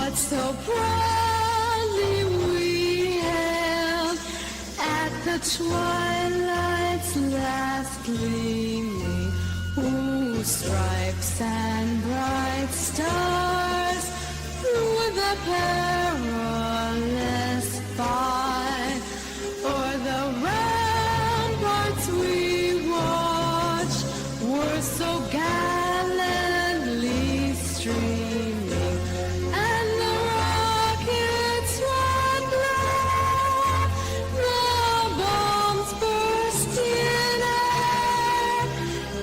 what so proudly we hailed at the twilight's last gleaming, whose stripes and bright stars through the perilous fight o'er the ramparts we watched were so gallantly streaming, and the rockets ran black, the bombs burst in air,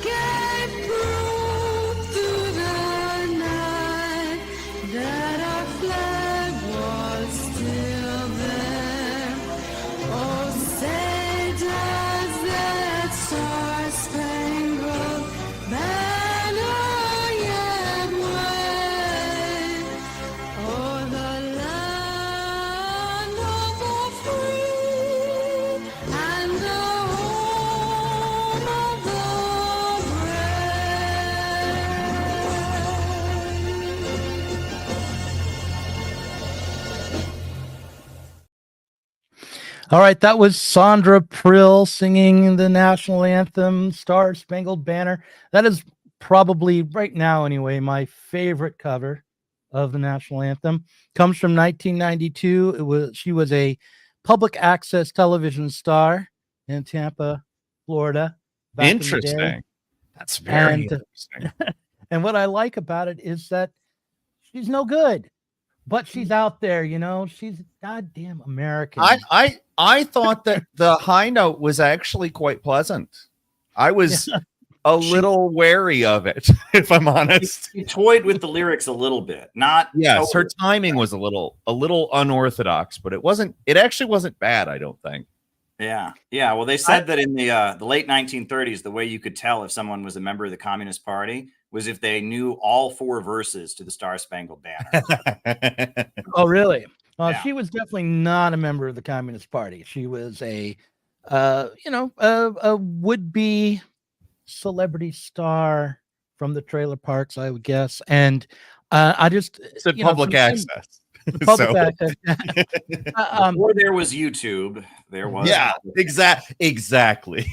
gave proof through the night that our flag was still there. Oh, say does that star-spangled banner yet wave o'er the land of the free and the home of the brave. All right, that was Sandra Prill singing the national anthem, Star Spangled Banner. That is probably, right now anyway, my favorite cover of the national anthem. Comes from 1992. She was a public access television star in Tampa, Florida. back in the day. Interesting. That's very And interesting. and what I like about it is that she's no good, but she's out there, you know. She's goddamn American. I thought that the high note was actually quite pleasant. I was a little wary of it, if I'm honest. He toyed with the lyrics a little bit. Not Yes, her totally. timing was a little unorthodox, but it actually wasn't bad, I don't think. Yeah. Well, they said that in the late 1930s, the way you could tell if someone was a member of the Communist Party was if they knew all 4 verses to the Star Spangled Banner. Oh, really? Yeah. She was definitely not a member of the Communist Party. She was a would-be celebrity star from the trailer parks, I would guess. And I just It's a public access. Public access. Before there was YouTube, there was Exactly.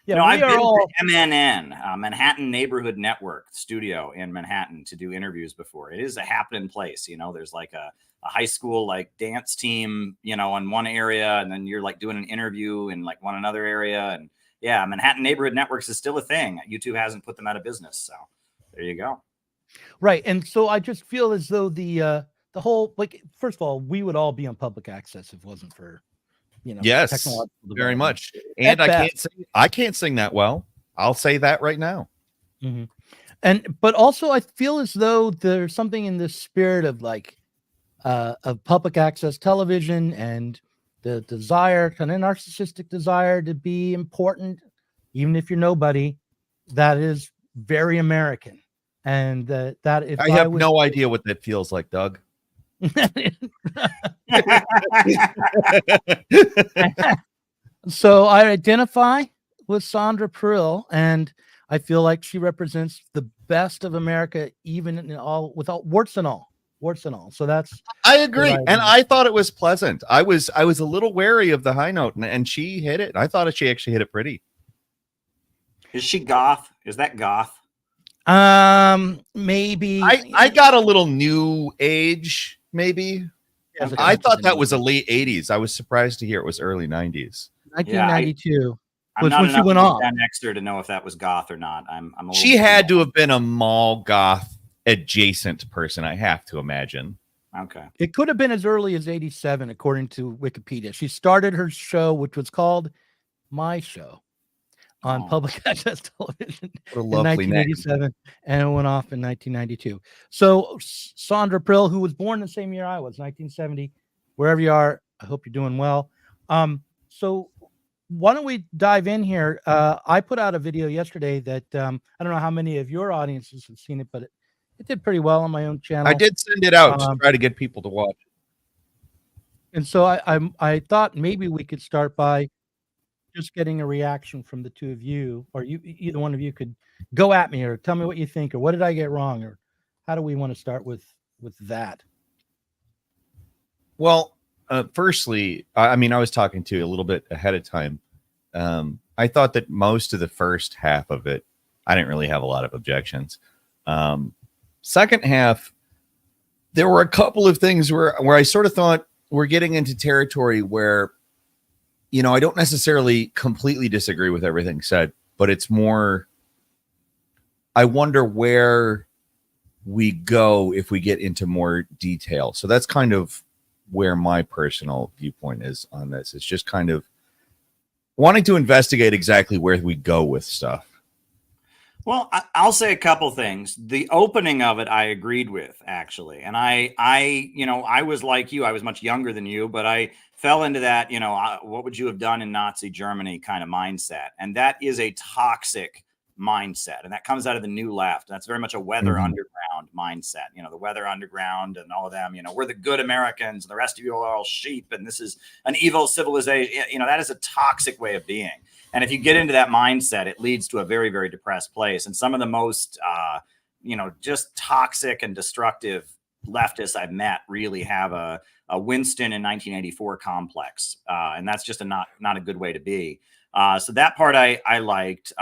Yeah, no, I've we been are all. to MNN, Manhattan Neighborhood Network studio in Manhattan to do interviews before. It is a happening place. You know, there's like a high school like dance team, you know, in one area, and then you're like doing an interview in like one another area. And yeah, Manhattan Neighborhood Networks is still a thing. YouTube hasn't put them out of business. So there you go. Right. And so I just feel as though the whole, like, first of all, we would all be on public access if it wasn't for, you know, Yes, technological very development. much. And At I can't sing that well. I'll say that right now. Mm-hmm. But also I feel as though there's something in this spirit of like of public access television and the desire, kind of narcissistic desire to be important, even if you're nobody, that is very American. And that if I have no idea what that feels like, Doug. So I identify with Sandra Prill, and I feel like she represents the best of America, even in all, without warts and all. So that's. I agree, and I thought it was pleasant. I was a little wary of the high note, and she hit it. I thought she actually hit it pretty. Is she goth? Is that goth? Maybe I got a little new age, maybe. Yeah, I thought that was a late 80s. I was surprised to hear it was early 90s. 1992 I'm was not when she enough went of a on. Gen Xer to know if that was goth or not. I'm a She little had to have been a mall goth adjacent person, I have to imagine. Okay. It could have been as early as 87, according to Wikipedia. She started her show, which was called My Show, on public access television What a in lovely name. 1987, and it went off in 1992. So Sandra Prill, who was born the same year I was, 1970, wherever you are, I hope you're doing well. So why don't we dive in here? I put out a video yesterday that I don't know how many of your audiences have seen it, but it did pretty well on my own channel. I did send it out to try to get people to watch. And so I thought maybe we could start by just getting a reaction from the two of you, or either one of you could go at me or tell me what you think, or what did I get wrong, or how do we want to start with that? Well, firstly, I mean, I was talking to you a little bit ahead of time. I thought that most of the first half of it, I didn't really have a lot of objections. Second half, there were a couple of things where I sort of thought we're getting into territory where, you know, I don't necessarily completely disagree with everything said, but it's more, I wonder where we go if we get into more detail. So that's kind of where my personal viewpoint is on this. It's just kind of wanting to investigate exactly where we go with stuff. Well, I'll say a couple things. The opening of it, I agreed with, actually. And I was like you. I was much younger than you, but I fell into that, what would you have done in Nazi Germany kind of mindset. And that is a toxic mindset. And that comes out of the New Left. That's very much a weather underground mindset. The weather underground and all of them, we're the good Americans. And the rest of you are all sheep. And this is an evil civilization. That is a toxic way of being. And if you get into that mindset, it leads to a very, very depressed place. And some of the most, just toxic and destructive leftists I've met really have a Winston in 1984 complex. And that's just not a good way to be. So that part I liked.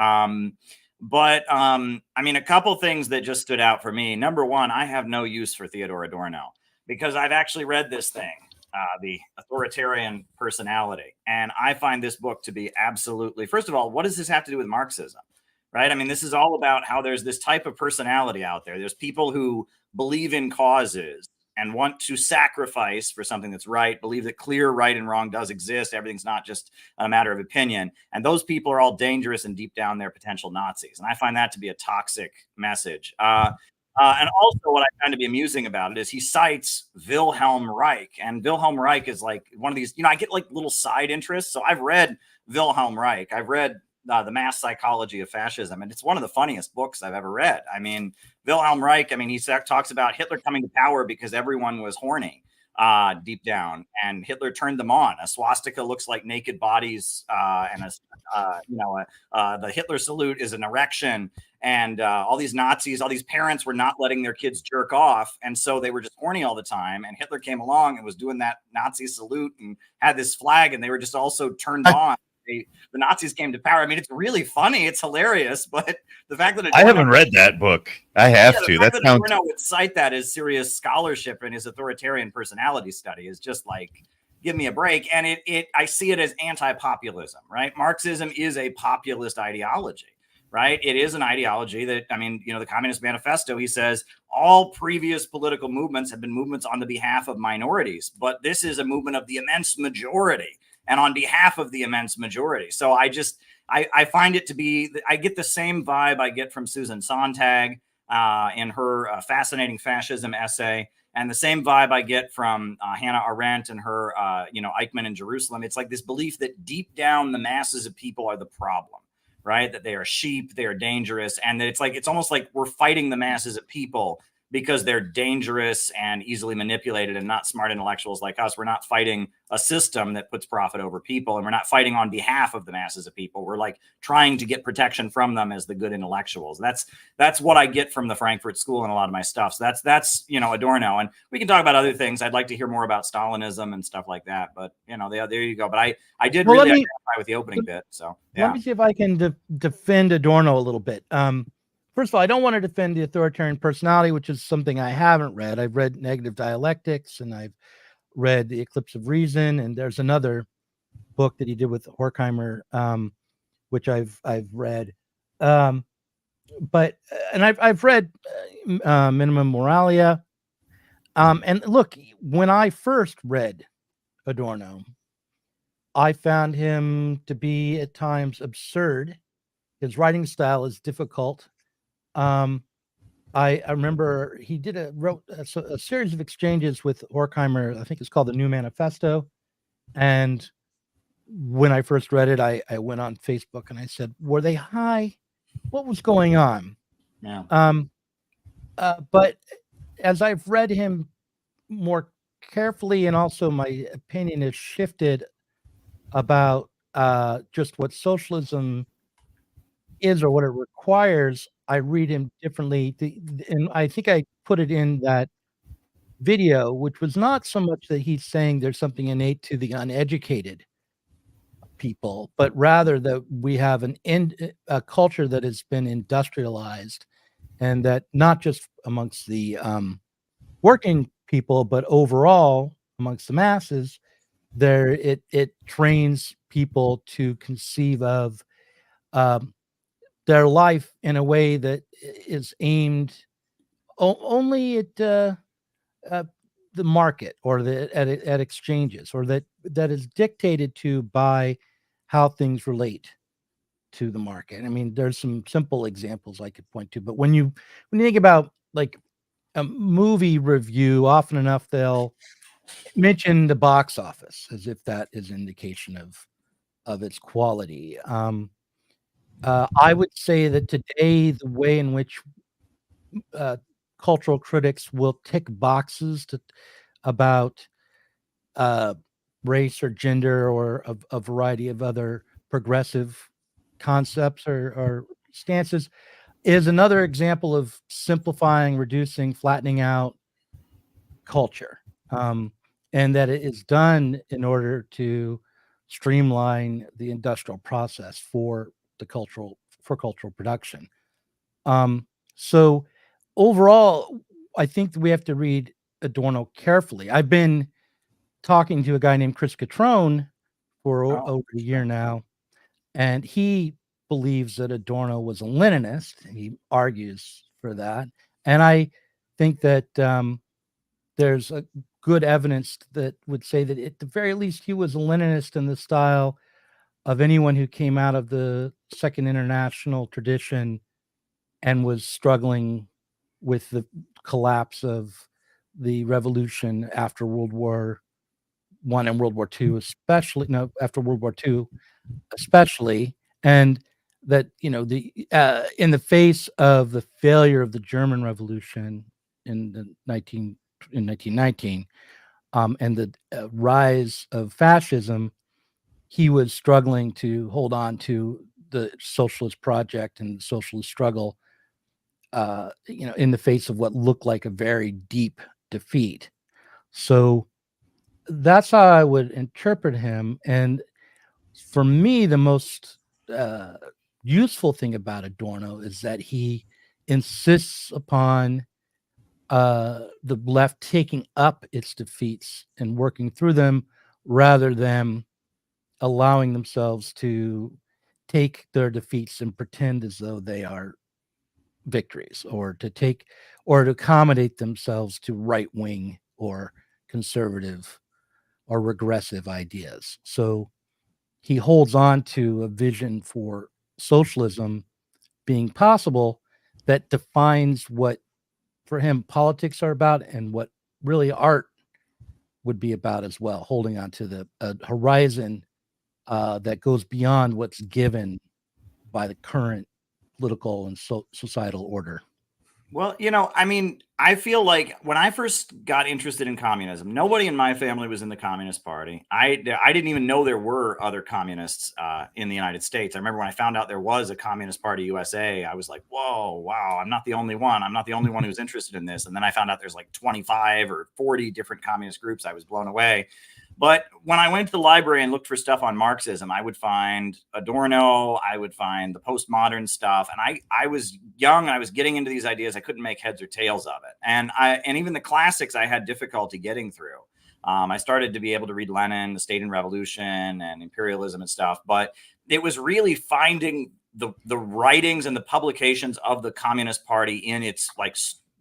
But a couple things that just stood out for me. Number one, I have no use for Theodor Adorno because I've actually read this thing. The authoritarian personality. And I find this book to be absolutely, first of all, what does this have to do with Marxism? Right? I mean, this is all about how there's this type of personality out there. There's people who believe in causes and want to sacrifice for something that's right, believe that clear right and wrong does exist. Everything's not just a matter of opinion. And those people are all dangerous and deep down they're potential Nazis. And I find that to be a toxic message. And also what I find to be amusing about it is he cites Wilhelm Reich. And Wilhelm Reich is like one of these, I get like little side interests. So I've read Wilhelm Reich. I've read The Mass Psychology of Fascism. And it's one of the funniest books I've ever read. I mean, Wilhelm Reich, he talks about Hitler coming to power because everyone was horny deep down. And Hitler turned them on. A swastika looks like naked bodies. And the Hitler salute is an erection. And all these Nazis, all these parents were not letting their kids jerk off. And so they were just horny all the time. And Hitler came along and was doing that Nazi salute and had this flag. And they were just also turned on. The Nazis came to power. It's really funny. It's hilarious. But the fact that I haven't read that book. I have to. That sounds. Adorno would cite that as serious scholarship in his authoritarian personality study is just like, give me a break. And I see it as anti-populism, right? Marxism is a populist ideology. Right. It is an ideology that, the Communist Manifesto, he says all previous political movements have been movements on the behalf of minorities. But this is a movement of the immense majority and on behalf of the immense majority. So I find it to be, I get the same vibe I get from Susan Sontag in her fascinating fascism essay. And the same vibe I get from Hannah Arendt and her, Eichmann in Jerusalem. It's like this belief that deep down the masses of people are the problem. Right, that they are sheep, they are dangerous, and that it's almost like we're fighting the masses of people because they're dangerous and easily manipulated and not smart intellectuals like us. We're not fighting a system that puts profit over people, and we're not fighting on behalf of the masses of people. We're like trying to get protection from them as the good intellectuals. That's what I get from the Frankfurt School and a lot of my stuff. So that's Adorno, and we can talk about other things. I'd like to hear more about Stalinism and stuff like that. But there you go. But I did really identify with the opening bit. So yeah. Let me see if I can defend Adorno a little bit. First of all, I don't want to defend the authoritarian personality, which is something I haven't read. I've read Negative Dialectics, and I've read The Eclipse of Reason, and there's another book that he did with Horkheimer, which I've read. But I've read Minimum Moralia. And look, when I first read Adorno, I found him to be at times absurd. His writing style is difficult. I remember he wrote a series of exchanges with Horkheimer. I think it's called the New Manifesto. And when I first read it, I went on Facebook and I said, were they high? What was going on? Yeah. But as I've read him more carefully, and also my opinion has shifted about just what socialism is or what it requires, I read him differently. And I think I put it in that video, which was not so much that he's saying there's something innate to the uneducated people, but rather that we have a culture that has been industrialized, and that not just amongst the working people, but overall amongst the masses, it trains people to conceive of um, their life in a way that is aimed only at uh, the market, or at exchanges, or that is dictated to by how things relate to the market. I mean, there's some simple examples I could point to, but when you think about like a movie review, often enough they'll mention the box office as if that is an indication of its quality. I would say that today the way in which uh, cultural critics will tick boxes about uh, race or gender, or a variety of other progressive concepts or stances, is another example of simplifying, reducing, flattening out culture. And that it is done in order to streamline the industrial process for cultural production. So overall, I think that we have to read Adorno carefully. I've been talking to a guy named Chris Catrone for Oh, over a year now, and he believes that Adorno was a Leninist. He argues for that, and I think that there's a good evidence that would say that at the very least he was a Leninist in the style of anyone who came out of the Second International tradition and was struggling with the collapse of the revolution after World War One and World War Two, especially no after World War Two, especially, and that the in the face of the failure of the German Revolution in the 1919, and the rise of fascism, he was struggling to hold on to the socialist project and the socialist struggle, in the face of what looked like a very deep defeat. So that's how I would interpret him. And for me, the most uh, useful thing about Adorno is that he insists upon the left taking up its defeats and working through them, rather than allowing themselves to take their defeats and pretend as though they are victories, or to accommodate themselves to right wing or conservative or regressive ideas. So he holds on to a vision for socialism being possible that defines what, for him, politics are about, and what really art would be about as well, holding on to the horizon that goes beyond what's given by the current political and societal order. well, I mean, I feel like when I first got interested in communism, nobody in my family was in the Communist Party. I didn't even know there were other communists in the United States. I remember when I found out there was a Communist Party USA, I was like, whoa, wow, I'm not the only one. I'm not the only one who's interested in this. And then I found out there's like 25 or 40 different communist groups. I was blown away. But when I went to the library and looked for stuff on Marxism, I would find Adorno, I would find the postmodern stuff. And I was young and I was getting into these ideas. I couldn't make heads or tails of it. And even the classics I had difficulty getting through. I started to be able to read Lenin, The State and Revolution, and Imperialism and stuff. But it was really finding the writings and the publications of the Communist Party in its like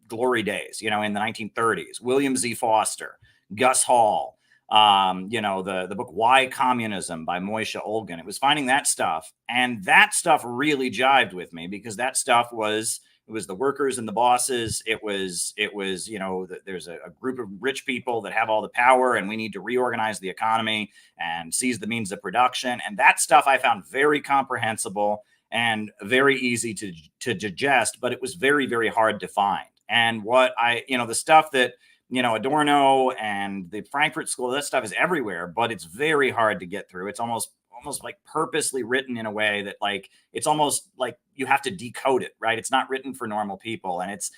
glory days, in the 1930s. William Z. Foster, Gus Hall, the book Why Communism by Moishe Olgin. It was finding that stuff, and that stuff really jived with me, because that stuff was the workers and the bosses. It was there's a group of rich people that have all the power, and we need to reorganize the economy and seize the means of production. And that stuff I found very comprehensible and very easy to digest, but it was very, very hard to find. And the stuff that Adorno and the Frankfurt School, that stuff is everywhere, but it's very hard to get through. It's almost almost like purposely written in a way that like it's almost like you have to decode it, right? It's not written for normal people, and it's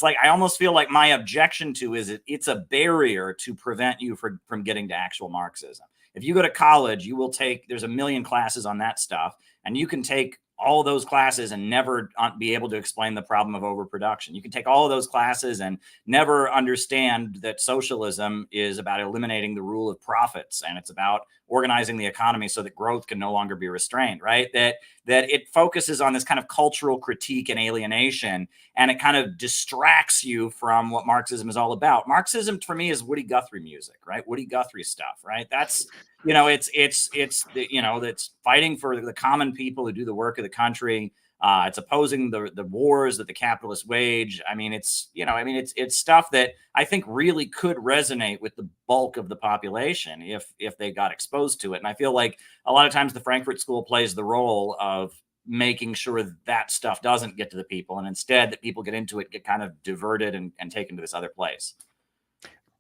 like I almost feel like my objection to is it's a barrier to prevent you from getting to actual Marxism. If you go to college, you will take, there's a million classes on that stuff, and you can take all those classes and never be able to explain the problem of overproduction. You can take all of those classes and never understand that socialism is about eliminating the rule of profits, and it's about organizing the economy so that growth can no longer be restrained, right? That it focuses on this kind of cultural critique and alienation, and it kind of distracts you from what Marxism is all about. Marxism for me is Woody Guthrie music, right? Woody Guthrie stuff, right? That's, you know, it's you know, that's fighting for the common people who do the work of the country. It's opposing the wars that the capitalists wage. I mean, it's, you know, I mean, it's stuff that I think really could resonate with the bulk of the population if they got exposed to it. And I feel like a lot of times the Frankfurt School plays the role of making sure that stuff doesn't get to the people, and instead that people get into it, get kind of diverted and taken to this other place.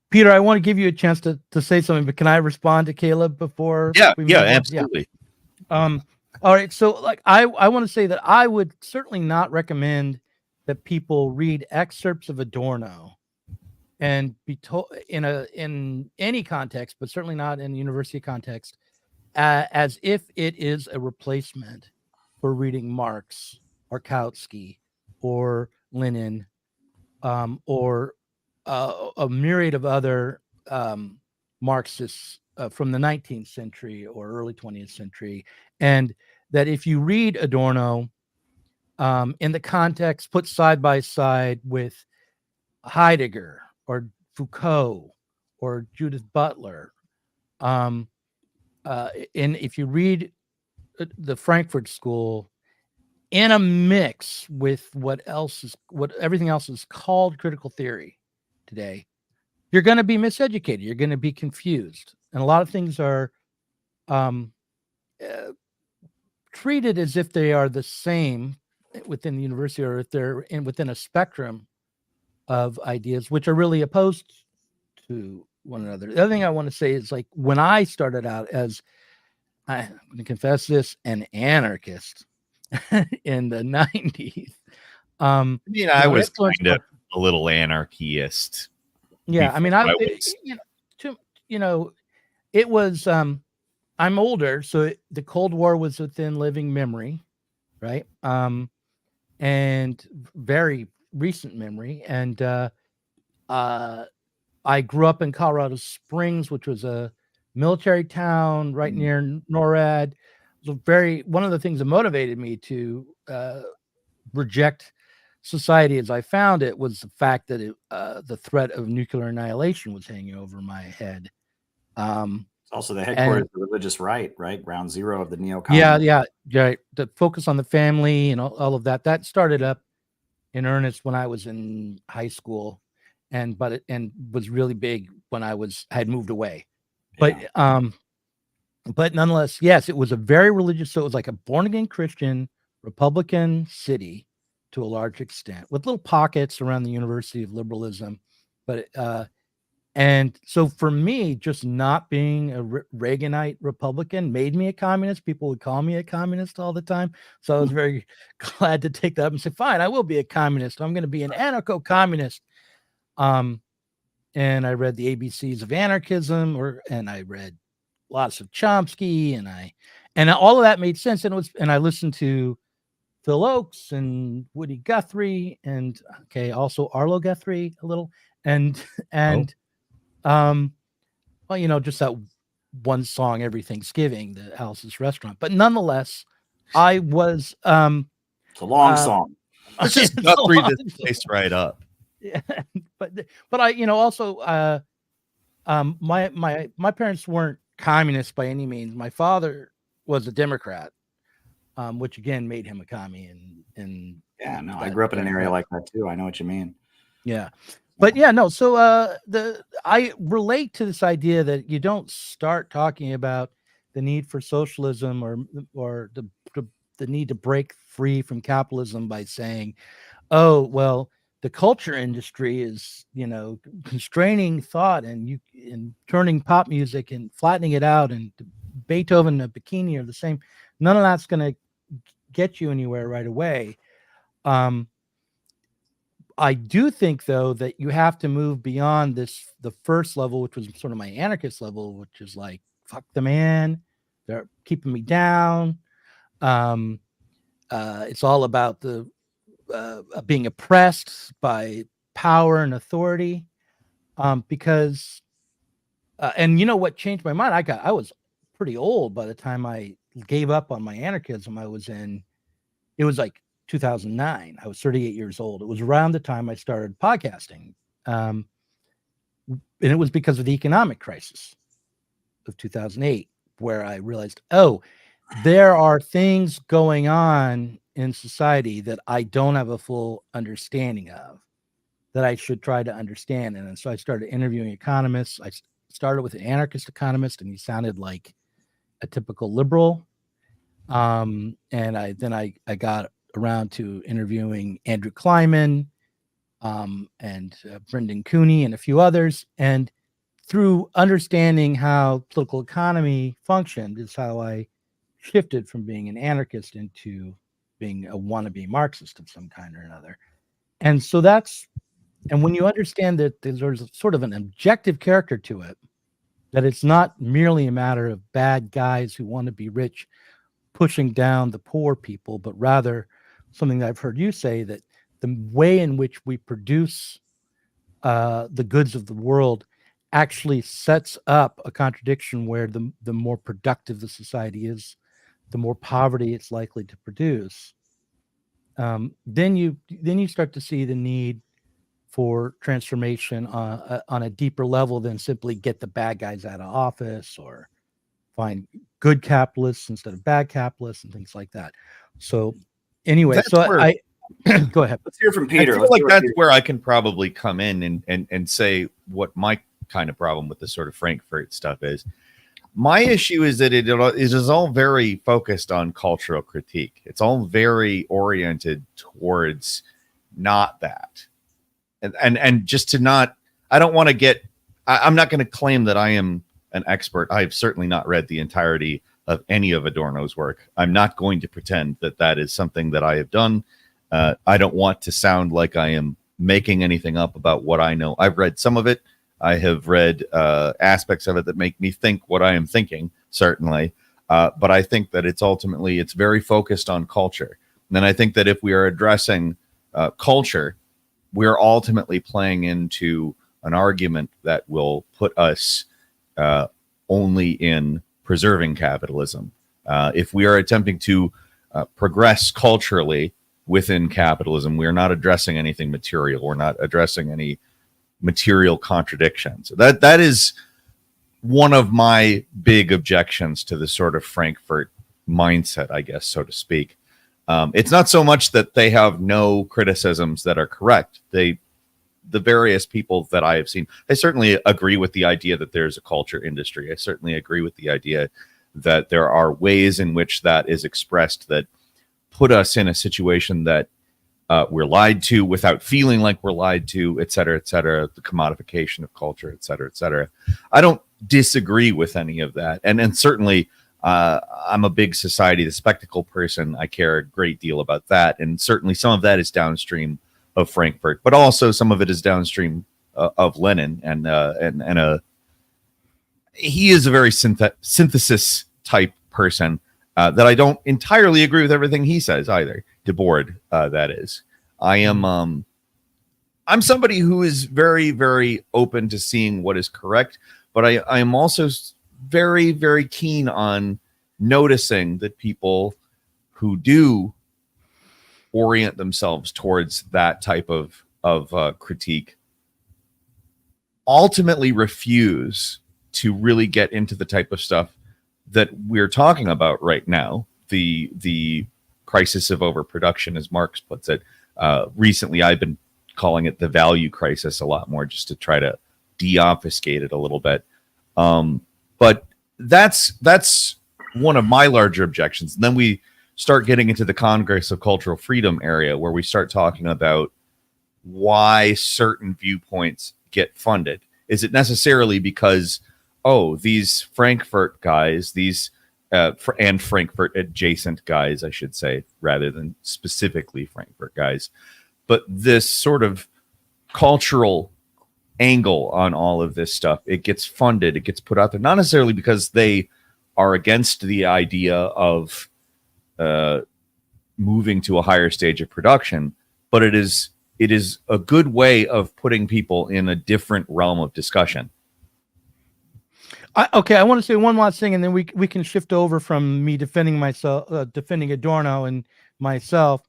Peter, I want to give you a chance to say something, but can I respond to Caleb before? Yeah, we yeah, move on? absolutely. Yeah. All right. So like, I want to say that I would certainly not recommend that people read excerpts of Adorno and be told in any context, but certainly not in university context, as if it is a replacement for reading Marx or Kautsky or Lenin, or a myriad of other Marxists from the 19th century or early 20th century. And that if you read Adorno in the context put side by side with Heidegger or Foucault or Judith Butler, and if you read the Frankfurt School in a mix with what everything else is called critical theory today, you're going to be miseducated. You're going to be confused. And a lot of things are treated as if they are the same within the university, or if they're within a spectrum of ideas, which are really opposed to one another. The other thing I want to say is, like, when I started out as, I'm going to confess this, an anarchist in the 90s. I mean, I was kind of a little anarchist. Yeah, I mean, it was. I'm older, so the Cold War was within living memory, right? And very recent memory. And I grew up in Colorado Springs, which was a military town right near NORAD. So one of the things that motivated me to reject society as I found it was the fact that the threat of nuclear annihilation was hanging over my head. It's also the headquarters of the religious right? Ground zero of the neo-con. Yeah. The focus on the family and all of that. That started up in earnest when I was in high school, and was really big when I had moved away. Yeah. But nonetheless, yes, it was a very religious. So it was like a born-again Christian Republican city to a large extent, with little pockets around the University of Liberalism. But and so for me, just not being a Reaganite Republican made me a communist. People would call me a communist all the time. So I was very glad to take that up and say, fine, I will be a communist. I'm going to be an anarcho-communist. And I read the ABCs of anarchism, and I read lots of Chomsky, and all of that made sense. And I listened to Phil Oakes and Woody Guthrie, and also Arlo Guthrie a little, well, just that one song every Thanksgiving, the Alice's Restaurant. But nonetheless, I was it's a long song. Let's just Guthrie this place right up. Yeah, but I also my parents weren't communists by any means. My father was a Democrat, which again made him a commie. And I grew up in an area like that too. I know what you mean. Yeah. But yeah, no. So I relate to this idea that you don't start talking about the need for socialism or the need to break free from capitalism by saying, oh, well, the culture industry is, constraining thought and turning pop music and flattening it out and Beethoven and a bikini are the same. None of that's going to get you anywhere right away. I do think, though, that you have to move beyond the first level, which was sort of my anarchist level, which is like, fuck the man, they're keeping me down. It's all about the being oppressed by power and authority. Because, and you know what changed my mind? I was pretty old by the time I gave up on my anarchism. It was like 2009. I was 38 years old. It was around the time I started podcasting. And it was because of the economic crisis of 2008, where I realized, oh, there are things going on in society that I don't have a full understanding of, that I should try to understand. And so I started interviewing economists. I started with an anarchist economist, and he sounded like a typical liberal. And I got around to interviewing Andrew Kleiman, and Brendan Cooney and a few others. And through understanding how political economy functioned is how I shifted from being an anarchist into being a wannabe Marxist of some kind or another. And so and when you understand that there's sort of an objective character to it, that it's not merely a matter of bad guys who want to be rich pushing down the poor people, but rather something that I've heard you say, that the way in which we produce the goods of the world actually sets up a contradiction where the more productive the society is, the more poverty it's likely to produce. Then you start to see the need for transformation on a deeper level than simply get the bad guys out of office or find good capitalists instead of bad capitalists and things like that. So anyway, That's so where- I go ahead. Let's hear from Peter. I feel Let's like hear from that's Peter. where I can probably come in and say what my kind of problem with the sort of Frankfurt stuff is. My issue is that it is all very focused on cultural critique. It's all very oriented towards not that. And just to not, I don't want to get, I'm not going to claim that I am an expert. I've certainly not read the entirety of any of Adorno's work. I'm not going to pretend that that is something that I have done. I don't want to sound like I am making anything up about what I know. I've read some of it. I have read aspects of it that make me think what I am thinking, certainly. But I think that it's very focused on culture. And then I think that if we are addressing culture, we're ultimately playing into an argument that will put us only in preserving capitalism. If we are attempting to progress culturally within capitalism, we're not addressing anything material. We're not addressing any material contradictions. That is one of my big objections to the sort of Frankfurt mindset, I guess, so to speak. It's not so much that they have no criticisms that are correct. The various people that I have seen, I certainly agree with the idea that there's a culture industry. I certainly agree with the idea that there are ways in which that is expressed that put us in a situation that we're lied to without feeling like we're lied to, et cetera, the commodification of culture, et cetera. I don't disagree with any of that. And certainly I'm a big society, the spectacle person. I care a great deal about that. And certainly some of that is downstream of Frankfurt, but also some of it is downstream of Lenin. And he is a very synthesis type person that I don't entirely agree with everything he says either. Debord, that is. I'm somebody who is very, very open to seeing what is correct, but I am also very, very keen on noticing that people who do orient themselves towards that type of critique ultimately refuse to really get into the type of stuff that we're talking about right now, the crisis of overproduction, as Marx puts it. Recently, I've been calling it the value crisis a lot more, just to try to de-obfuscate it a little bit. But that's one of my larger objections. And then we start getting into the Congress of Cultural Freedom area, where we start talking about why certain viewpoints get funded. Is it necessarily because, oh, these Frankfurt guys, these and Frankfurt adjacent guys, I should say, rather than specifically Frankfurt guys. But this sort of cultural angle on all of this stuff, it gets funded, it gets put out there, not necessarily because they are against the idea of moving to a higher stage of production, but it is a good way of putting people in a different realm of discussion. Okay, I want to say one last thing, and then we can shift over from me defending myself, defending Adorno and myself,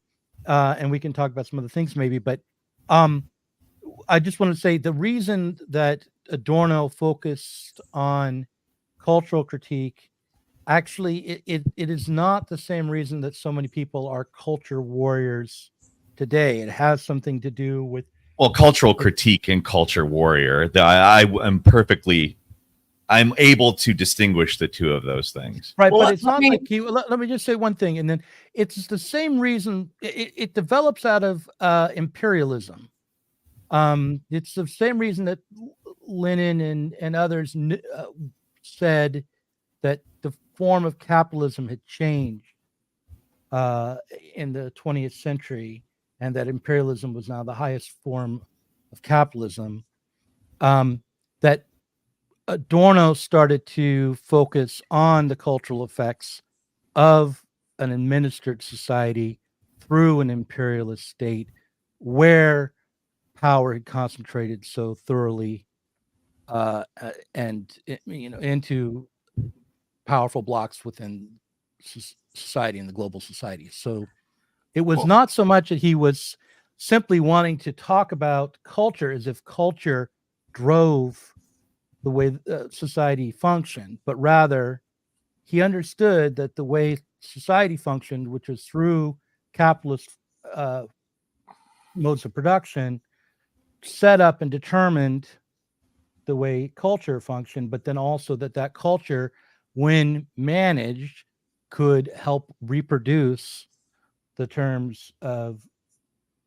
and we can talk about some other things maybe. But I just want to say the reason that Adorno focused on cultural critique, actually, it is not the same reason that so many people are culture warriors today. It has something to do with cultural critique and culture warrior. I'm able to distinguish the two of those things. Right, Well, but it's not like let me just say one thing, and then it's the same reason it develops out of imperialism. It's the same reason that Lenin and others said that the form of capitalism had changed in the 20th century, and that imperialism was now the highest form of capitalism. That Adorno started to focus on the cultural effects of an administered society through an imperialist state where power had concentrated so thoroughly and into powerful blocks within society and the global society. So it was not so much that he was simply wanting to talk about culture as if culture drove the way society functioned, but rather he understood that the way society functioned, which was through capitalist modes of production, set up and determined the way culture functioned, but then also that culture, when managed, could help reproduce the terms of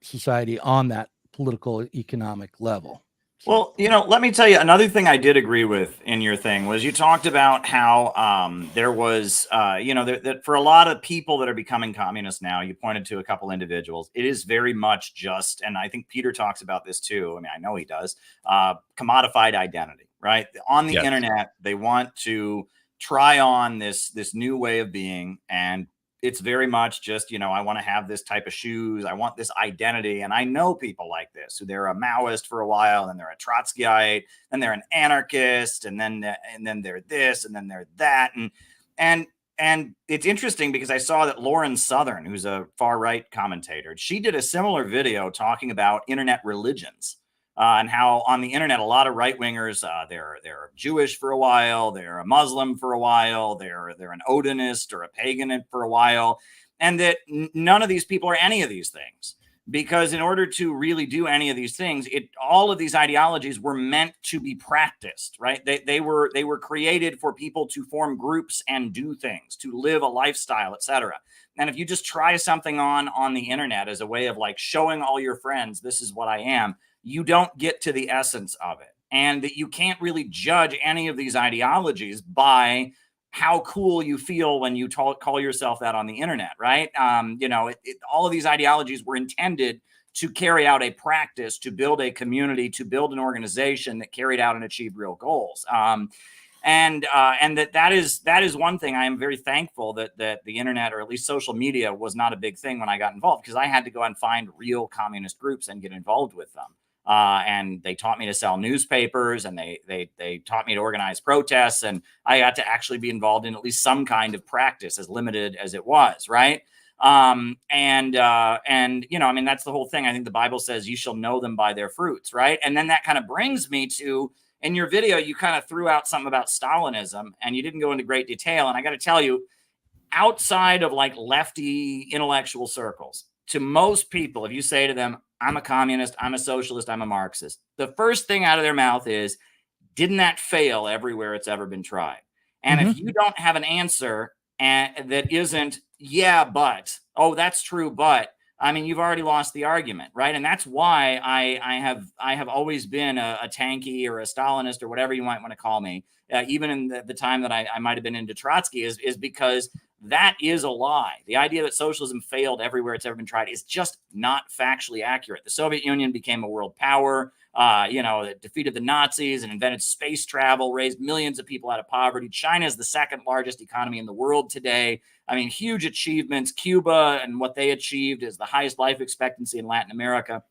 society on that political economic level. Well, let me tell you another thing I did agree with in your thing was you talked about how there was, that for a lot of people that are becoming communists now, you pointed to a couple individuals. It is very much just, and I think Peter talks about this too. I mean, I know he does, commodified identity, right? On the Yes. internet, they want to try on this new way of being, and it's very much just, I want to have this type of shoes. I want this identity. And I know people like this, who they're a Maoist for a while, and they're a Trotskyite, and they're an anarchist, and then they're this, and then they're that. And it's interesting because I saw that Lauren Southern, who's a far right commentator, she did a similar video talking about internet religions. And how on the internet, a lot of right wingers, they're Jewish for a while, they're a Muslim for a while, they're an Odinist or a pagan for a while, and that none of these people are any of these things. Because in order to really do any of these things, all of these ideologies were meant to be practiced, right? They were created for people to form groups and do things, to live a lifestyle, etc. And if you just try something on the internet as a way of like showing all your friends, this is what I am, you don't get to the essence of it. And that you can't really judge any of these ideologies by how cool you feel when you call yourself that on the internet, right? All of these ideologies were intended to carry out a practice, to build a community, to build an organization that carried out and achieved real goals. And that is one thing I am very thankful that the internet, or at least social media, was not a big thing when I got involved, because I had to go and find real communist groups and get involved with them. And they taught me to sell newspapers, and they taught me to organize protests, and I got to actually be involved in at least some kind of practice, as limited as it was, right? That's the whole thing. I think the Bible says you shall know them by their fruits, right? And then that kind of brings me to, in your video, you kind of threw out something about Stalinism, and you didn't go into great detail. And I got to tell you, outside of like lefty intellectual circles, to most people, if you say to them, I'm a communist, I'm a socialist, I'm a Marxist, the first thing out of their mouth is, didn't that fail everywhere it's ever been tried? And if you don't have an answer that isn't, yeah, but, oh, that's true, but, I mean, you've already lost the argument, right? And that's why I have always been a tanky or a Stalinist or whatever you might want to call me, even in the time that I might have been into Trotsky, is because that is a lie. The idea that socialism failed everywhere it's ever been tried is just not factually accurate. The Soviet Union became a world power. It defeated the Nazis and invented space travel, raised millions of people out of poverty. China is the second largest economy in the world today. I mean, huge achievements. Cuba and what they achieved is the highest life expectancy in Latin America.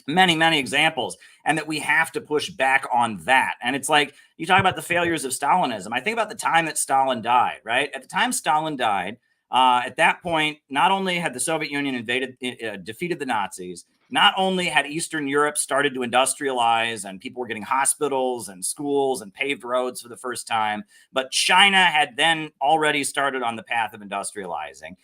Many, many examples, and that we have to push back on that. And it's like, you talk about the failures of Stalinism. I think about the time that Stalin died, right? At the time Stalin died, at that point, not only had the Soviet Union defeated the Nazis, not only had Eastern Europe started to industrialize and people were getting hospitals and schools and paved roads for the first time, but China had then already started on the path of industrializing.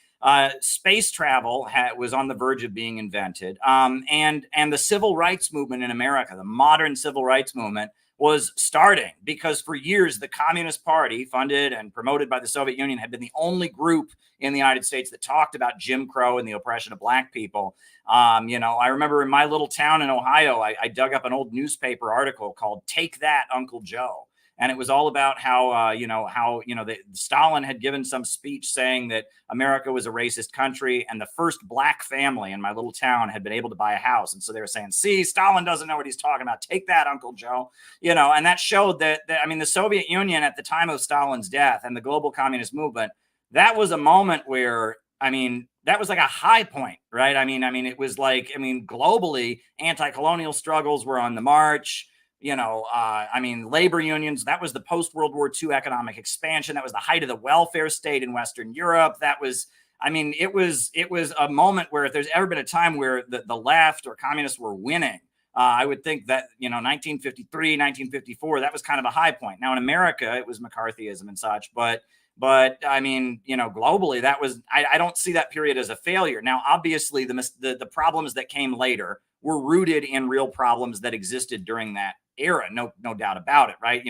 Space travel was on the verge of being invented. And the civil rights movement in America, the modern civil rights movement, was starting because for years, the Communist Party, funded and promoted by the Soviet Union, had been the only group in the United States that talked about Jim Crow and the oppression of Black people. I remember in my little town in Ohio, I dug up an old newspaper article called "Take That, Uncle Joe." And it was all about how Stalin had given some speech saying that America was a racist country, and the first Black family in my little town had been able to buy a house. And so they were saying, "See, Stalin doesn't know what he's talking about. Take that, Uncle Joe." And that showed that the Soviet Union at the time of Stalin's death and the global communist movement, that was a moment where, that was like a high point, right? It was like, globally, anti-colonial struggles were on the march. Labor unions, that was the post-World War II economic expansion. That was the height of the welfare state in Western Europe. That was, it was a moment where if there's ever been a time where the left or communists were winning, I would think that, 1953, 1954, that was kind of a high point. Now in America, it was McCarthyism and such, but globally, that was, I don't see that period as a failure. Now, obviously, the problems that came later were rooted in real problems that existed during that era. No doubt about it, right?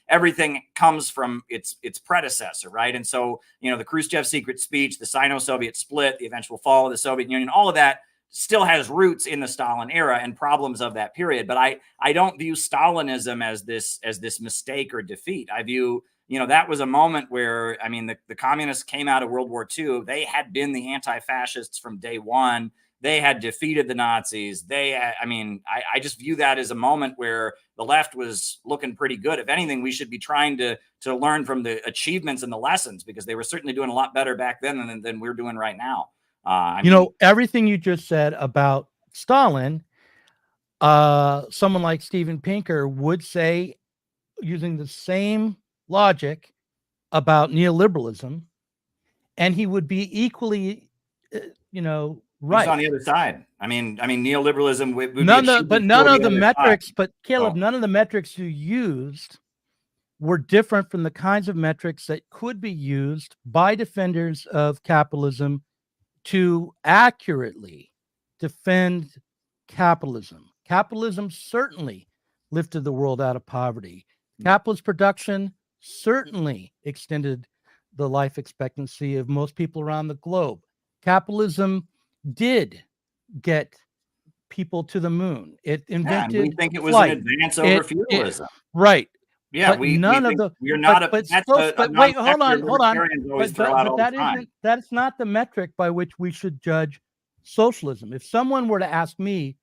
Everything comes from its predecessor, right? And so, the Khrushchev secret speech, the Sino-Soviet split, the eventual fall of the Soviet Union, all of that still has roots in the Stalin era and problems of that period. But I don't view Stalinism as this mistake or defeat. I view, that was a moment where, the communists came out of World War II. They had been the anti-fascists from day one. They had defeated the Nazis. I just view that as a moment where the left was looking pretty good. If anything, we should be trying to learn from the achievements and the lessons, because they were certainly doing a lot better back then than we're doing right now. Everything you just said about Stalin, someone like Steven Pinker would say, using the same logic about neoliberalism, and he would be equally, right. He's on the other side. Neoliberalism would none of the metrics, side. But Caleb, none of the metrics you used were different from the kinds of metrics that could be used by defenders of capitalism to accurately defend capitalism. Capitalism certainly lifted the world out of poverty. Capitalist production certainly extended the life expectancy of most people around the globe. Capitalism did get people to the moon. It invented. We think it was flight. an advance over feudalism. Right. Yeah, but wait, hold on. That's not the metric by which we should judge socialism. If someone were to ask me,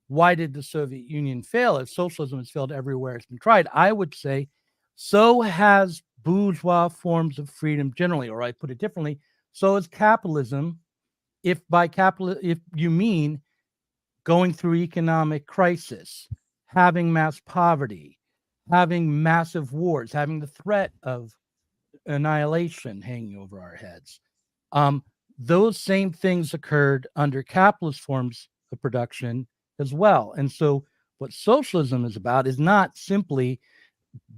why did the Soviet Union fail? If socialism has failed everywhere it's been tried, I would say, so has bourgeois forms of freedom generally, or I put it differently, so is capitalism. If you mean going through economic crisis, having mass poverty, having massive wars, having the threat of annihilation hanging over our heads. Those same things occurred under capitalist forms of production as well. And so what socialism is about is not simply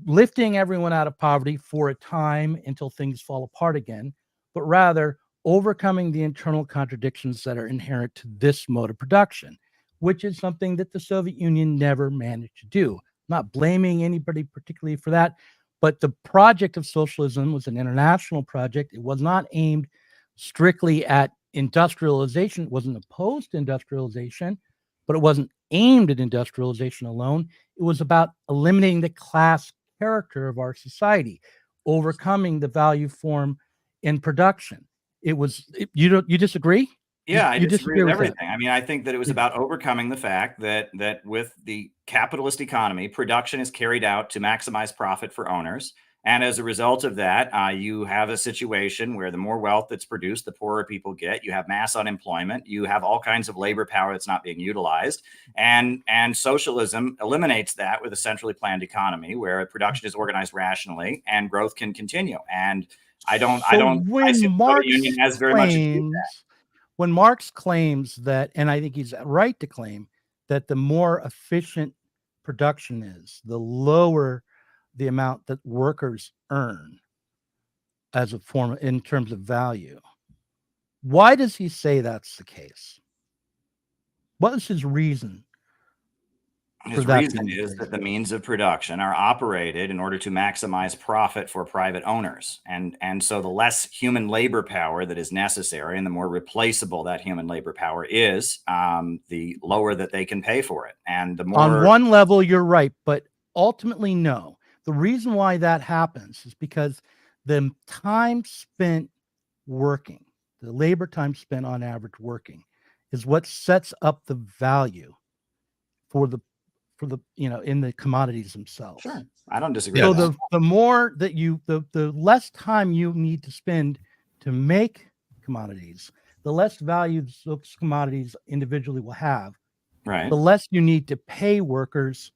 lifting everyone out of poverty for a time until things fall apart again, but rather overcoming the internal contradictions that are inherent to this mode of production, which is something that the Soviet Union never managed to do. I'm not blaming anybody particularly for that, but the project of socialism was an international project. It was not aimed strictly at industrialization wasn't opposed to industrialization, but it wasn't aimed at industrialization alone. It was about eliminating the class character of our society, overcoming the value form in production. You disagree? Yeah, I You disagree with that? everything. I mean, I think that it was about overcoming the fact that with the capitalist economy, production is carried out to maximize profit for owners. And as a result of that, you have a situation where the more wealth that's produced, the poorer people get. You have mass unemployment. You have all kinds of labor power that's not being utilized. And socialism eliminates that with a centrally planned economy where production is organized rationally and growth can continue. And I see the Soviet Union has very much achieved that. When Marx claims that, and I think he's right to claim that the more efficient production is, the lower the amount that workers earn as a form in terms of value. Why does he say that's the case? What is his reason? His reason is that the means of production are operated in order to maximize profit for private owners. And so the less human labor power that is necessary and the more replaceable that human labor power is, the lower that they can pay for it. And the more... On one level, you're right, but ultimately, no. The reason why that happens is because the time spent working, the labor time spent on average working, is what sets up the value for the in the commodities themselves. Sure, I don't disagree. So the more that the less time you need to spend to make commodities, the less value those commodities individually will have. Right. The less you need to pay workers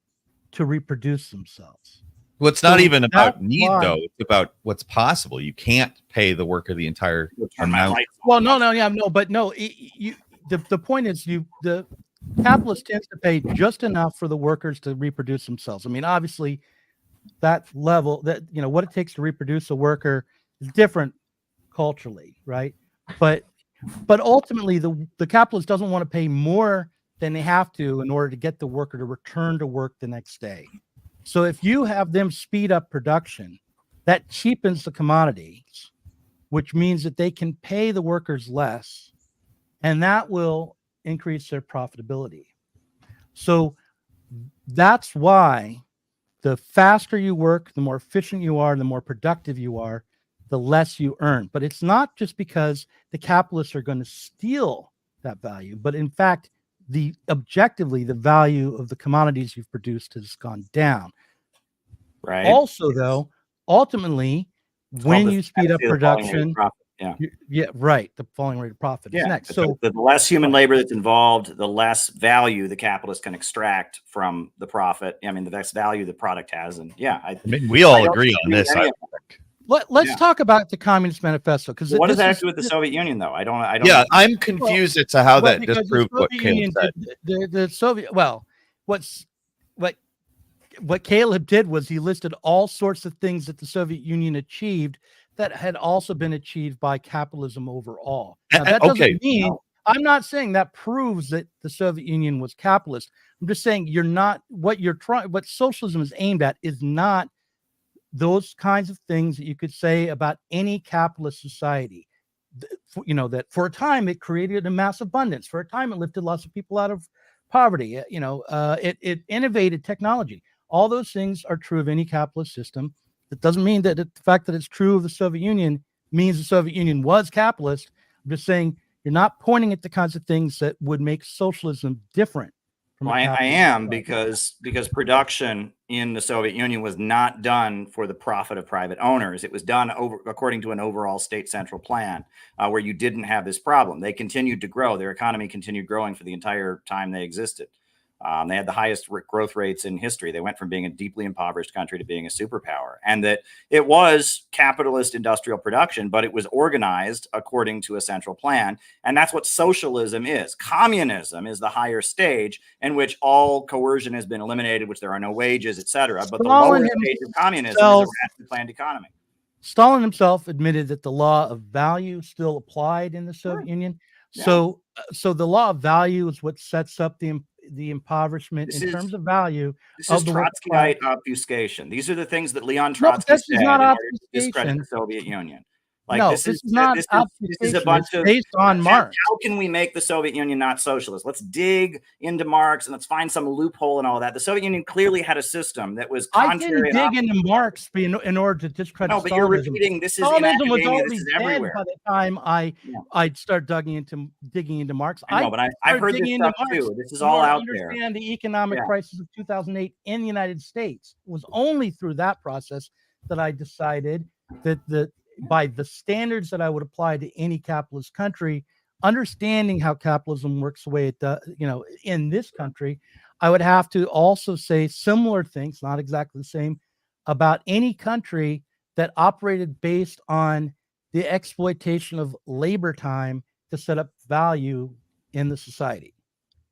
to reproduce themselves. Well, it's not even about need, though. It's about what's possible. You can't pay the worker the entire amount. Well, the point is the capitalist tends to pay just enough for the workers to reproduce themselves. I mean, obviously, that level that what it takes to reproduce a worker is different culturally, right? But ultimately, the capitalist doesn't want to pay more than they have to in order to get the worker to return to work the next day. So if you have them speed up production, that cheapens the commodities, which means that they can pay the workers less, and that will increase their profitability. So that's why the faster you work, the more efficient you are, the more productive you are, the less you earn. But it's not just because the capitalists are going to steal that value, but in fact, objectively, the value of the commodities you've produced has gone down. Right. Also, though, ultimately, when you speed up production, right, the falling rate of profit is next. So the less human labor that's involved, the less value the capitalist can extract from the profit. I mean, the less value the product has, and I mean, we all agree on this. Let's talk about the Communist Manifesto, because what does that have to do with the Soviet Union, though? I don't. Yeah, I'm confused as to how that disproved what Caleb said. The Soviet. Well, what Caleb did was he listed all sorts of things that the Soviet Union achieved that had also been achieved by capitalism overall. Now, that doesn't mean, I'm not saying that proves that the Soviet Union was capitalist. I'm just saying what socialism is aimed at is not those kinds of things that you could say about any capitalist society. That for a time it created a mass abundance. For a time it lifted lots of people out of poverty. It innovated technology. All those things are true of any capitalist system. That doesn't mean that the fact that it's true of the Soviet Union means the Soviet Union was capitalist. I'm just saying you're not pointing at the kinds of things that would make socialism different. Well, I am because production in the Soviet Union was not done for the profit of private owners. It was done according to an overall state central plan where you didn't have this problem. They continued to grow. Their economy continued growing for the entire time they existed. They had the highest growth rates in history. They went from being a deeply impoverished country to being a superpower. And that it was capitalist industrial production, but it was organized according to a central plan. And that's what socialism is. Communism is the higher stage in which all coercion has been eliminated, which there are no wages, etc. But the lower stage of communism is a rationally planned economy. Stalin himself admitted that the law of value still applied in the Soviet Union. Yeah. So the law of value is what sets up the impoverishment in terms of value. This is Trotskyite obfuscation. These are the things that Leon Trotsky said in order to discredit the Soviet Union. Like no, this is not this is a obfuscation. bunch It's of based on Marx. how can we make the Soviet Union not socialist? Let's dig into Marx and let's find some loophole and all that. The Soviet Union clearly had a system that was I contrary. didn't dig into Marx in order to discredit No, but you're Stalinism. repeating this is in Stalinism was academia. This already is dead everywhere. by the time Yeah. I'd start digging into Marx. I know, but I've started heard this digging into stuff Marx too. This is in all order to out there. understand the economic Yeah. crisis of 2008 in the United States. It was only through that process that I decided that by the standards that I would apply to any capitalist country, understanding how capitalism works the way it does, in this country, I would have to also say similar things, not exactly the same, about any country that operated based on the exploitation of labor time to set up value in the society.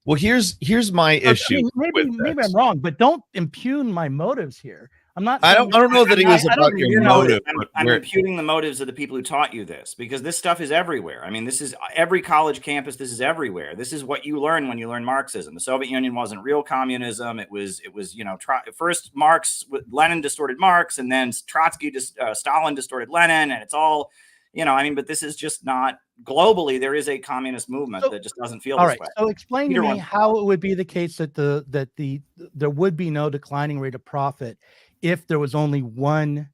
Well, here's my issue. Maybe I'm wrong, but don't impugn my motives here. I'm not. I don't know that he was about your motive. I'm imputing the motives of the people who taught you this, because this stuff is everywhere. I mean, this is every college campus. This is everywhere. This is what you learn when you learn Marxism. The Soviet Union wasn't real communism. It was first Lenin distorted Marx, and then Stalin distorted Lenin, and it's all, but this is just not globally. There is a communist movement that just doesn't feel this way. So explain to me how it would be the case that there would be no declining rate of profit if there was only one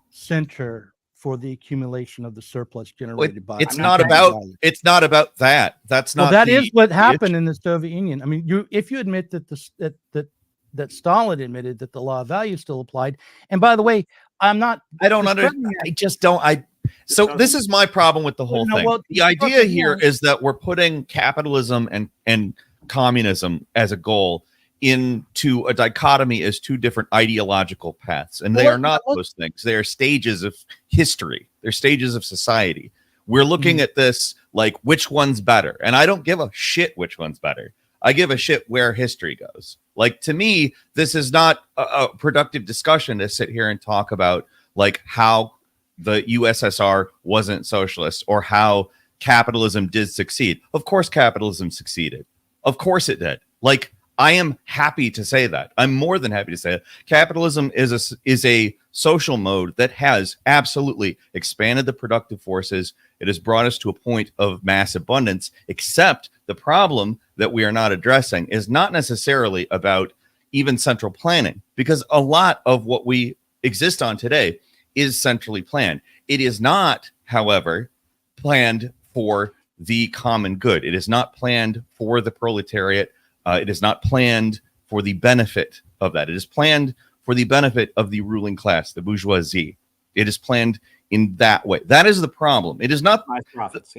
center for the accumulation of the surplus generated by. It's not about that. That's not. That is what happened in the Soviet Union. I mean, if you admit that Stalin admitted that the law of value still applied, and by the way, I don't understand. So this is my problem with the whole thing. The idea here is that we're putting capitalism and communism as a goal into a dichotomy as two different ideological paths, and they are not those things. They are stages of history. They're stages of society. We're looking at this like, which one's better? And I don't give a shit which one's better. I give a shit where history goes. Like, to me, this is not a productive discussion to sit here and talk about like how the USSR wasn't socialist or how capitalism did succeed. Of course, capitalism succeeded. Of course it did. Like, I am happy to say that. I'm more than happy to say that. Capitalism is a social mode that has absolutely expanded the productive forces. It has brought us to a point of mass abundance, except the problem that we are not addressing is not necessarily about even central planning, because a lot of what we exist on today is centrally planned. It is not, however, planned for the common good. It is not planned for the proletariat. It is not planned for the benefit of that. It is planned for the benefit of the ruling class, the bourgeoisie. It is planned in that way. That is the problem. It is not nice profits.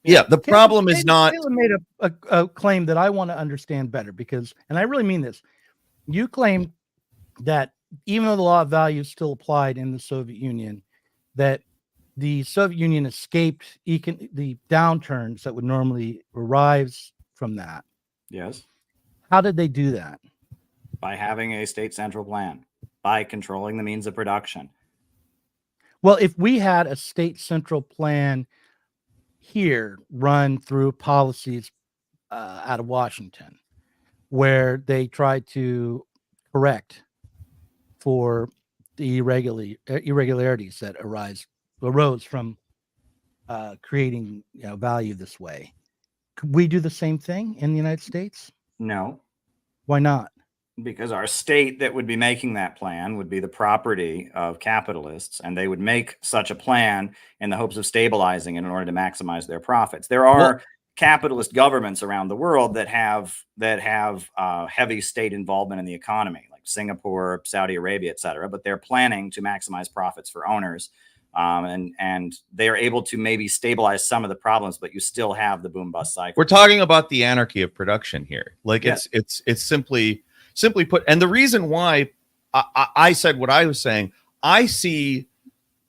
Yeah. The problem is not. Taylor made a claim that I want to understand better, because, and I really mean this. You claim that even though the law of value still applied in the Soviet Union, that the Soviet Union escaped the downturns that would normally arise from that. Yes. How did they do that? By having a state central plan, by controlling the means of production. Well, if we had a state central plan here run through policies out of Washington, where they tried to correct for the irregularities that arose from creating value this way, could we do the same thing in the United States? No. Why not? Because our state that would be making that plan would be the property of capitalists, and they would make such a plan in the hopes of stabilizing it in order to maximize their profits. There are capitalist governments around the world that have heavy state involvement in the economy, like Singapore, Saudi Arabia, etc. But they're planning to maximize profits for owners, and they are able to maybe stabilize some of the problems, but you still have the boom bust cycle. We're talking about the anarchy of production here. Like, yes. it's simply put. And the reason why I said what I was saying, I see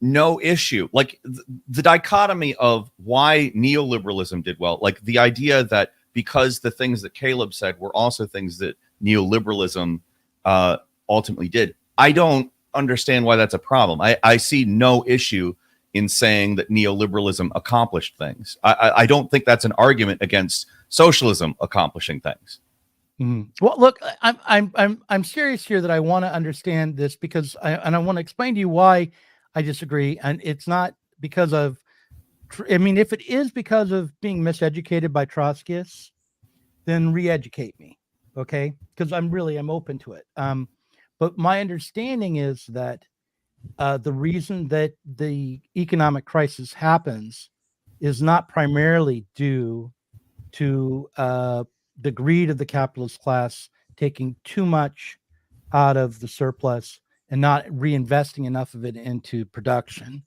no issue. Like the dichotomy of why neoliberalism did well, like the idea that because the things that Caleb said were also things that neoliberalism ultimately did. I don't understand why that's a problem. I see no issue in saying that neoliberalism accomplished things. I don't think that's an argument against socialism accomplishing things. Mm-hmm. Well, look, I'm serious here that I want to understand this, because I want to explain to you why I disagree. And it's not because of, I mean, if it is because of being miseducated by Trotskyists, then re-educate me, okay? Because I'm open to it. But my understanding is that the reason that the economic crisis happens is not primarily due to the greed of the capitalist class taking too much out of the surplus and not reinvesting enough of it into production.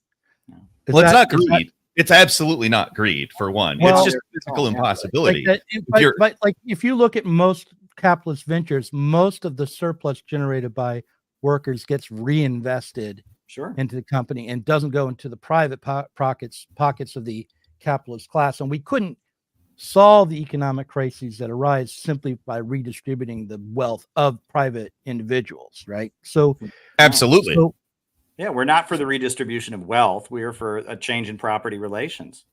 Well, it's not greed. It's absolutely not greed, for one. Well, it's just physical impossibility. But like if you look at most capitalist ventures, most of the surplus generated by workers gets reinvested into the company and doesn't go into the private pockets of the capitalist class. And we couldn't solve the economic crises that arise simply by redistributing the wealth of private individuals, right? So absolutely. Yeah, we're not for the redistribution of wealth. We are for a change in property relations.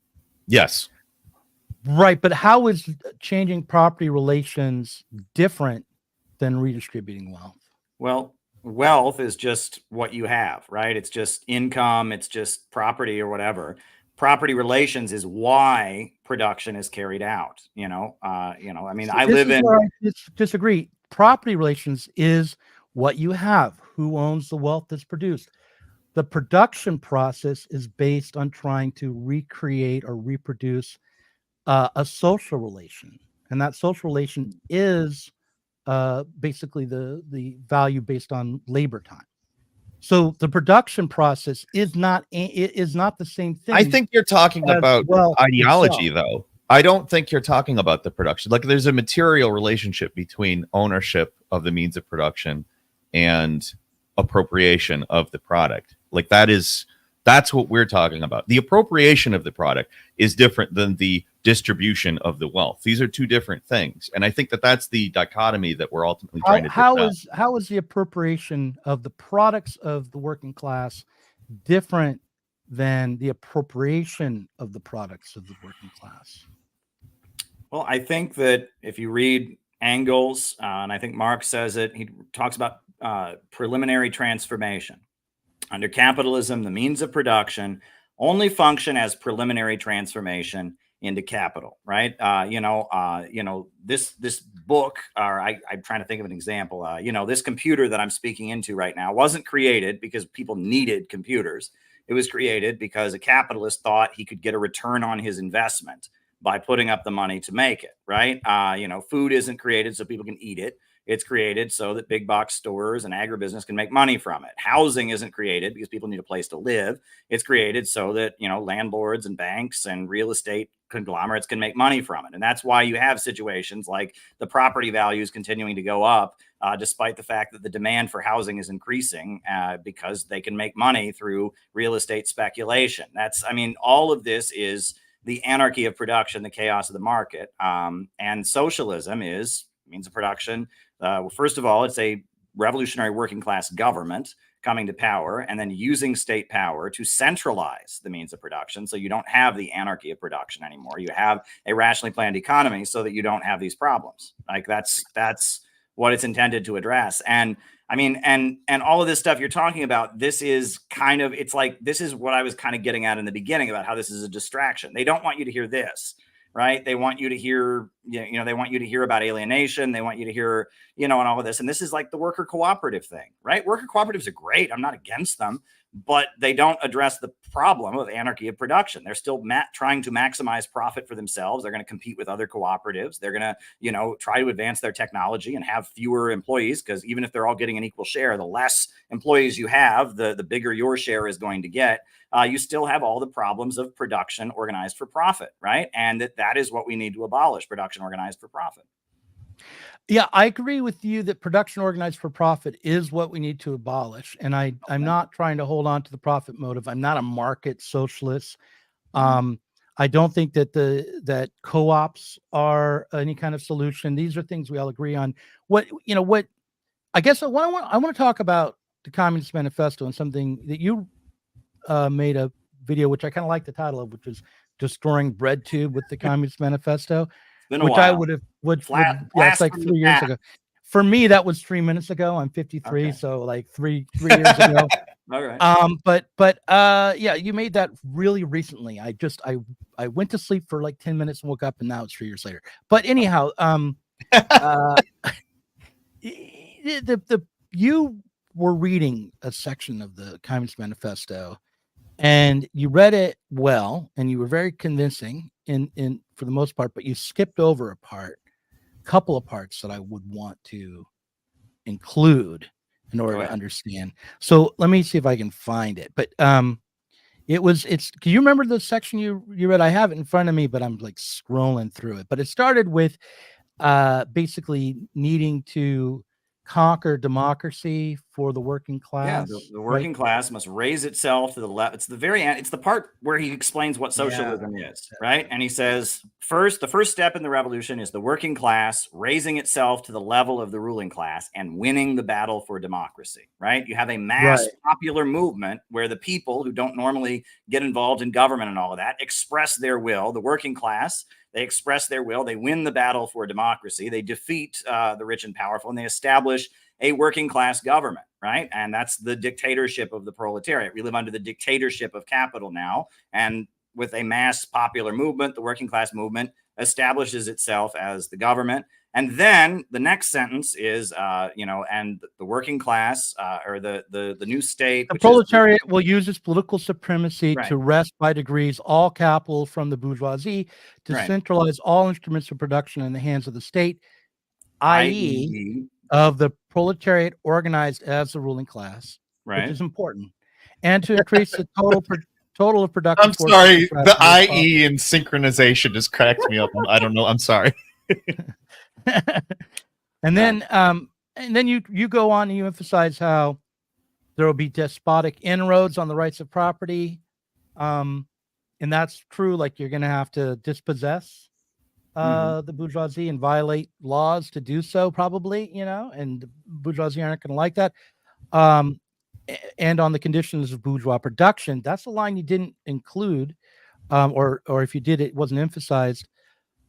Yes. Right, but how is changing property relations different than redistributing wealth? Well, wealth is just what you have, right? It's just income, it's just property or whatever. Property relations is why production is carried out. I mean, So I live in. I disagree. Property relations is what you have. Who owns the wealth that's produced? The production process is based on trying to recreate or reproduce a social relation, and that social relation is basically the value based on labor time. So the production process is not the same thing. I think you're talking about ideology, though. I don't think you're talking about the production. Like, there's a material relationship between ownership of the means of production and appropriation of the product. Like, that's what we're talking about. The appropriation of the product is different than the distribution of the wealth. These are two different things, and I think that's the dichotomy that we're ultimately trying to. How is the appropriation of the products of the working class different than the appropriation of the products of the working class? Well, I think that if you read Engels, and I think Marx says it, he talks about preliminary transformation. Under capitalism, the means of production only function as preliminary transformation into capital, right? This book, or I'm trying to think of an example. This computer that I'm speaking into right now wasn't created because people needed computers. It was created because a capitalist thought he could get a return on his investment by putting up the money to make it, right? Food isn't created so people can eat it. It's created so that big box stores and agribusiness can make money from it. Housing isn't created because people need a place to live. It's created so that, landlords and banks and real estate conglomerates can make money from it. And that's why you have situations like the property values continuing to go up, despite the fact that the demand for housing is increasing because they can make money through real estate speculation. All of this is the anarchy of production, the chaos of the market. And socialism is means of production. First of all, it's a revolutionary working class government coming to power and then using state power to centralize the means of production. So you don't have the anarchy of production anymore. You have a rationally planned economy so that you don't have these problems. Like that's what it's intended to address. And and all of this stuff you're talking about, this is this is what I was kind of getting at in the beginning about how this is a distraction. They don't want you to hear this. Right. They want you to hear, they want you to hear about alienation. They want you to hear, and all of this. And this is like the worker cooperative thing, right? Worker cooperatives are great. I'm not against them, but they don't address the problem of anarchy of production. They're still trying to maximize profit for themselves. They're going to compete with other cooperatives. They're going to, try to advance their technology and have fewer employees, because even if they're all getting an equal share, the less employees you have, the bigger your share is going to get. You still have all the problems of production organized for profit, right? And that is what we need to abolish, production organized for profit. Yeah, I agree with you that production organized for profit is what we need to abolish. And I'm not trying to hold on to the profit motive. I'm not a market socialist. I don't think that co-ops are any kind of solution. These are things we all agree on. I guess I want to talk about the Communist Manifesto and something that you made a video, which I kind of like the title of, which is Destroying BreadTube with the Communist Manifesto, which while. I would it's like 3 years ago. For me, that was 3 minutes ago. I'm 53, okay. So like three years ago. All right. Yeah, you made that really recently. I went to sleep for like 10 minutes and woke up, and now it's 3 years later. But anyhow, you were reading a section of the Communist Manifesto, and you read it well, and you were very convincing in for the most part, but you skipped over a couple of parts that I would want to include in order to understand. So let me see if I can find it. But do you remember the section you read? I have it in front of me, but I'm like scrolling through it. But it started with basically needing to conquer democracy for the working class. Yeah, the working class must raise itself to the left. It's the very end. It's the part where he explains what socialism is, right? And he says, the first step in the revolution is the working class raising itself to the level of the ruling class and winning the battle for democracy, right? You have a mass popular movement where the people who don't normally get involved in government and all of that express their will. The working class, they express their will. They win the battle for democracy. They defeat the rich and powerful, and they establish a working class government, right? And that's the dictatorship of the proletariat. We live under the dictatorship of capital now. And with a mass popular movement, the working class movement establishes itself as the government. And then the next sentence is, and the working class or the new state. The proletariat will use its political supremacy to wrest by degrees all capital from the bourgeoisie, to centralize all instruments of production in the hands of the state, i.e., of the proletariat organized as the ruling class, which is important, and to increase the total of production. I'm sorry, the IE in synchronization just cracked me up. I don't know. I'm sorry. And then you go on and you emphasize how there will be despotic inroads on the rights of property, and that's true. Like you're going to have to dispossess the bourgeoisie and violate laws to do so, probably, and the bourgeoisie aren't going to like that. And on the conditions of bourgeois production, that's a line you didn't include, or if you did, it wasn't emphasized.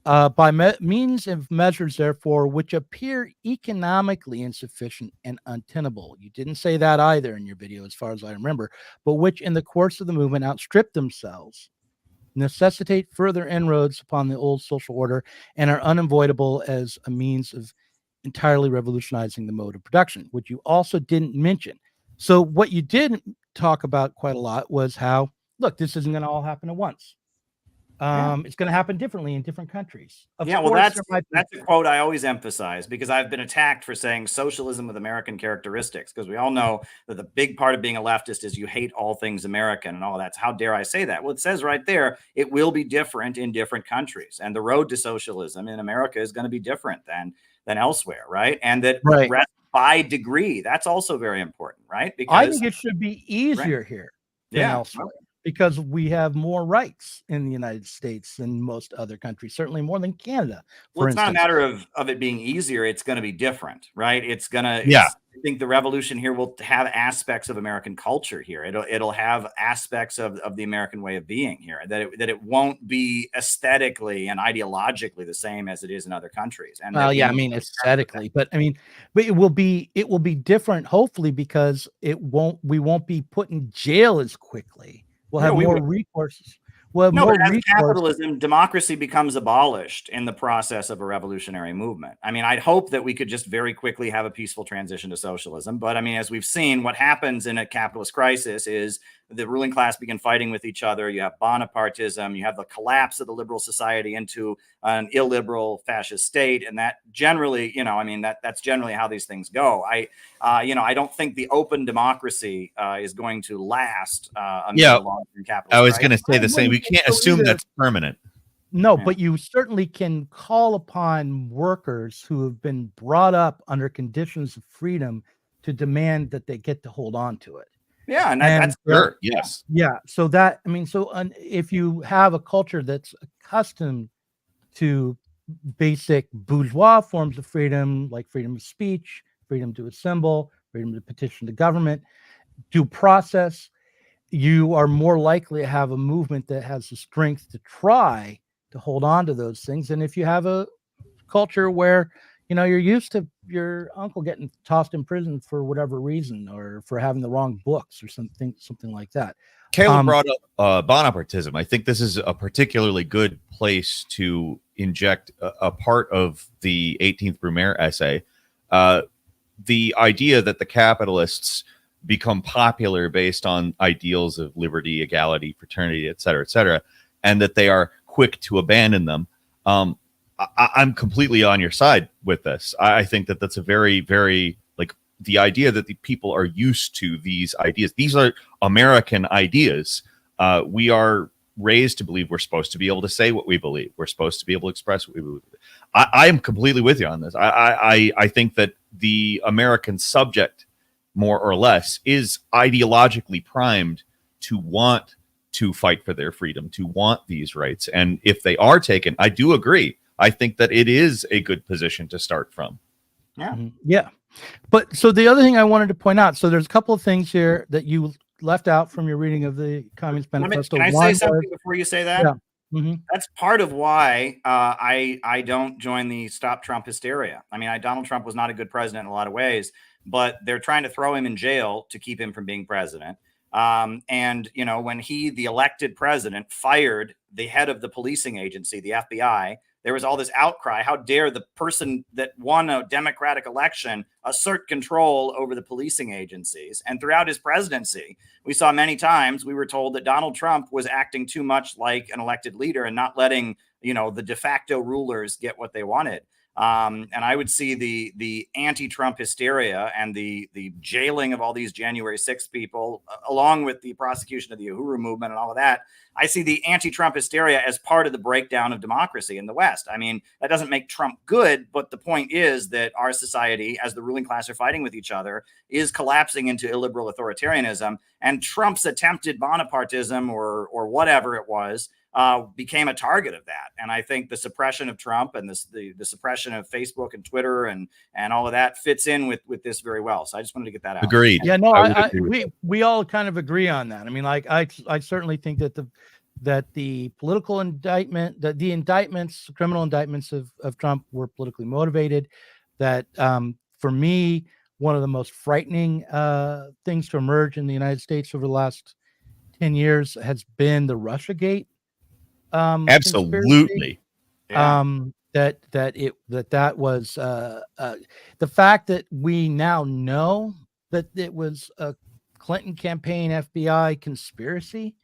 By means of measures, therefore, which appear economically insufficient and untenable. You didn't say that either in your video, as far as I remember, but which in the course of the movement outstrip themselves, necessitate further inroads upon the old social order, and are unavoidable as a means of entirely revolutionizing the mode of production, which you also didn't mention. So what you did talk about quite a lot was how, look, this isn't going to all happen at once. It's going to happen differently in different countries. Well, that's a quote I always emphasize, because I've been attacked for saying socialism with American characteristics, because we all know that the big part of being a leftist is you hate all things American and all that. How dare I say that? Well, it says right there, it will be different in different countries, and the road to socialism in America is going to be different than elsewhere, right? And that rest by degree, that's also very important, right? Because I think it should be easier here than elsewhere. Because we have more rights in the United States than most other countries, certainly more than Canada. Well, it's not a matter of it being easier. It's going to be different, right? It's going to, I think the revolution here will have aspects of American culture here. It'll have aspects of the American way of being here, that it won't be aesthetically and ideologically the same as it is in other countries. And aesthetically, but it will be different, hopefully, because we won't be put in jail as quickly. We'll have more recourses. But as capitalism, democracy becomes abolished in the process of a revolutionary movement. I'd hope that we could just very quickly have a peaceful transition to socialism. But as we've seen, what happens in a capitalist crisis is the ruling class begin fighting with each other. You have Bonapartism. You have the collapse of the liberal society into an illiberal fascist state. And that generally, that's generally how these things go. I don't think the open democracy is going to last amid a long-term capitalist I was going to say the same. We can't assume that's permanent. No, but you certainly can call upon workers who have been brought up under conditions of freedom to demand that they get to hold on to it. Yeah, and that's sure. Yes. Yeah. So if you have a culture that's accustomed to basic bourgeois forms of freedom, like freedom of speech, freedom to assemble, freedom to petition the government, due process, you are more likely to have a movement that has the strength to try to hold on to those things. And if you have a culture where you're used to your uncle getting tossed in prison for whatever reason, or for having the wrong books or something like that. Caleb brought up bonapartism. I think this is a particularly good place to inject a part of the 18th Brumaire essay. The idea that the capitalists become popular based on ideals of liberty, equality, fraternity, et cetera, and that they are quick to abandon them. I'm completely on your side with this. I think that that's a very, very, like, the idea that the people are used to these ideas. These are American ideas. We are raised to believe we're supposed to be able to say what we believe. We're supposed to be able to express what we believe. I am completely with you on this. I think that the American subject, more or less, is ideologically primed to want to fight for their freedom, to want these rights. And if they are taken, I do agree. I think that it is a good position to start from. Yeah. Yeah. But so the other thing I wanted to point out, so there's a couple of things here that you left out from your reading of the Communist Manifesto. Can I say something before you say that? Yeah. Mm-hmm. That's part of why I don't join the Stop Trump hysteria. I mean, Donald Trump was not a good president in a lot of ways, but they're trying to throw him in jail to keep him from being president. And, when the elected president, fired the head of the policing agency, the FBI, there was all this outcry. How dare the person that won a democratic election assert control over the policing agencies? And throughout his presidency, we saw many times we were told that Donald Trump was acting too much like an elected leader and not letting, the de facto rulers get what they wanted. And I would see the anti-Trump hysteria and the jailing of all these January 6th people, along with the prosecution of the Uhuru movement and all of that. I see the anti-Trump hysteria as part of the breakdown of democracy in the West. I mean, that doesn't make Trump good, but the point is that our society, as the ruling class are fighting with each other, is collapsing into illiberal authoritarianism. And Trump's attempted Bonapartism or whatever it was, became a target of that. And I think the suppression of Trump and the suppression of Facebook and Twitter and all of that fits in with this very well. So I just wanted to get that out. Agreed. Yeah, no, we all kind of agree on that. I mean, like, I certainly think that the political indictment, the indictments, criminal indictments of Trump were politically motivated. That for me, one of the most frightening things to emerge in the United States over the last 10 years has been the Russiagate. Absolutely. That was the fact that we now know that it was a Clinton campaign FBI conspiracy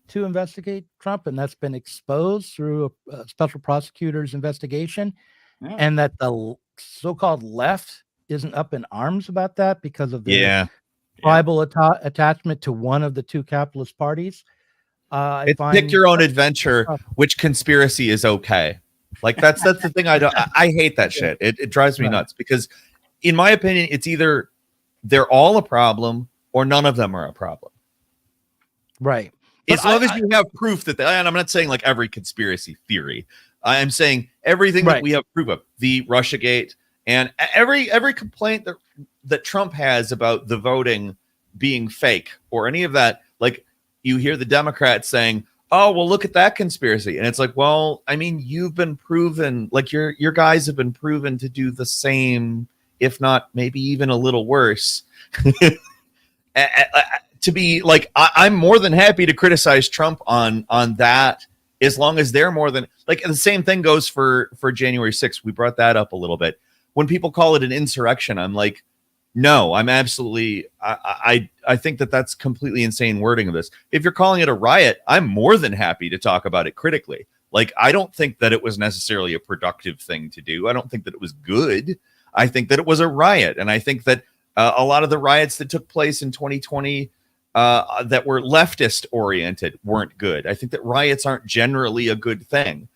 to investigate Trump, and that's been exposed through a special prosecutor's investigation, and that the so-called left isn't up in arms about that because of the tribal attachment to one of the two capitalist parties. Pick your own adventure. Which conspiracy is okay? Like that's the thing. I hate that shit. It drives me nuts because, in my opinion, it's either they're all a problem or none of them are a problem. Right. As long as you have proof that and I'm not saying like every conspiracy theory. I am saying everything that we have proof of, the Russiagate and every complaint that Trump has about the voting being fake or any of that. Like, you hear the Democrats saying, "Oh, well, look at that conspiracy," and it's like, well, I mean, you've been proven, like your guys have been proven to do the same, if not maybe even a little worse. To be like, I'm more than happy to criticize Trump on that, as long as they're more than like. The same thing goes for January 6th. We brought that up a little bit. When people call it an insurrection, I'm like, no, I'm absolutely. I think that that's completely insane wording of this. If you're calling it a riot, I'm more than happy to talk about it critically. Like, I don't think that it was necessarily a productive thing to do. I don't think that it was good. I think that it was a riot, and I think that a lot of the riots that took place in 2020 that were leftist oriented weren't good. I think that riots aren't generally a good thing.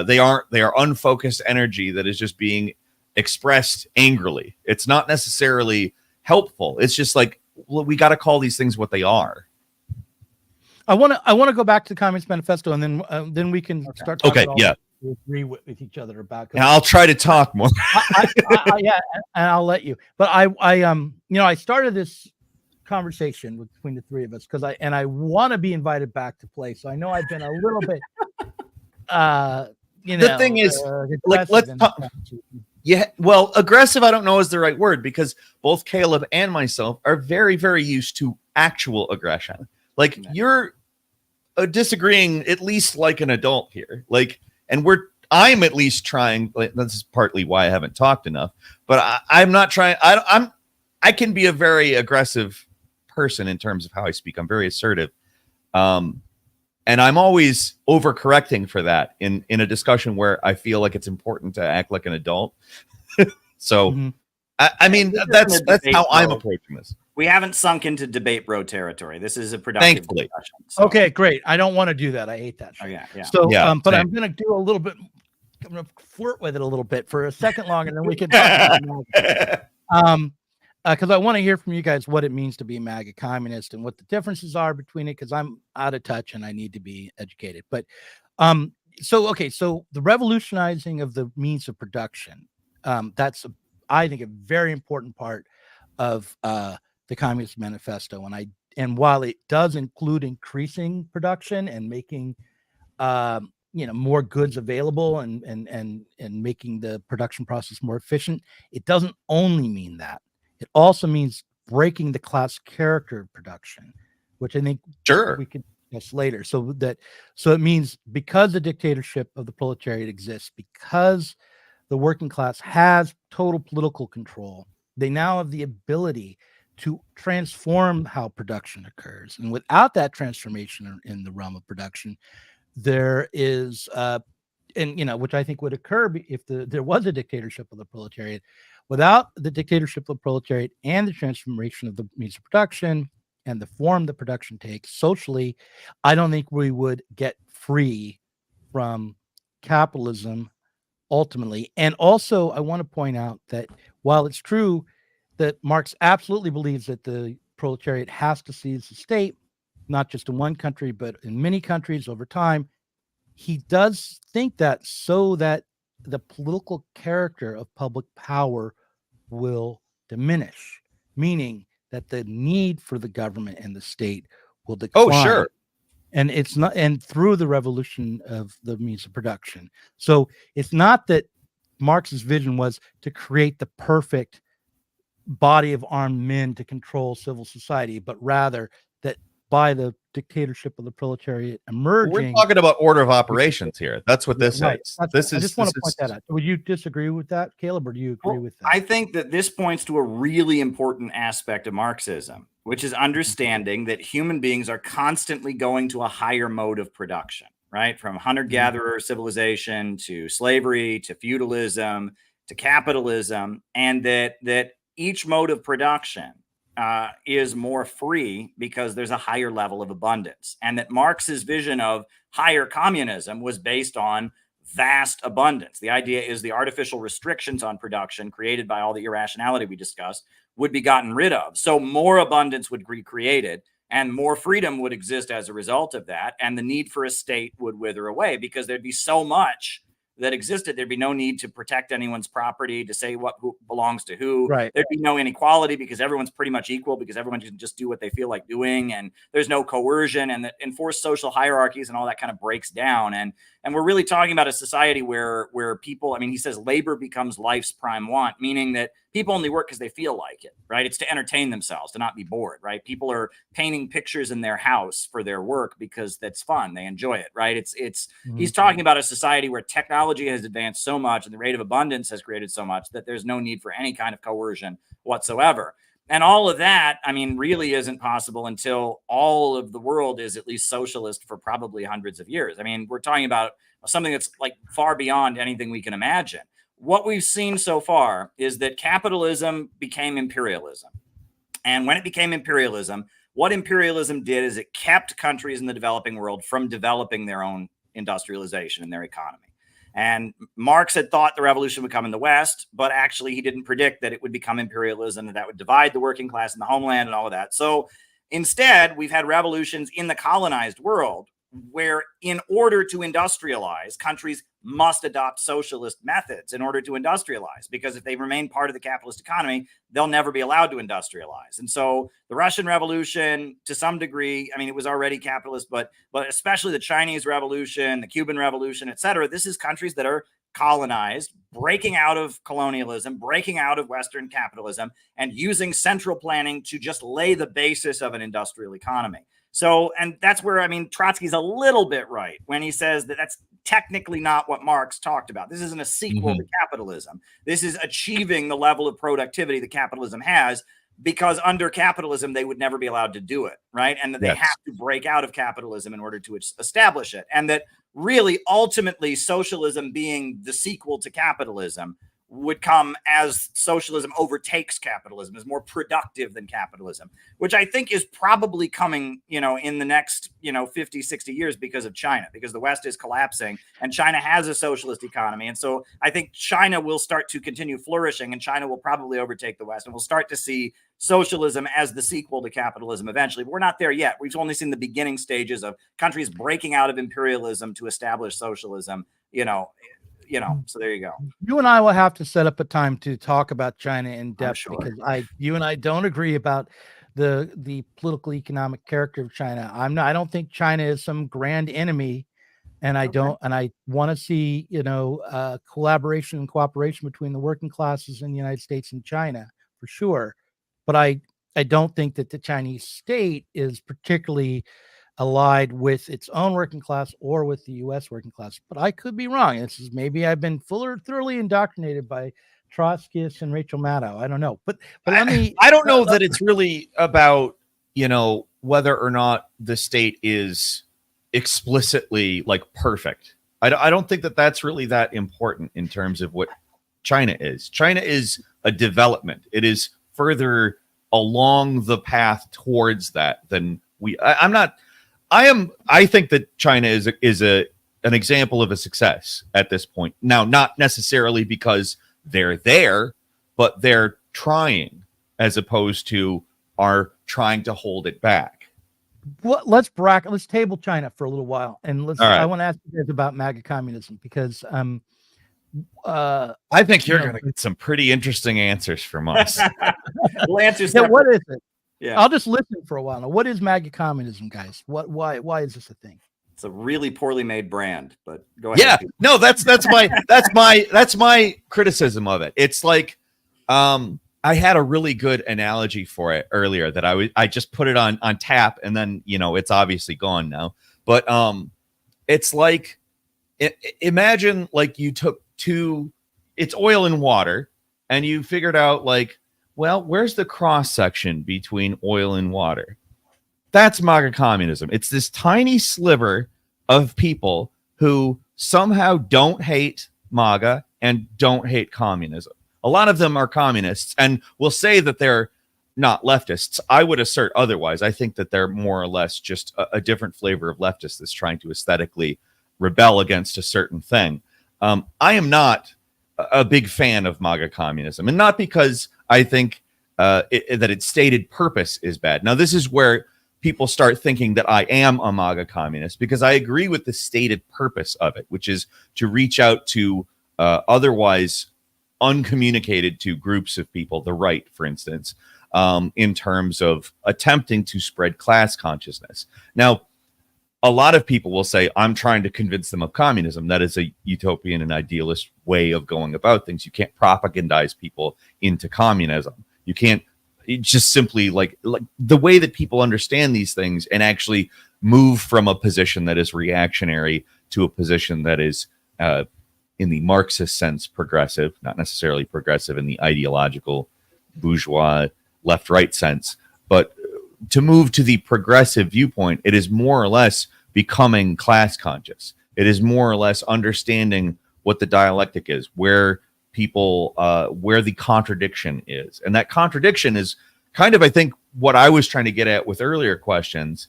They are unfocused energy that is just being expressed angrily. It's not necessarily helpful. It's just like, well, we got to call these things what they are. I want to go back to the Communist Manifesto, and then we can start talking about what we agree with each other about. And I'll try to talk more. Yeah, and I'll let you. But I started this conversation between the three of us because I want to be invited back to play. So I know I've been a little bit. The thing is, like, Yeah, well, aggressive, I don't know is the right word, because both Caleb and myself are very, very used to actual aggression. Like, you're disagreeing at least like an adult here. Like, and I'm at least trying. Like, this is partly why I haven't talked enough, but I'm not trying. I can be a very aggressive person in terms of how I speak. I'm very assertive. And I'm always overcorrecting for that in a discussion where I feel like it's important to act like an adult. So, I mean, that's how I'm approaching this. We haven't sunk into debate bro territory. This is a productive discussion. So. Okay, great. I don't want to do that. I hate that. Oh, yeah. So, but I'm going to do a little bit. I'm going to flirt with it a little bit for a second longer, and then we can talk about because I want to hear from you guys what it means to be a MAGA communist and what the differences are between it, because I'm out of touch and I need to be educated. But so the revolutionizing of the means of production, that's I think a very important part of the Communist Manifesto. And while it does include increasing production and making more goods available and making the production process more efficient, it doesn't only mean that. It also means breaking the class character of production, which I think we could discuss later. So it means because the dictatorship of the proletariat exists, because the working class has total political control, they now have the ability to transform how production occurs. And without that transformation in the realm of production, there is which I think would occur if there was a dictatorship of the proletariat. Without the dictatorship of the proletariat and the transformation of the means of production and the form the production takes socially, I don't think we would get free from capitalism ultimately. And also, I want to point out that while it's true that Marx absolutely believes that the proletariat has to seize the state, not just in one country, but in many countries over time, he does think that so that the political character of public power will diminish, meaning that the need for the government and the state will decline. Oh, sure. And it's not, and through the revolution of the means of production. So it's not that Marx's vision was to create the perfect body of armed men to control civil society, but rather that by the dictatorship of the proletariat emerging, we're talking about order of operations here. That's what this is. I just want to point that out. Would you disagree with that, Caleb, or do you agree with that? I think that this points to a really important aspect of Marxism, which is understanding that human beings are constantly going to a higher mode of production, right? From hunter-gatherer civilization to slavery to feudalism to capitalism, and that each mode of production is more free because there's a higher level of abundance, and that Marx's vision of higher communism was based on vast abundance. The idea is the artificial restrictions on production created by all the irrationality we discussed would be gotten rid of. So more abundance would be created and more freedom would exist as a result of that. And the need for a state would wither away because there'd be so much that existed. There'd be no need to protect anyone's property, to say who belongs to who. Right. There'd be no inequality because everyone's pretty much equal, because everyone can just do what they feel like doing, and there's no coercion, and the enforced social hierarchies and all that kind of breaks down. And we're really talking about a society where people, I mean, he says labor becomes life's prime want, meaning that people only work because they feel like it, right? It's to entertain themselves, to not be bored, right? People are painting pictures in their house for their work because that's fun. They enjoy it, right? He's talking about a society where technology has advanced so much and the rate of abundance has created so much that there's no need for any kind of coercion whatsoever. And all of that, I mean, really isn't possible until all of the world is at least socialist for probably hundreds of years. I mean, we're talking about something that's like far beyond anything we can imagine. What we've seen so far is that capitalism became imperialism. And when it became imperialism, what imperialism did is it kept countries in the developing world from developing their own industrialization in their economy. And Marx had thought the revolution would come in the West, but actually he didn't predict that it would become imperialism and that would divide the working class and the homeland and all of that. So instead, we've had revolutions in the colonized world where, in order to industrialize, countries must adopt socialist methods in order to industrialize, because if they remain part of the capitalist economy, they'll never be allowed to industrialize. And so the Russian Revolution, to some degree, I mean, it was already capitalist, but especially the Chinese Revolution, the Cuban Revolution, et cetera, this is countries that are colonized, breaking out of colonialism, breaking out of Western capitalism, and using central planning to just lay the basis of an industrial economy. So, and that's where, I mean, Trotsky's a little bit right when he says that that's technically not what Marx talked about. This isn't a sequel to capitalism. This is achieving the level of productivity that capitalism has, because under capitalism, they would never be allowed to do it, right? And that they have to break out of capitalism in order to establish it. And that really, ultimately, socialism being the sequel to capitalism would come as socialism overtakes capitalism, is more productive than capitalism, which I think is probably coming, in the next, 50, 60 years because of China, because the West is collapsing and China has a socialist economy. And so I think China will start to continue flourishing, and China will probably overtake the West, and we'll start to see socialism as the sequel to capitalism eventually. But we're not there yet. We've only seen the beginning stages of countries breaking out of imperialism to establish socialism, so there you go. You and I will have to set up a time to talk about China in depth, sure. because you and I don't agree about the political economic character of China. I don't think China is some grand enemy, and I want to see, collaboration and cooperation between the working classes in the United States and China for sure. But I don't think that the Chinese state is particularly allied with its own working class or with the U.S. working class. But I could be wrong. This is, maybe I've been thoroughly indoctrinated by Trotskyists and Rachel Maddow. I don't know. But let me. I don't know that it's really about, whether or not the state is explicitly like perfect. I don't think that that's really that important in terms of what China is. China is a development. It is further along the path towards that than we. I think that China is an example of a success at this point. Now, not necessarily because they're there, but they're trying, as opposed to are trying to hold it back. Well, let's table China for a little while, and I want to ask you guys about MAGA communism, because I think you're going to get some pretty interesting answers from us. We'll answer. Yeah, what is it? Yeah. I'll just listen for a while. Now, what is MAGA communism, guys? Why is this a thing? It's a really poorly made brand, but go ahead. Yeah, no, that's my criticism of it. It's like, I had a really good analogy for it earlier that I just put it on tap, and then, it's obviously gone now. But it's like, imagine like you took it's oil and water, and you figured out like, well, where's the cross section between oil and water? That's MAGA communism. It's this tiny sliver of people who somehow don't hate MAGA and don't hate communism. A lot of them are communists and will say that they're not leftists. I would assert otherwise. I think that they're more or less just a different flavor of leftist that's trying to aesthetically rebel against a certain thing. I am not a big fan of MAGA communism, and not because I think that its stated purpose is bad. Now, this is where people start thinking that I am a MAGA communist, because I agree with the stated purpose of it, which is to reach out to otherwise uncommunicated to groups of people, the right, for instance, in terms of attempting to spread class consciousness. Now, a lot of people will say, I'm trying to convince them of communism. That is a utopian and idealist way of going about things. You can't propagandize people into communism. You can't just simply like the way that people understand these things and actually move from a position that is reactionary to a position that is, in the Marxist sense, progressive, not necessarily progressive in the ideological bourgeois left-right sense, but to move to the progressive viewpoint, it is more or less becoming class conscious. It is more or less understanding what the dialectic is, where people, where the contradiction is. And that contradiction is kind of, I think, what I was trying to get at with earlier questions.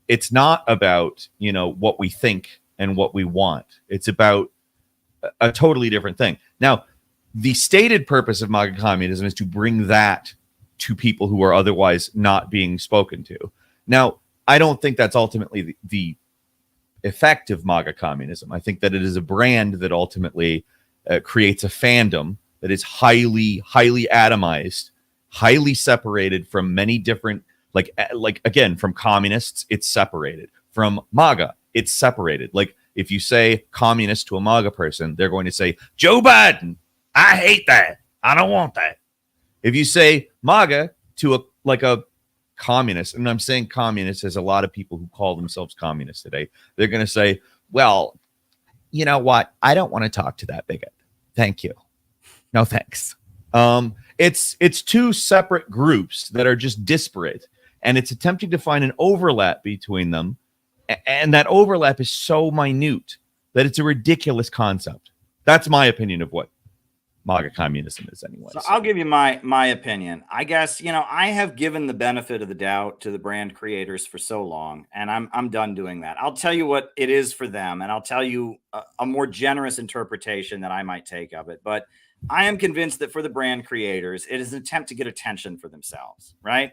It's not about, what we think and what we want. It's about a totally different thing. Now, the stated purpose of MAGA communism is to bring that to people who are otherwise not being spoken to. Now, I don't think that's ultimately the effect of MAGA communism. I think that it is a brand that ultimately creates a fandom that is highly, highly atomized, highly separated from many different, like again, from communists, it's separated. From MAGA, it's separated. Like If you say communist to a MAGA person, they're going to say, Joe Biden, I hate that. I don't want that. If you say MAGA to a communist, and I'm saying communist, there's a lot of people who call themselves communists today. They're going to say, well, you know what? I don't want to talk to that bigot. Thank you. No, thanks. It's two separate groups that are just disparate, and it's attempting to find an overlap between them. And that overlap is so minute that it's a ridiculous concept. That's my opinion of what MAGA communism is anyway. So I'll give you my opinion. I guess, I have given the benefit of the doubt to the brand creators for so long, and I'm done doing that. I'll tell you what it is for them, and I'll tell you a more generous interpretation that I might take of it. But I am convinced that for the brand creators, it is an attempt to get attention for themselves, right?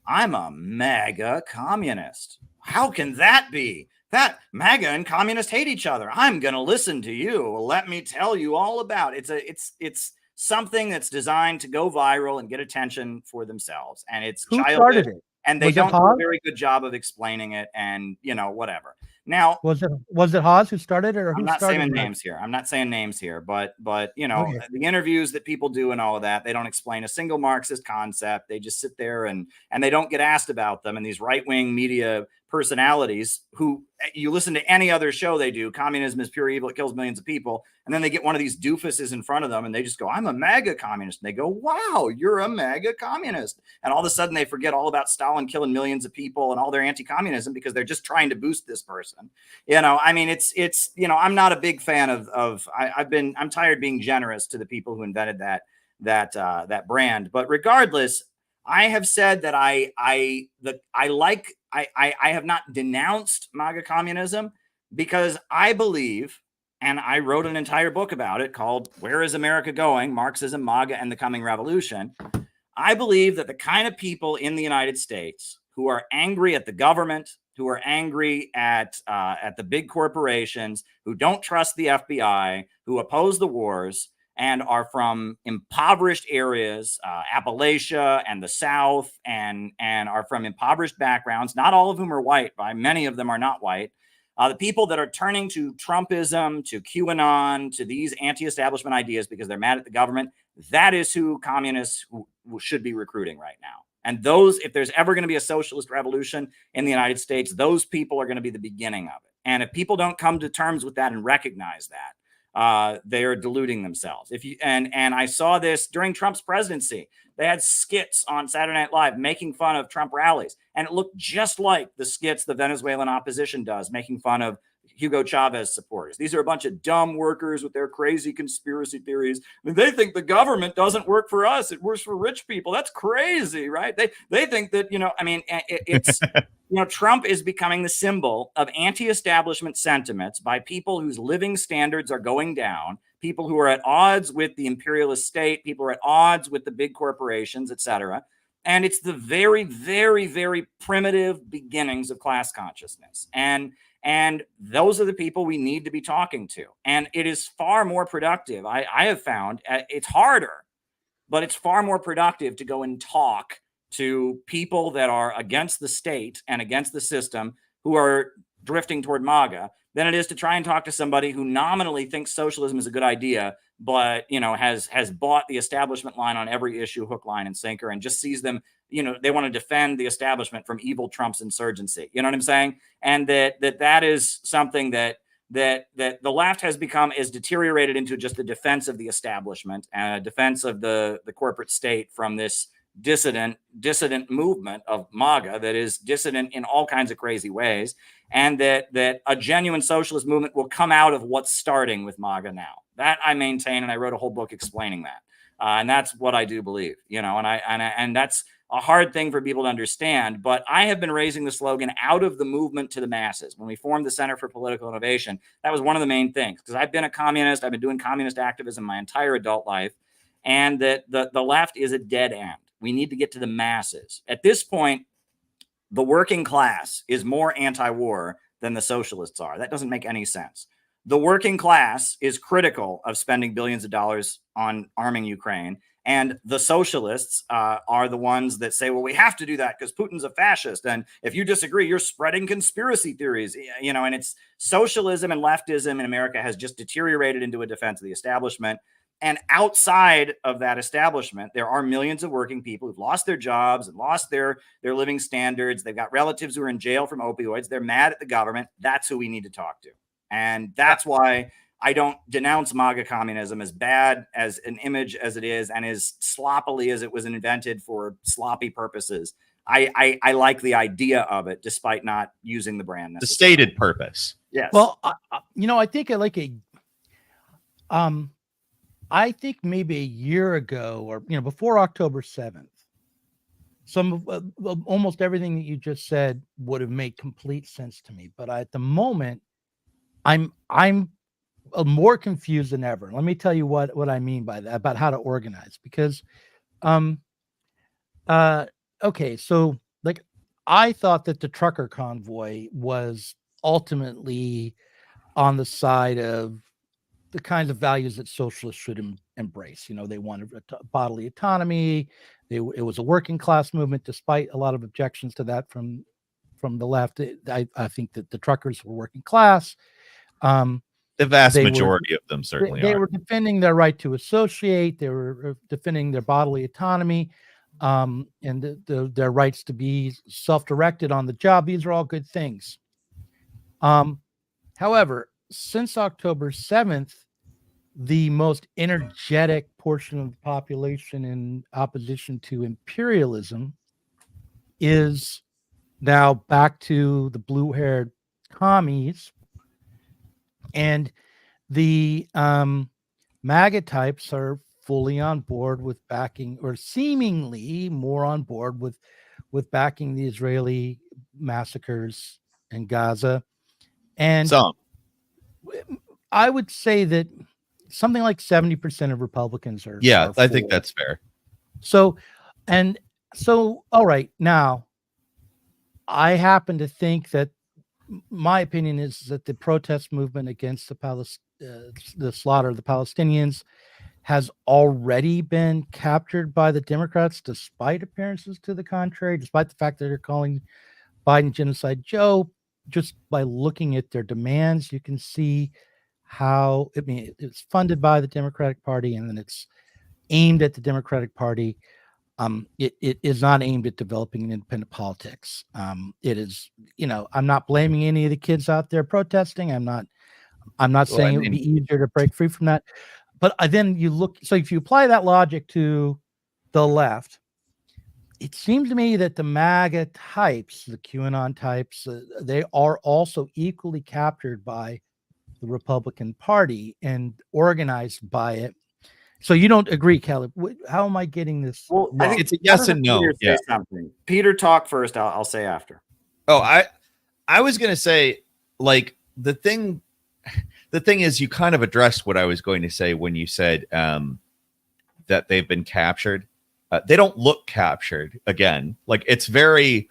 I'm a MAGA communist. How can that be? That MAGA and communists hate each other. I'm going to listen to you. Let me tell you all about it. It's something that's designed to go viral and get attention for themselves. And it's Who childish, started it? and they Was it don't do a Haas? very good job of explaining it, and whatever. Now, Was it Haas who started it, or who I'm not started saying it? names here. I'm not saying names here, but Okay. the interviews that people do and all of that, they don't explain a single Marxist concept. They just sit there and they don't get asked about them. And these right-wing media personalities who, you listen to any other show they do, communism is pure evil, it kills millions of people, and then they get one of these doofuses in front of them and they just go, I'm a MAGA communist. And they go, wow, you're a MAGA communist. And all of a sudden they forget all about Stalin killing millions of people and all their anti-communism because they're just trying to boost this person. It's I'm not a big fan of I'm tired being generous to the people who invented that brand. But regardless, I have said that I have not denounced MAGA communism because I believe, and I wrote an entire book about it called Where is America Going? Marxism, MAGA, and the Coming Revolution. I believe that the kind of people in the United States who are angry at the government, who are angry at the big corporations, who don't trust the FBI, who oppose the wars, and are from impoverished areas, Appalachia and the South, and are from impoverished backgrounds, not all of whom are white, but many of them are not white. The people that are turning to Trumpism, to QAnon, to these anti-establishment ideas because they're mad at the government, that is who communists should be recruiting right now. And those, if there's ever going to be a socialist revolution in the United States, those people are going to be the beginning of it. And if people don't come to terms with that and recognize that, they are deluding themselves. And I saw this during Trump's presidency. They had skits on Saturday Night Live making fun of Trump rallies, and it looked just like the skits the Venezuelan opposition does, making fun of Hugo Chavez supporters. These are a bunch of dumb workers with their crazy conspiracy theories. I mean, they think the government doesn't work for us; it works for rich people. That's crazy, right? They think that it's Trump is becoming the symbol of anti-establishment sentiments by people whose living standards are going down, people who are at odds with the imperialist state, people who are at odds with the big corporations, etc. And it's the very, very, very primitive beginnings of class consciousness. And those are the people we need to be talking to. And it is far more productive. I have found it's harder, but it's far more productive to go and talk to people that are against the state and against the system who are drifting toward MAGA than it is to try and talk to somebody who nominally thinks socialism is a good idea, but has bought the establishment line on every issue, hook, line, and sinker, and just sees them. They want to defend the establishment from evil Trump's insurgency. You know what I'm saying? And that is something that the left has become, is deteriorated into just the defense of the establishment and a defense of the corporate state from this dissident movement of MAGA that is dissident in all kinds of crazy ways, and that a genuine socialist movement will come out of what's starting with MAGA now. That I maintain, and I wrote a whole book explaining that, and that's what I do believe. And that's a hard thing for people to understand, but I have been raising the slogan out of the movement to the masses. When we formed the Center for Political Innovation, that was one of the main things, because I've been a communist. I've been doing communist activism my entire adult life, and that the left is a dead end. We need to get to the masses. At this point, the working class is more anti-war than the socialists are. That doesn't make any sense. The working class is critical of spending billions of dollars on arming Ukraine, And the socialists are the ones that say, well, we have to do that because Putin's a fascist. And if you disagree, you're spreading conspiracy theories, you know, and it's socialism and leftism in America has just deteriorated into a defense of the establishment. And outside of that establishment, there are millions of working people who've lost their jobs and lost their living standards. They've got relatives who are in jail from opioids. They're mad at the government. That's who we need to talk to. And that's why I don't denounce MAGA communism as bad as an image as it is and as sloppily as it was invented for sloppy purposes. I like the idea of it, despite not using the brand The stated purpose. Yes. Well, you know, I think I think maybe a year ago, or you know, before October 7th, some of almost everything that you just said would have made complete sense to me. But at the moment, I'm more confused than ever. Let me tell you what I mean by that, about how to organize. Because, okay, so like I thought that the trucker convoy was ultimately on the side of the kinds of values that socialists should embrace. You know, they wanted bodily autonomy. It was a working class movement, despite a lot of objections to that from the left. I think that the truckers were working class. The vast majority of them certainly they are. were defending their right to associate. They were defending their bodily autonomy, and their rights to be self-directed on the job. These are all good things. However, since October 7th, the most energetic portion of the population in opposition to imperialism is now back to the blue-haired commies, and the MAGA types are fully on board with backing, or seemingly more on board with backing the Israeli massacres in Gaza. And Some. I would say that something like 70% of Republicans are. Yeah, I think that's fair. So, all right. Now, I happen to think that my opinion is that the protest movement against the slaughter of the Palestinians has already been captured by the Democrats, despite appearances to the contrary, despite the fact that they're calling Biden Genocide Joe. Just by looking at their demands, you can see how, I mean, it's funded by the Democratic Party, and then it's aimed at the Democratic Party. It is not aimed at developing an independent politics. It is, you know, I'm not blaming any of the kids out there protesting. I'm not saying it would be easier to break free from that. But then you look, so if you apply that logic to the left, it seems to me that the MAGA types, the QAnon types, they are also equally captured by the Republican Party and organized by it. So you don't agree, Caleb? How am I getting this? Well, I think it's a yes and no. Peter, yeah. something. Peter, talk first. I'll say after. Oh, I was gonna say, like, the thing is, you kind of addressed what I was going to say when you said that they've been captured. They don't look captured. Again, like it's very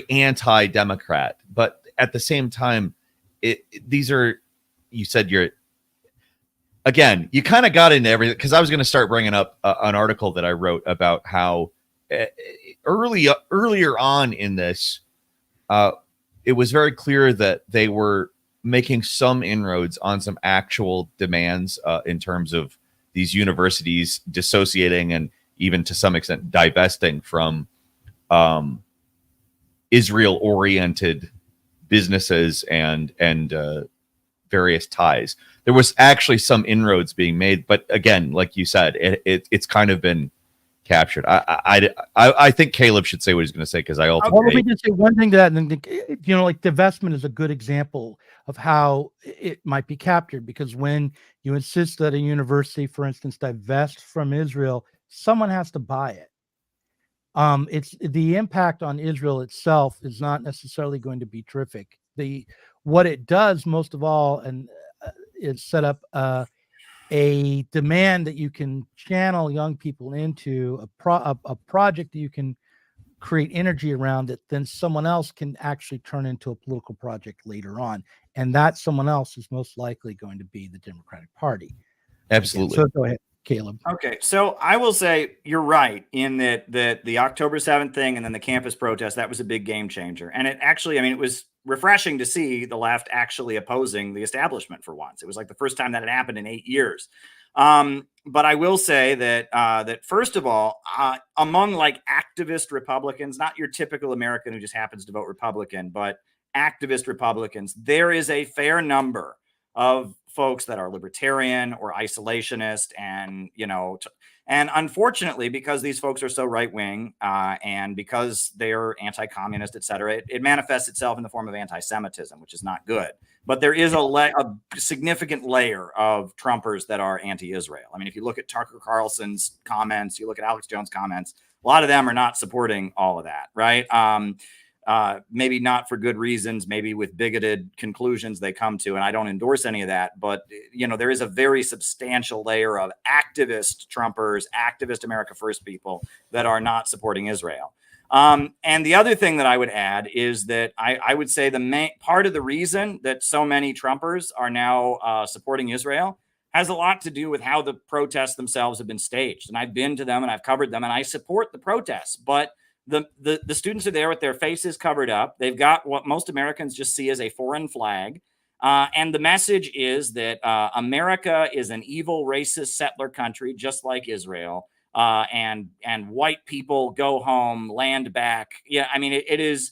anti-democrat, but at the same time, these are, you said you're, again, you kind of got into everything, because I was going to start bringing up an article that I wrote about how earlier on in this, it was very clear that they were making some inroads on some actual demands in terms of these universities dissociating and even to some extent divesting from Israel-oriented businesses and various ties. There was actually some inroads being made, but again, like you said, it's kind of been captured. I think Caleb should say what he's going to say, because Let me just say one thing to that, and then, you know, like divestment is a good example of how it might be captured, because when you insist that a university, for instance, divest from Israel, someone has to buy it. It's the impact on Israel itself is not necessarily going to be terrific. What it does most of all, and is set up a demand that you can channel young people into a project that you can create energy around, that then someone else can actually turn into a political project later on, and that someone else is most likely going to be the Democratic Party. Absolutely. So go ahead. Caleb. Okay, so I will say you're right in that the October 7th thing and then the campus protest, that was a big game changer. And it actually, I mean, it was refreshing to see the left actually opposing the establishment for once. It was like the first time that had happened in 8 years. But I will say that first of all, among like activist Republicans, not your typical American who just happens to vote Republican, but activist Republicans, there is a fair number of folks that are libertarian or isolationist, and and unfortunately, because these folks are so right wing, and because they're anti-communist, et cetera, it manifests itself in the form of anti-Semitism, which is not good. But there is a significant layer of Trumpers that are anti-Israel. I mean, if you look at Tucker Carlson's comments, you look at Alex Jones' comments, a lot of them are not supporting all of that, right? Maybe not for good reasons, maybe with bigoted conclusions they come to, and I don't endorse any of that. But there is a very substantial layer of activist Trumpers, activist America First people that are not supporting Israel. And the other thing that I would add is that I would say the main part of the reason that so many Trumpers are now supporting Israel has a lot to do with how the protests themselves have been staged. And I've been to them and I've covered them, and I support the protests, but the students are there with their faces covered up. They've got what most Americans just see as a foreign flag. And the message is that America is an evil, racist settler country, just like Israel. And white people go home, land back. Yeah, I mean, the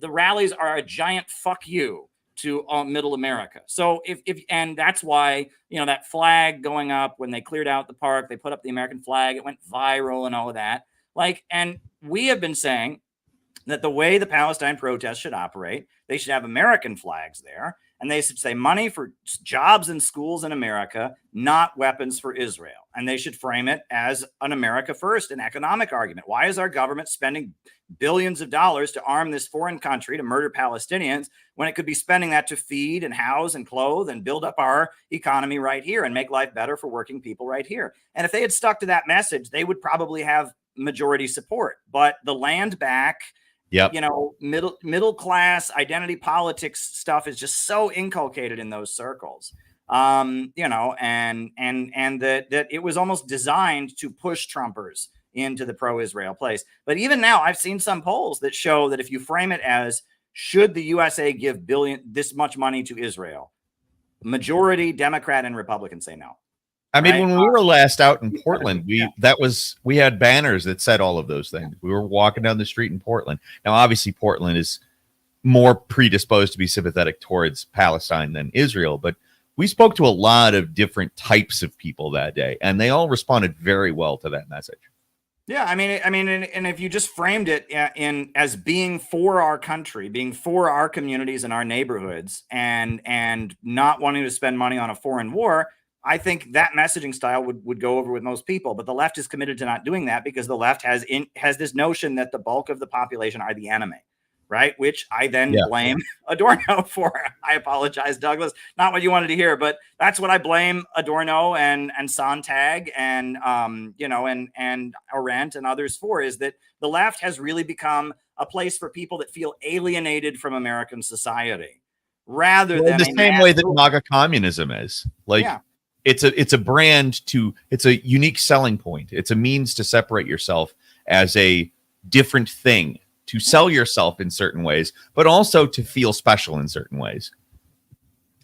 rallies are a giant fuck you to middle America. So and that's why, that flag going up when they cleared out the park, they put up the American flag, it went viral and all of that. And we have been saying that the way the Palestine protests should operate, they should have American flags there, and they should say money for jobs and schools in America, not weapons for Israel. And they should frame it as an America first, an economic argument. Why is our government spending billions of dollars to arm this foreign country to murder Palestinians when it could be spending that to feed and house and clothe and build up our economy right here and make life better for working people right here? And if they had stuck to that message, they would probably have majority support. But the land back, middle class identity politics stuff is just so inculcated in those circles. And that it was almost designed to push Trumpers into the pro-Israel place. But even now, I've seen some polls that show that if you frame it as, should the USA give this much money to Israel, majority Democrat and Republican say no. I mean, when we were last out in Portland, we had banners that said all of those things. We were walking down the street in Portland. Now, obviously, Portland is more predisposed to be sympathetic towards Palestine than Israel, but we spoke to a lot of different types of people that day, and they all responded very well to that message. Yeah, I mean, and if you just framed it as being for our country, being for our communities and our neighborhoods, and not wanting to spend money on a foreign war, I think that messaging style would go over with most people. But the left is committed to not doing that because the left has this notion that the bulk of the population are the enemy, right? Which I then blame Adorno for. I apologize, Douglas. Not what you wanted to hear, but that's what I blame Adorno and Sontag and and Arendt and others for, is that the left has really become a place for people that feel alienated from American society, rather than the same way that Maga communism is. It's a brand it's a unique selling point. It's a means to separate yourself as a different thing, to sell yourself in certain ways, but also to feel special in certain ways.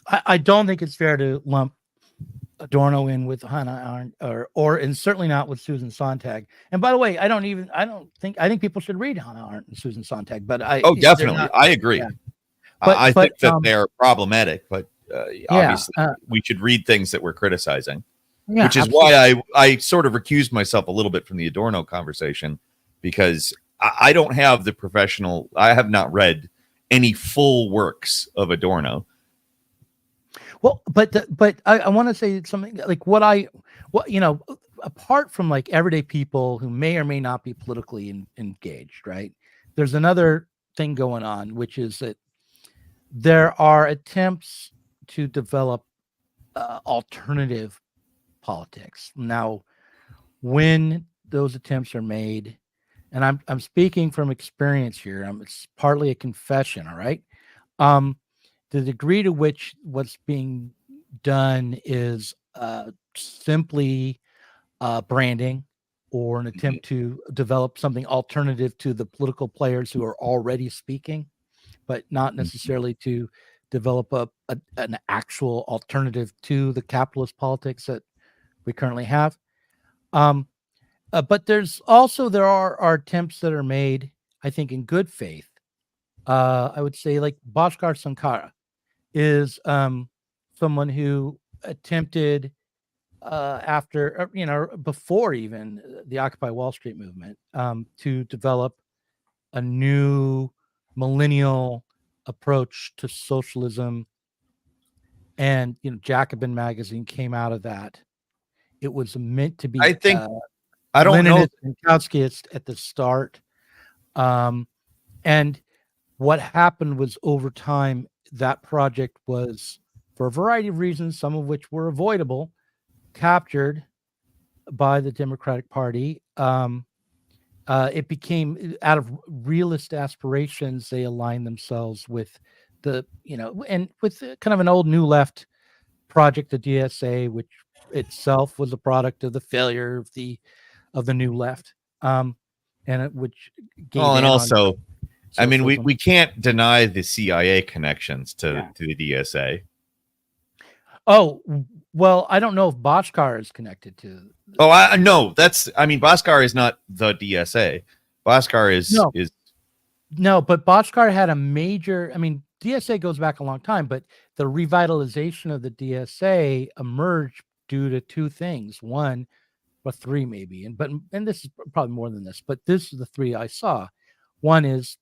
I don't think it's fair to lump Adorno in with Hannah Arendt and certainly not with Susan Sontag. And by the way, I think people should read Hannah Arendt and Susan Sontag, but definitely. I agree. Yeah. I think that they're problematic, but obviously we should read things that we're criticizing, which is why I sort of recused myself a little bit from the Adorno conversation, because I don't have I have not read any full works of Adorno. Well, but I want to say something like apart from like everyday people who may or may not be politically engaged, right? There's another thing going on, which is that there are attempts to develop alternative politics. Now, when those attempts are made, and I'm speaking from experience here, it's partly a confession, all right? The degree to which what's being done is simply branding or an attempt to develop something alternative to the political players who are already speaking, but not necessarily to develop an actual alternative to the capitalist politics that we currently have. But there are attempts that are made, I think, in good faith. I would say, like Bhaskar Sankara is someone who attempted after, before even the Occupy Wall Street movement, to develop a new millennial approach to socialism. And, Jacobin magazine came out of that. It was meant to be I think I don't know. Leninist and Trotskyist at the start. And what happened was, over time, that project was, for a variety of reasons, some of which were avoidable, captured by the Democratic Party. It became, out of realist aspirations, they aligned themselves with and with kind of an old new left project, the DSA, which itself was a product of the failure of the new left, which gave Well, and in on also, I mean, socialism. we can't deny the CIA connections to the DSA. Oh, well, I don't know if Bhaskar is connected to. Oh, I no, Bhaskar is not the DSA. Bhaskar is No, but Bhaskar had a major. I mean, DSA goes back a long time, but the revitalization of the DSA emerged due to two things. One, or three maybe, and this is probably more than this, but this is the three I saw. One is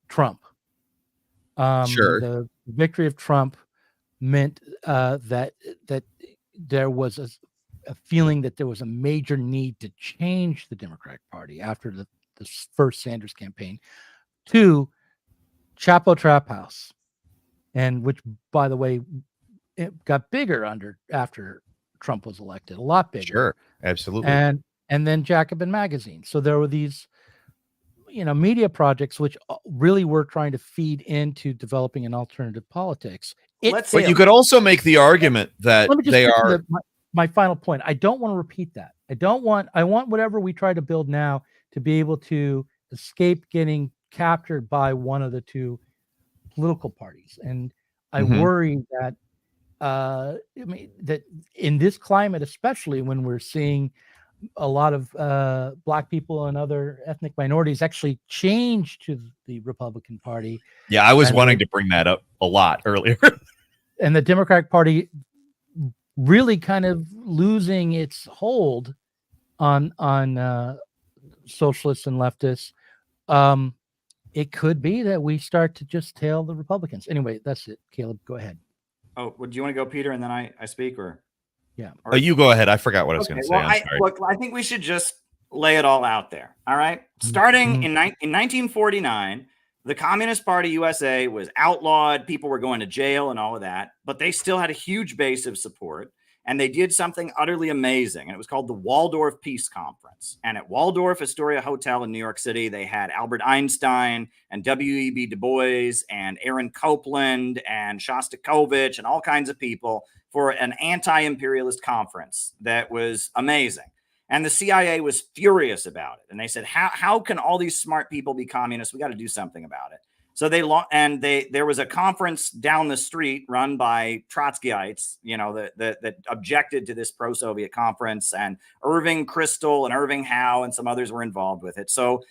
Trump. Sure. The victory of Trump meant that there was a feeling that there was a major need to change the Democratic Party after the first Sanders campaign. Two, Chapo Trap House, and which, by the way, it got bigger after Trump was elected, a lot bigger. Sure, absolutely. And then Jacobin magazine. So there were these, media projects which really were trying to feed into developing an alternative politics. But you could also make the argument that they are. My final point. I don't want to repeat that. I want whatever we try to build now to be able to escape getting captured by one of the two political parties. And I worry that, that in this climate, especially when we're seeing a lot of Black people and other ethnic minorities actually change to the Republican Party. Yeah, I was wanting to bring that up a lot earlier. And the Democratic Party really kind of losing its hold on socialists and leftists. It could be that we start to just tail the Republicans. Anyway, that's it. Caleb, go ahead. Oh, do you want to go, Peter, and then I speak, or? Yeah. Oh, you go ahead. I forgot what I was going to say. I think we should just lay it all out there. All right. Starting in 1949, the Communist Party USA was outlawed. People were going to jail and all of that, but they still had a huge base of support. And they did something utterly amazing. And it was called the Waldorf Peace Conference. And at Waldorf Astoria Hotel in New York City, they had Albert Einstein and W.E.B. Du Bois and Aaron Copland and Shostakovich and all kinds of people for an anti-imperialist conference that was amazing. And the CIA was furious about it. And they said, how can all these smart people be communists? We got to do something about it. So there was a conference down the street run by Trotskyites, that objected to this pro-Soviet conference, and Irving Kristol and Irving Howe and some others were involved with it. So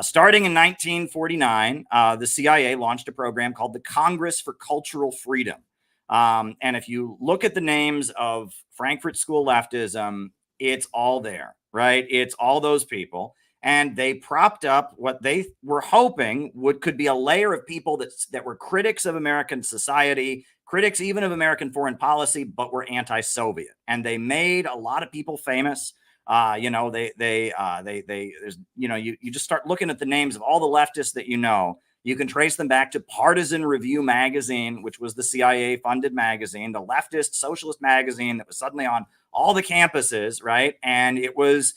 starting in 1949, the CIA launched a program called the Congress for Cultural Freedom. And if you look at the names of Frankfurt School leftism, it's all there, right? It's all those people. And they propped up what they were hoping could be a layer of people that were critics of American society, critics even of American foreign policy, but were anti-Soviet. And they made a lot of people famous. You just start looking at the names of all the leftists that you can trace them back to Partisan Review magazine, which was the CIA-funded magazine, the leftist socialist magazine that was suddenly on all the campuses, right? And it was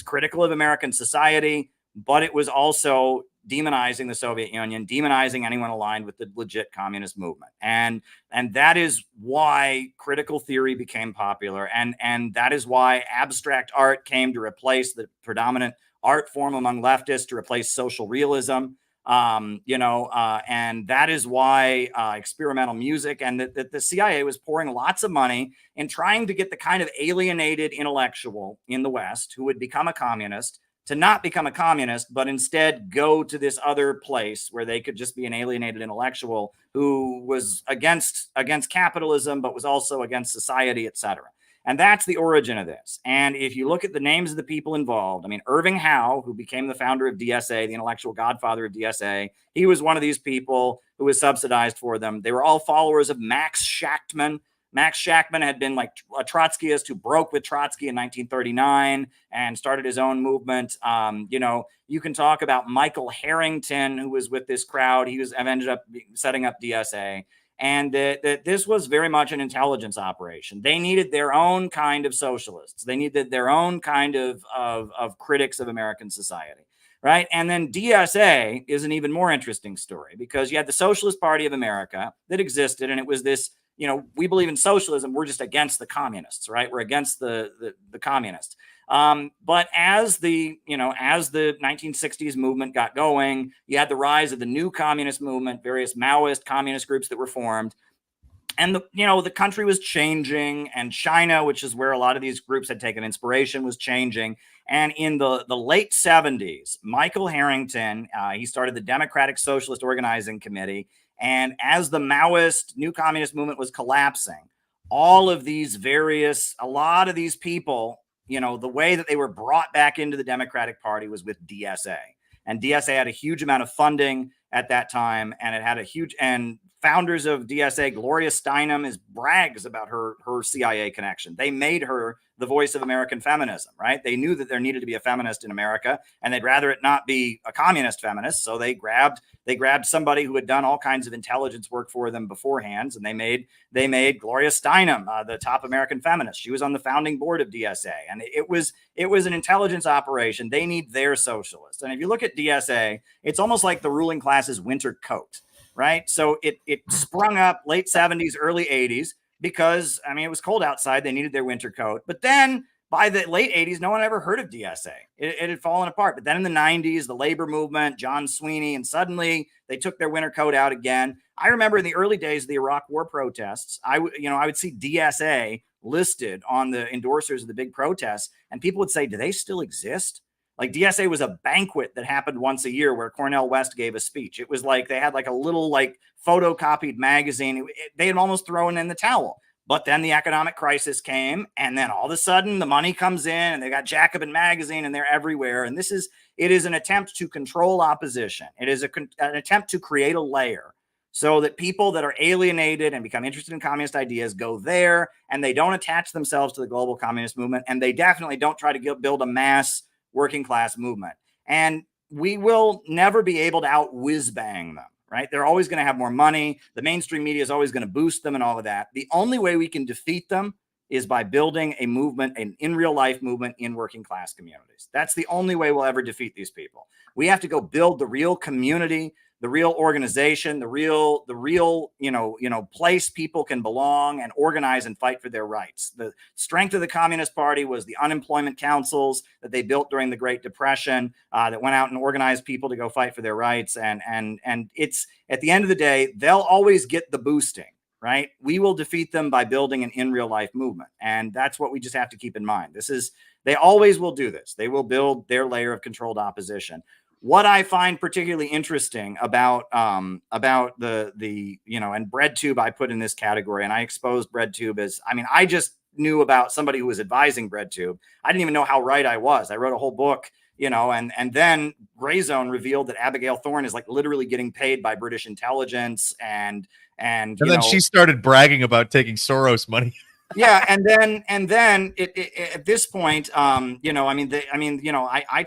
critical of American society, but it was also demonizing the Soviet Union, demonizing anyone aligned with the legit communist movement. And that is why critical theory became popular. And that is why abstract art came to replace the predominant art form among leftists, to replace social realism. And that is why experimental music, and that the CIA was pouring lots of money in trying to get the kind of alienated intellectual in the West who would become a communist to not become a communist, but instead go to this other place where they could just be an alienated intellectual who was against capitalism, but was also against society, etc. And that's the origin of this. And if you look at the names of the people involved, I mean, Irving Howe, who became the founder of DSA, the intellectual godfather of DSA, he was one of these people who was subsidized for them. They were all followers of Max Shachtman. Max Shachtman had been like a Trotskyist who broke with Trotsky in 1939 and started his own movement. You can talk about Michael Harrington, who was with this crowd. He ended up setting up DSA. And that this was very much an intelligence operation. They needed their own kind of socialists. They needed their own kind of critics of American society, right? And then DSA is an even more interesting story, because you had the Socialist Party of America that existed, and it was this, we believe in socialism. We're just against the communists, right? We're against the communists. But as the 1960s movement got going, you had the rise of the new communist movement, various Maoist communist groups that were formed. And the country was changing, and China, which is where a lot of these groups had taken inspiration, was changing. And in the late 70s, Michael Harrington, he started the Democratic Socialist Organizing Committee. And as the Maoist new communist movement was collapsing, a lot of these people, the way that they were brought back into the Democratic Party was with DSA. And DSA had a huge amount of funding at that time, and it had and founders of DSA, Gloria Steinem, brags about her CIA connection. They made her the voice of American feminism, right? They knew that there needed to be a feminist in America, and they'd rather it not be a communist feminist. So they grabbed somebody who had done all kinds of intelligence work for them beforehand, and they made Gloria Steinem the top American feminist. She was on the founding board of DSA, and it was an intelligence operation. They need their socialists. And if you look at DSA, it's almost like the ruling class's winter coat, right? So it sprung up late 70s, early 80s, because, it was cold outside. They needed their winter coat. But then by the late 80s, no one ever heard of DSA. It had fallen apart. But then in the 90s, the labor movement, John Sweeney, and suddenly they took their winter coat out again. I remember in the early days of the Iraq War protests, I would see DSA listed on the endorsers of the big protests, and people would say, do they still exist? Like, DSA was a banquet that happened once a year where Cornel West gave a speech. It was like they had like a little photocopied magazine. They had almost thrown in the towel. But then the economic crisis came, and then all of a sudden the money comes in, and they got Jacobin magazine, and they're everywhere. And it is an attempt to control opposition. It is an attempt to create a layer so that people that are alienated and become interested in communist ideas go there, and they don't attach themselves to the global communist movement, and they definitely don't try to build a mass working class movement. And we will never be able to out whiz bang them, right? They're always going to have more money. The mainstream media is always going to boost them and all of that. The only way we can defeat them is by building a movement, an in real life movement in working class communities. That's the only way we'll ever defeat these people. We have to go build the real community, the real organization, the real, place people can belong and organize and fight for their rights. The strength of the Communist Party was the unemployment councils that they built during the Great Depression, that went out and organized people to go fight for their rights. And it's, at the end of the day, they'll always get the boosting, right? We will defeat them by building an in real life movement. And that's what we just have to keep in mind. They always will do this. They will build their layer of controlled opposition. What I find particularly interesting about the and BreadTube I put in this category, and I exposed BreadTube as, I just knew about somebody who was advising BreadTube. I didn't even know how right I was. I wrote a whole book, and then Gray Zone revealed that Abigail Thorne is like literally getting paid by British intelligence, and then she started bragging about taking Soros money. Yeah, and then at this point, I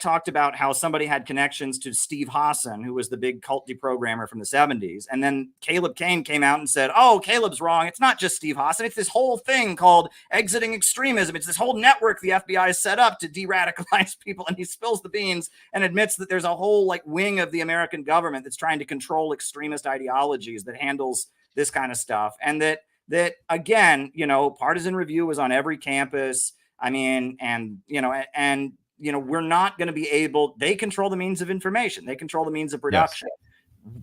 talked about how somebody had connections to Steve Hassan, who was the big cult deprogrammer from the 70s, and then Caleb Kane came out and said, "Oh, Caleb's wrong. It's not just Steve Hassan. It's this whole thing called exiting extremism. It's this whole network the FBI has set up to de-radicalize people." And he spills the beans and admits that there's a whole like wing of the American government that's trying to control extremist ideologies that handles this kind of stuff, and that again, partisan review was on every campus. I mean, we're not going to be able, they control the means of information. They control the means of production,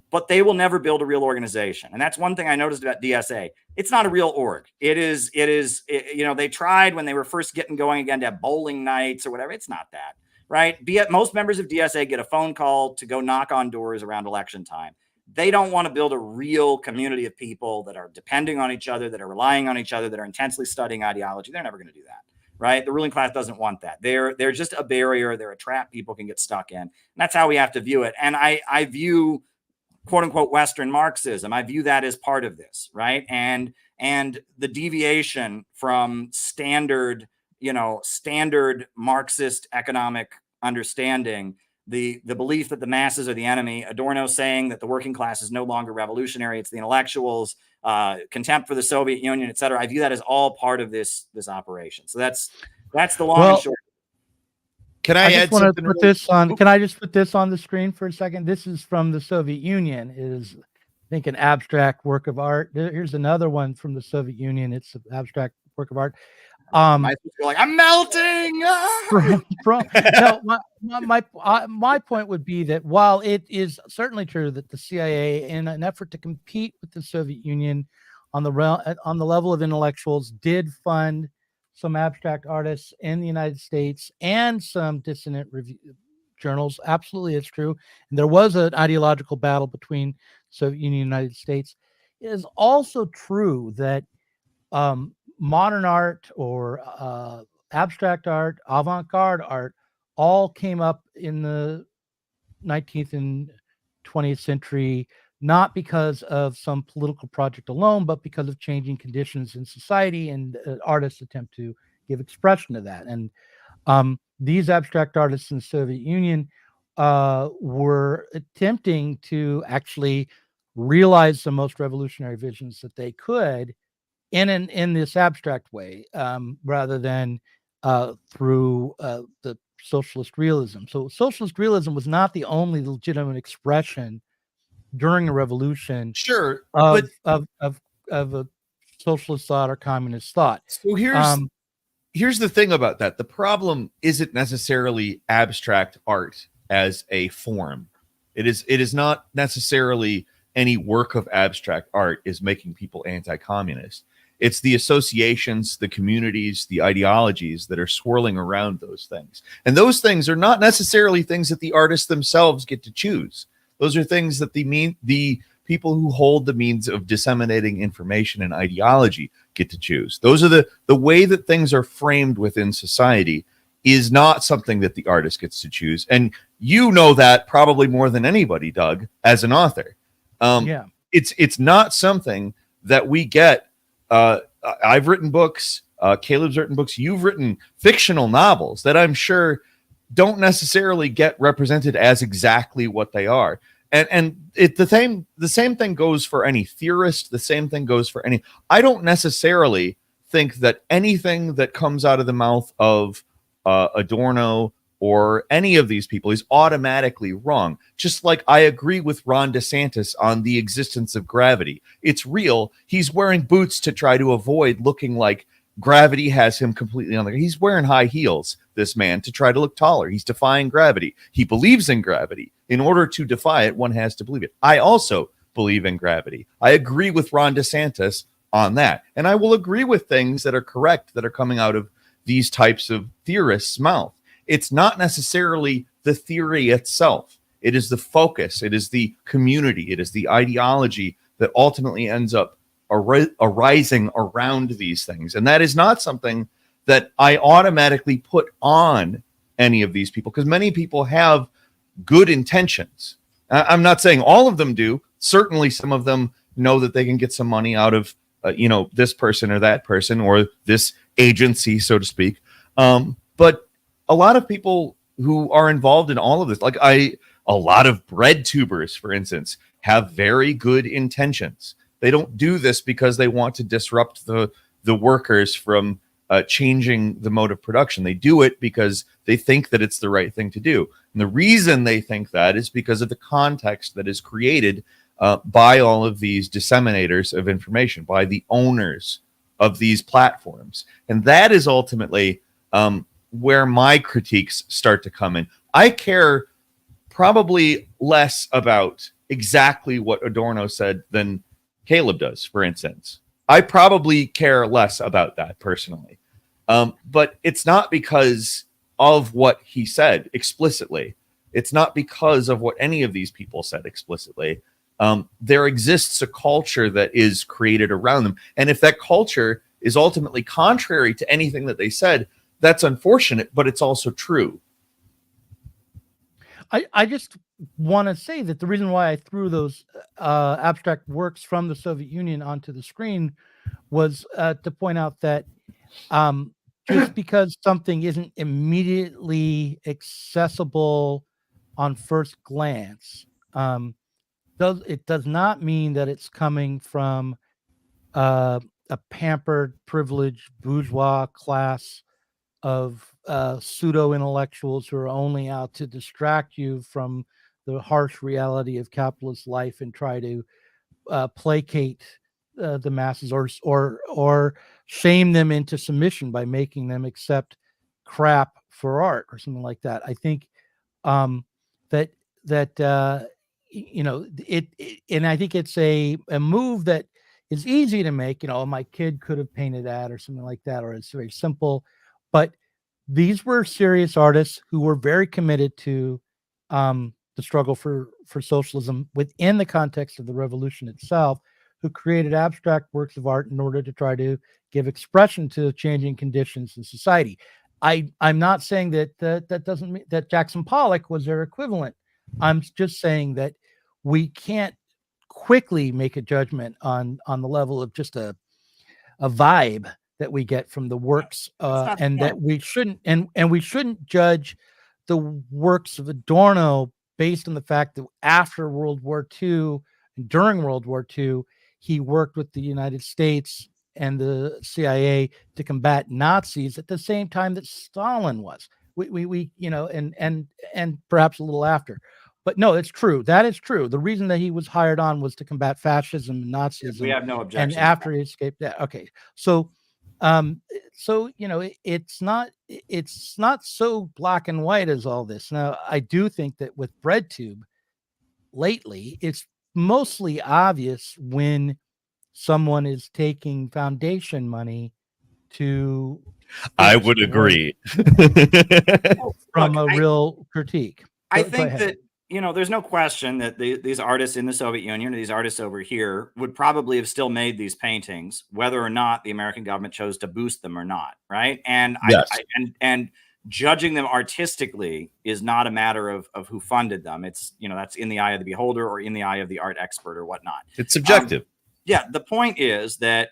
but they will never build a real organization. And that's one thing I noticed about DSA. It's not a real org. They tried when they were first getting going again to have bowling nights or whatever. It's not that, right? Most members of DSA get a phone call to go knock on doors around election time. They don't want to build a real community of people that are depending on each other, that are relying on each other, that are intensely studying ideology. They're never going to do that, right? The ruling class doesn't want that. They're just a barrier. They're a trap people can get stuck in. And that's how we have to view it. And I view, quote unquote, Western Marxism. I view that as part of this, right? And the deviation from standard Marxist economic understanding, the belief that the masses are the enemy, Adorno saying that the working class is no longer revolutionary, it's the intellectuals, contempt for the Soviet Union, et cetera. I view that as all part of this operation. So that's the long and short. Can I add something? Can I just put this on the screen for a second? This is from the Soviet Union. It is, I think, an abstract work of art. Here's another one from the Soviet Union. It's an abstract work of art. Like, I'm melting. My point would be that while it is certainly true that the CIA, in an effort to compete with the Soviet Union on the level of intellectuals, did fund some abstract artists in the United States and some dissident review journals. Absolutely, it's true. And there was an ideological battle between Soviet Union and the United States. It is also true that modern art or abstract art, avant-garde art, all came up in the 19th and 20th century, not because of some political project alone, but because of changing conditions in society, and artists attempt to give expression to that. And these abstract artists in the Soviet Union were attempting to actually realize the most revolutionary visions that they could in this abstract way, rather than through the socialist realism. So socialist realism was not the only legitimate expression during the revolution, Sure, of a socialist thought or communist thought. So here's the thing about that. The problem isn't necessarily abstract art as a form. It is not necessarily any work of abstract art is making people anti-communist. It's the associations, the communities, the ideologies that are swirling around those things. And those things are not necessarily things that the artists themselves get to choose. Those are things that the people who hold the means of disseminating information and ideology get to choose. Those are the way that things are framed within society is not something that the artist gets to choose. And you know that probably more than anybody, Doug, as an author. It's not something that we get. I've written books, Caleb's written books, you've written fictional novels that I'm sure don't necessarily get represented as exactly what they are. And the same thing goes for any theorist. The same thing goes for any. I don't necessarily think that anything that comes out of the mouth of Adorno or any of these people is automatically wrong. Just like I agree with Ron DeSantis on the existence of gravity. It's real. He's wearing boots to try to avoid looking like gravity has him completely on the. He's wearing high heels, this man, to try to look taller. He's defying gravity. He believes in gravity. In order to defy it, one has to believe it. I also believe in gravity. I agree with Ron DeSantis on that. And I will agree with things that are correct that are coming out of these types of theorists' mouth. It's not necessarily the theory itself. It is the focus. It is the community. It is the ideology that ultimately ends up arising around these things. And that is not something that I automatically put on any of these people, because many people have good intentions. I'm not saying all of them do. Certainly some of them know that they can get some money out of this person or that person or this agency, so to speak. But a lot of people who are involved in all of this, like a lot of bread tubers, for instance, have very good intentions. They don't do this because they want to disrupt the workers from changing the mode of production. They do it because they think that it's the right thing to do. And the reason they think that is because of the context that is created by all of these disseminators of information, by the owners of these platforms. And that is ultimately where my critiques start to come in. I care probably less about exactly what Adorno said than Caleb does, for instance. I probably care less about that personally. But it's not because of what he said explicitly. It's not because of what any of these people said explicitly. There exists a culture that is created around them. And if that culture is ultimately contrary to anything that they said, that's unfortunate, but it's also true. I just want to say that the reason why I threw those abstract works from the Soviet Union onto the screen was to point out that just because something isn't immediately accessible on first glance, it does not mean that it's coming from a pampered, privileged bourgeois class of pseudo intellectuals who are only out to distract you from the harsh reality of capitalist life and try to placate the masses or shame them into submission by making them accept crap for art or something like that. I think that and I think it's a move that is easy to make. My kid could have painted that or something like that, or it's very simple. But these were serious artists who were very committed to the struggle for socialism within the context of the revolution itself, who created abstract works of art in order to try to give expression to changing conditions in society. I'm not saying that doesn't mean that Jackson Pollock was their equivalent. I'm just saying that we can't quickly make a judgment on the level of just a vibe that we get from the works, and that we shouldn't and we shouldn't judge the works of Adorno based on the fact that after World War II and during World War II, he worked with the United States and the CIA to combat Nazis at the same time that Stalin was. We and perhaps a little after. But no, it's true. That is true. The reason that he was hired on was to combat fascism and Nazism. We have no objection. And after he escaped that, okay. So it's not so black and white as all this. Now, I do think that with BreadTube lately, it's mostly obvious when someone is taking foundation money to I would agree. from a real critique. I think that there's no question that these artists in the Soviet Union or these artists over here would probably have still made these paintings, whether or not the American government chose to boost them or not, right? And yes. and judging them artistically is not a matter of who funded them. It's that's in the eye of the beholder or in the eye of the art expert or whatnot. It's subjective. The point is that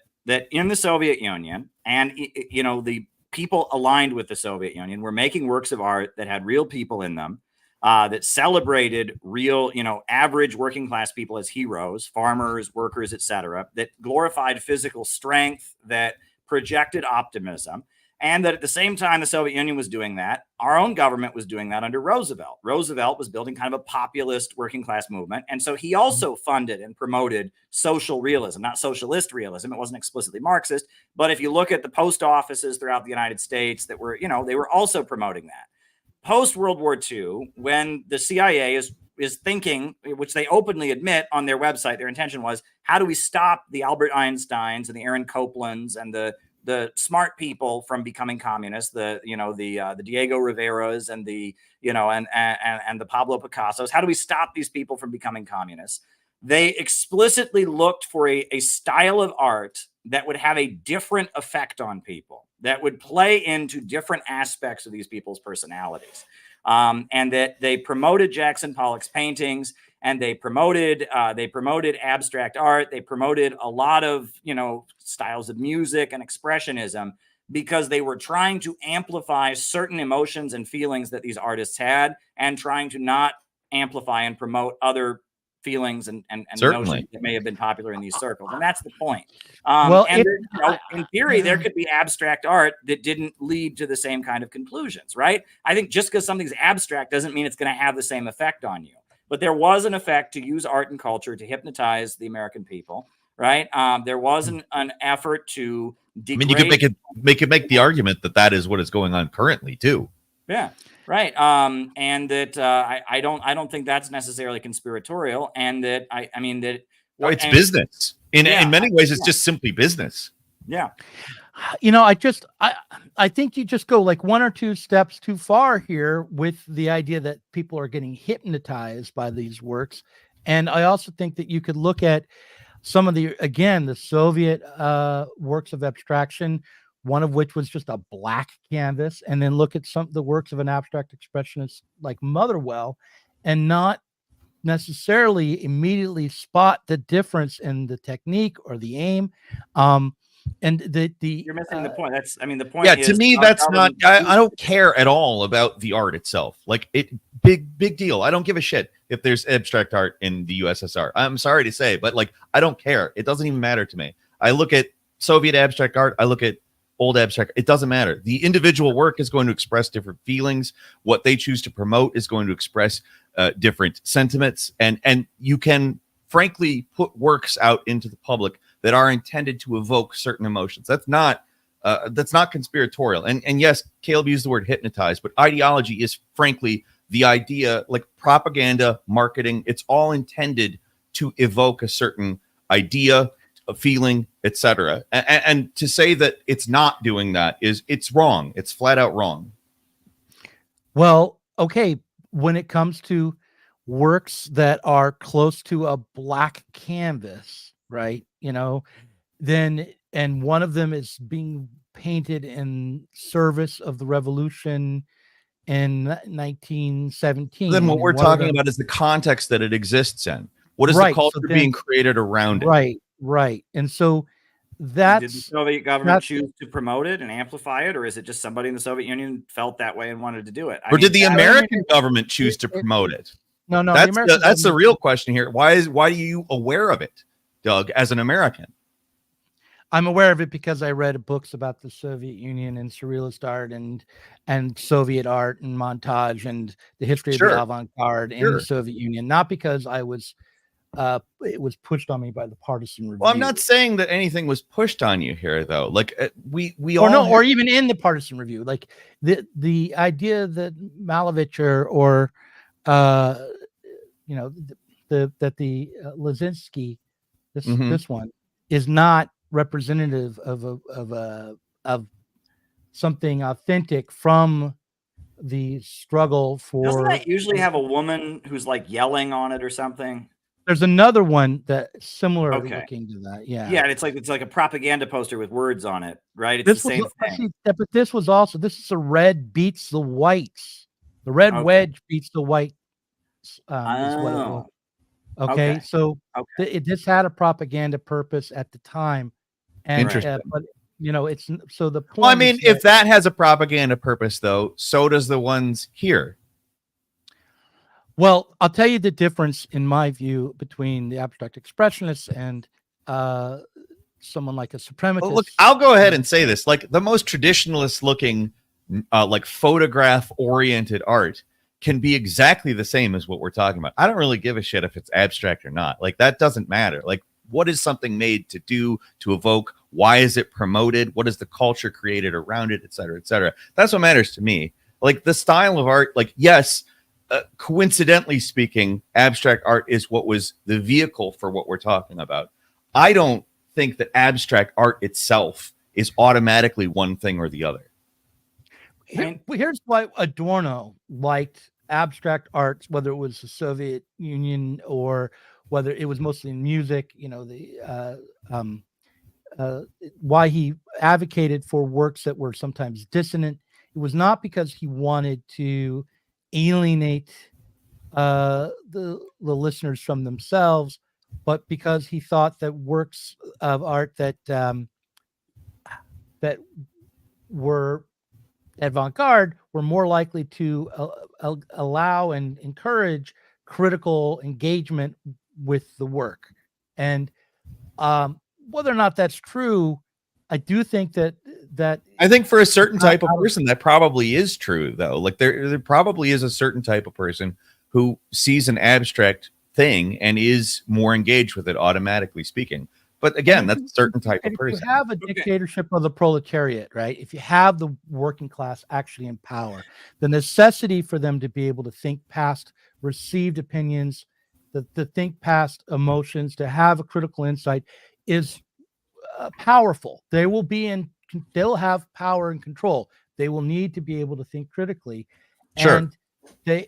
in the Soviet Union and the people aligned with the Soviet Union were making works of art that had real people in them. That celebrated real, average working class people as heroes, farmers, workers, etc., that glorified physical strength, that projected optimism, and that at the same time the Soviet Union was doing that, our own government was doing that under Roosevelt. Roosevelt was building kind of a populist working class movement, and so he also funded and promoted social realism, not socialist realism. It wasn't explicitly Marxist, but if you look at the post offices throughout the United States that were, they were also promoting that. Post World War II, when the CIA is thinking, which they openly admit on their website, their intention was, how do we stop the Albert Einsteins and the Aaron Coplands and the smart people from becoming communists? The Diego Riveras and the and the Pablo Picassos. How do we stop these people from becoming communists? They explicitly looked for a style of art that would have a different effect on people, that would play into different aspects of these people's personalities. And that they promoted Jackson Pollock's paintings and they promoted abstract art. They promoted a lot of, you know, styles of music and expressionism, because they were trying to amplify certain emotions and feelings that these artists had, and trying to not amplify and promote other feelings and notions that may have been popular in these circles. And that's the point. Well, and there, you know, in theory, there could be abstract art that didn't lead to the same kind of conclusions, right? I think just because something's abstract doesn't mean it's going to have the same effect on you. But there was an effect to use art and culture to hypnotize the American people, right? There was an effort to degrade. I mean, you could make the argument that that is what is going on currently too. Yeah. Right. And that I don't think that's necessarily conspiratorial, and that I mean that it's business. In many ways, it's just simply business. Yeah. You know, I think you just go like one or two steps too far here with the idea that people are getting hypnotized by these works. And I also think that you could look at some of the Soviet works of abstraction, one of which was just a black canvas, and then look at some of the works of an abstract expressionist like Motherwell, and not necessarily immediately spot the difference in the technique or the aim. And you're missing the point. That's, I mean, the point. Yeah, is, to me, that's not. I don't care at all about the art itself. Like big deal. I don't give a shit if there's abstract art in the USSR. I'm sorry to say, but like, I don't care. It doesn't even matter to me. I look at Soviet abstract art. I look at old abstract. It doesn't matter. The individual work is going to express different feelings. What they choose to promote is going to express different sentiments, and you can frankly put works out into the public that are intended to evoke certain emotions. That's not conspiratorial. And yes, Caleb used the word hypnotize, but ideology is frankly the idea, like propaganda, marketing. It's all intended to evoke a certain idea, a feeling, etc. And to say that it's not doing that it's wrong. It's flat out wrong. Well, okay, when it comes to works that are close to a black canvas, right? You know, then, and one of them is being painted in service of the revolution in 1917. Then what we're talking about is the context that it exists in. What is the culture being created around it? Right. And so that's, did the Soviet government choose to promote it and amplify it, or is it just somebody in the Soviet Union felt that way and wanted to do it? Or did the American government choose to promote it? No. That's the real question here. Why are you aware of it, Doug, as an American? I'm aware of it because I read books about the Soviet Union and surrealist art and Soviet art and montage and the history of the avant-garde in the Soviet Union. Not because I was it was pushed on me by the partisan review. Well, I'm not saying that anything was pushed on you here, though. Like or even in the partisan review, like the idea that Malevich or you know, that the Lazinski, this one is not representative of something authentic from the struggle for. Doesn't that usually have a woman who's like yelling on it or something? There's another one that's similar looking to that. Yeah. And it's like a propaganda poster with words on it, right? It's the same thing. But this is a red beats the whites. The red wedge beats the white. Is what it was. Okay. So this had a propaganda purpose at the time. And, but you know, it's so the point. Well, I mean, if that has a propaganda purpose, though, so does the ones here. Well, I'll tell you the difference in my view between the abstract expressionists and someone like a suprematist. Well, look, I'll go ahead and say this: like the most traditionalist looking, like photograph oriented art can be exactly the same as what we're talking about. I don't really give a shit if it's abstract or not. Like that doesn't matter. Like, what is something made to do, to evoke? Why is it promoted? What is the culture created around it, et cetera, et cetera? That's what matters to me. Like the style of art, like, yes, coincidentally speaking, abstract art is what was the vehicle for what we're talking about. I don't think that abstract art itself is automatically one thing or the other. Here's why Adorno liked abstract arts, whether it was the Soviet Union or whether it was mostly in music, you know, why he advocated for works that were sometimes dissonant. It was not because he wanted to alienate the listeners from themselves, but because he thought that works of art that that were avant-garde were more likely to allow and encourage critical engagement with the work. And whether or not that's true, I do think that I think for a certain type of person that probably is true, though. Like there probably is a certain type of person who sees an abstract thing and is more engaged with it, automatically speaking. But again, that's a certain type of person. If you have a dictatorship of the proletariat, right? If you have the working class actually in power, the necessity for them to be able to think past received opinions, to think past emotions, to have a critical insight is powerful. They'll have power and control. They will need to be able to think critically. Sure.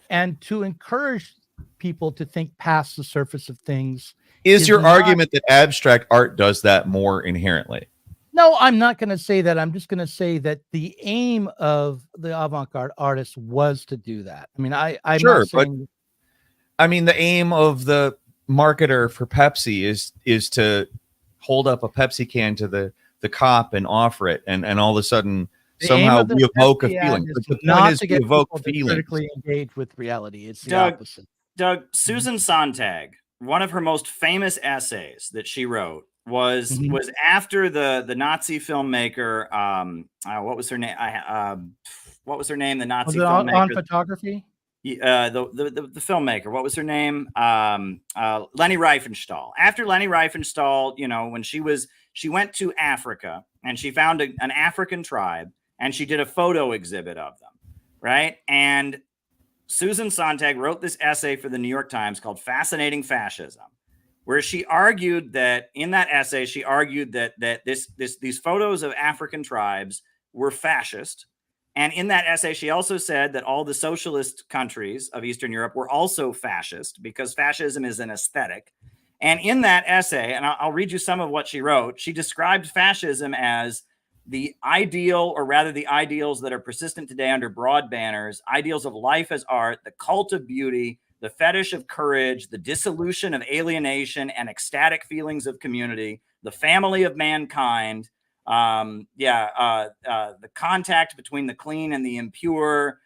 And to encourage people to think past the surface of things. Is your argument that abstract art does that more inherently? No, I'm not going to say that. I'm just going to say that the aim of the avant-garde artist was to do that. I mean, I'm sure, not saying, but I mean, the aim of the marketer for Pepsi is to hold up a Pepsi can to the cop and offer it, and all of a sudden somehow we evoke a feeling. But the point is to evoke feelings. Critically engage with reality. It's the opposite. Doug, Susan Sontag, one of her most famous essays that she wrote was after the Nazi filmmaker. What was her name? What was her name? The Nazi filmmaker on photography. The filmmaker. What was her name? Leni Riefenstahl. After Leni Riefenstahl, when she went to Africa and she found an African tribe and she did a photo exhibit of them, right? And Susan Sontag wrote this essay for the New York Times called Fascinating Fascism, where she argued that in that essay, these photos of African tribes were fascist. And in that essay, she also said that all the socialist countries of Eastern Europe were also fascist because fascism is an aesthetic. And in that essay, and I'll read you some of what she wrote, she described fascism as the ideal, or rather the ideals that are persistent today under broad banners, ideals of life as art, the cult of beauty, the fetish of courage, the dissolution of alienation and ecstatic feelings of community, the family of mankind, the contact between the clean and the impure.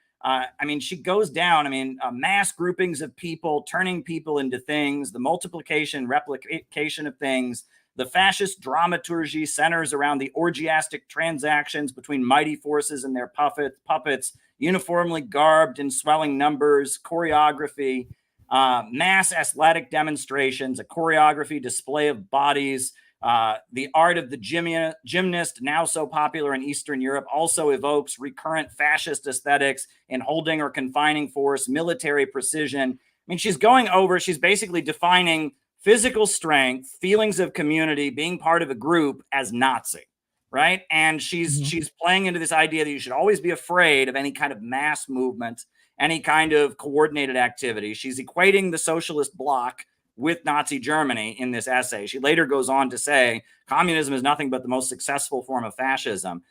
She goes down, mass groupings of people, turning people into things, the multiplication, replication of things. The fascist dramaturgy centers around the orgiastic transactions between mighty forces and their puppets, uniformly garbed in swelling numbers, choreography, mass athletic demonstrations, a choreography display of bodies. The art of the gymnast, now so popular in Eastern Europe, also evokes recurrent fascist aesthetics in holding or confining force, military precision. She's basically defining physical strength, feelings of community, being part of a group as Nazi, right? And she's playing into this idea that you should always be afraid of any kind of mass movement, any kind of coordinated activity. She's equating the socialist bloc with Nazi Germany in this essay. She later goes on to say, communism is nothing but the most successful form of fascism.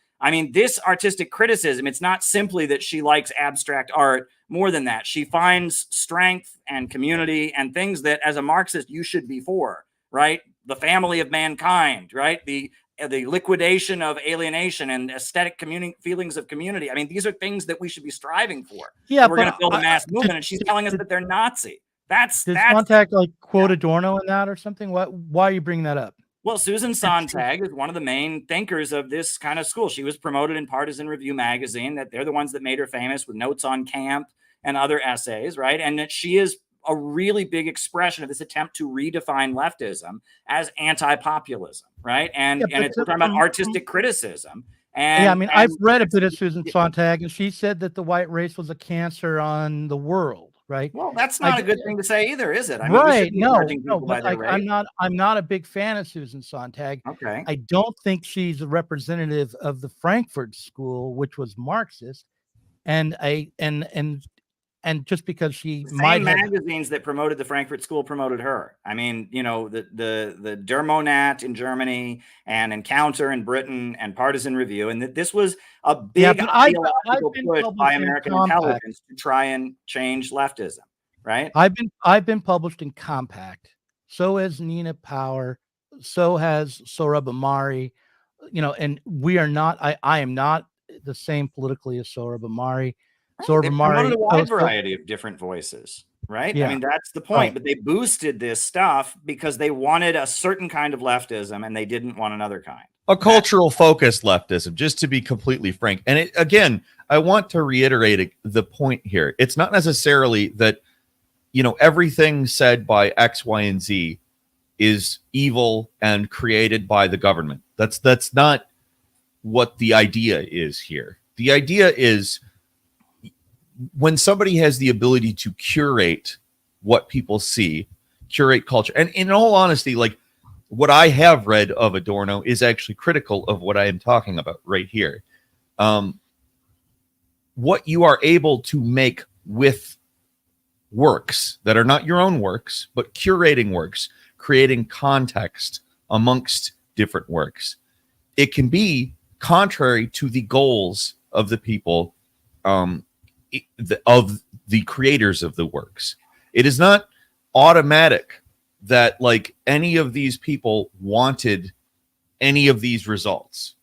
This artistic criticism, it's not simply that she likes abstract art. More than that, she finds strength and community and things that as a Marxist, you should be for, right? The family of mankind, right? The liquidation of alienation and aesthetic feelings of community. These are things that we should be striving for. Yeah, we're going to build a mass movement, and she's telling us that they're Nazi. That's Sontag quote Adorno in that or something? Why are you bringing that up? Well, Susan Sontag is one of the main thinkers of this kind of school. She was promoted in Partisan Review magazine, that they're the ones that made her famous with Notes on Camp and other essays, right? And that she is a really big expression of this attempt to redefine leftism as anti-populism, right? And it's talking about artistic criticism. And I've read a bit of Susan Sontag, and she said that the white race was a cancer on the world. Right. Well, that's not a good thing to say either, is it? Right. No, but I'm not a big fan of Susan Sontag. Okay. I don't think she's a representative of the Frankfurt school, which was Marxist. And just because she might have magazines that promoted the Frankfurt school promoted her. The Der Monat in Germany and Encounter in Britain and Partisan Review. And this was a big ideological push by American intelligence to try and change leftism, right? I've been published in Compact. So has Nina Power. So has Sohrab Ahmari. And we are not. I am not the same politically as Sohrab Ahmari. Sohrab They Ahmari. promoted a wide variety of different voices, right? I Yeah. mean, that's the point. Right. But they boosted this stuff because they wanted a certain kind of leftism and they didn't want another kind. A cultural focused leftism, just to be completely frank. And again, I want to reiterate the point here. It's not necessarily that, everything said by X, Y, and Z is evil and created by the government. That's not what the idea is here. The idea is when somebody has the ability to curate what people see, curate culture. And in all honesty, like what I have read of Adorno is actually critical of what I am talking about right here. What you are able to make with works that are not your own works, but curating works, creating context amongst different works. It can be contrary to the goals of the people, of the creators of the works. It is not automatic that like any of these people wanted any of these results.